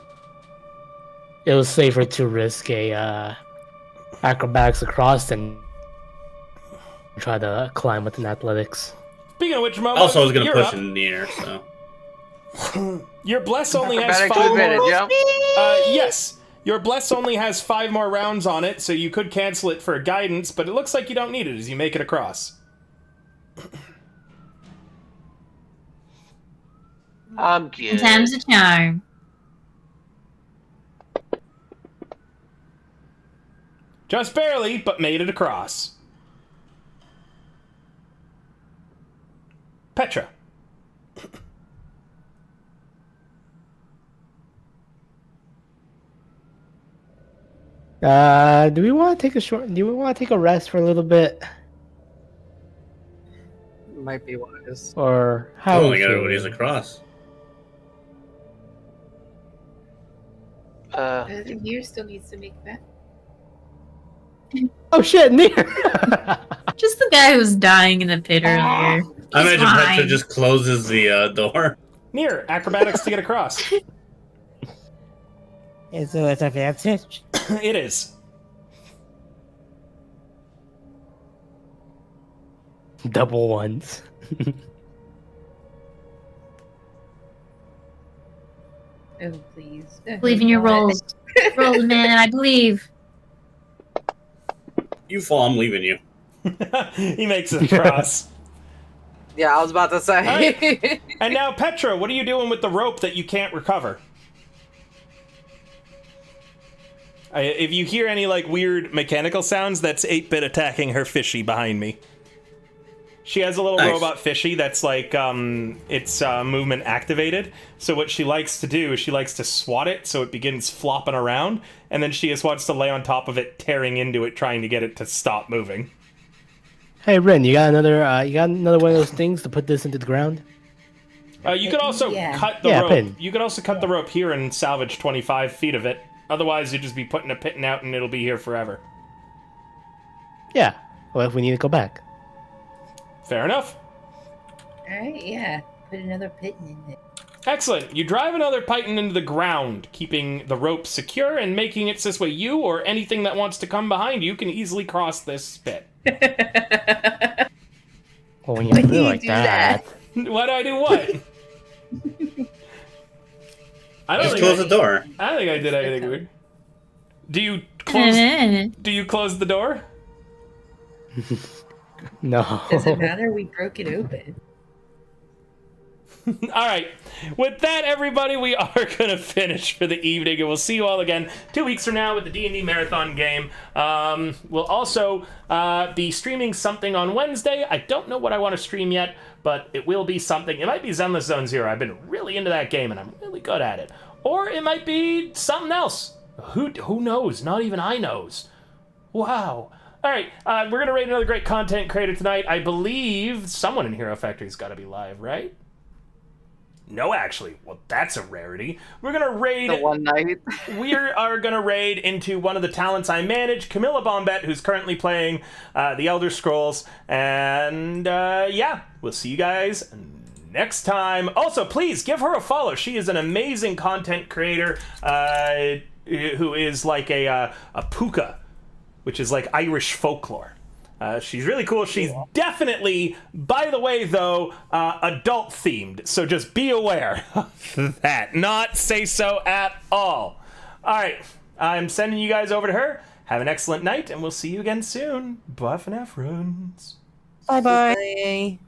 It was safer to risk a acrobatics across than try to climb with an athletics. Speaking of which, Momo, Also, I was gonna you're push up. in the air, so. Your bless only has Acrobatics 5 advantage, more. yeah? Yes, your bless only has 5 more rounds on it, so you could cancel it for guidance, but it looks like you don't need it as you make it across. I'm good. Time's a charm. Just barely, but made it across. Petra. Do we want to take a rest for a little bit, Might be wise. or I how? don't we think everybody's feeling? across. I think Nier still needs to make that. Oh shit, Nier! Just the guy who's dying in the pit earlier. I He's imagine Petra fine. just closes the door. Near acrobatics to get across. Is it advantage? It is. Double ones. Oh, please. Believe in your rolls. Roll, man, I believe. You fall, I'm leaving you. He makes it across. Yeah, I was about to say. And now, Petra, what are you doing with the rope that you can't recover? If you hear any weird mechanical sounds, that's 8-bit attacking her fishy behind me. She has a little Nice. robot fishy that's it's movement activated. So what she likes to do is she likes to swat it so it begins flopping around, and then she just wants to lay on top of it, tearing into it, trying to get it to stop moving. Hey Ren, you got another one of those things to put this into the ground? You could also Yeah. cut the Yeah, rope. pin. You could also cut the rope here and salvage 25 feet of it. Otherwise, you'd just be putting a pin out and it'll be here forever. Yeah. Well, if we need to go back. Fair enough. Alright, yeah. Put another pit in it. Excellent. You drive another python into the ground, keeping the rope secure and making it so this way you or anything that wants to come behind you can easily cross this pit. Well, when you Why put do it you like do that. Why do I do what? I don't Just think close the door. I don't think I did anything weird. Do you close? Do you close the door? No. Doesn't matter, we broke it open. All right. With that, everybody, we are going to finish for the evening, and we'll see you all again 2 weeks from now with the D&D Marathon game. We'll also be streaming something on Wednesday. I don't know what I want to stream yet, but it will be something. It might be Zenless Zone Zero. I've been really into that game, and I'm really good at it. Or it might be something else. Who knows? Not even I knows. Wow. All right, we're going to rate another great content creator tonight. I believe someone in Hero Factory's got to be live, right? No, actually. Well, that's a rarity. We're going to raid... The one night. We are going to raid into one of the talents I manage, Camilla Bombette, who's currently playing The Elder Scrolls. And, yeah, we'll see you guys next time. Also, please give her a follow. She is an amazing content creator who is like a puka, which is like Irish folklore. She's really cool. She's definitely, by the way, though, adult themed. So just be aware of that. Not say so at all. All right. I'm sending you guys over to her. Have an excellent night, and we'll see you again soon. Bye for now, friends. Bye-bye. Bye.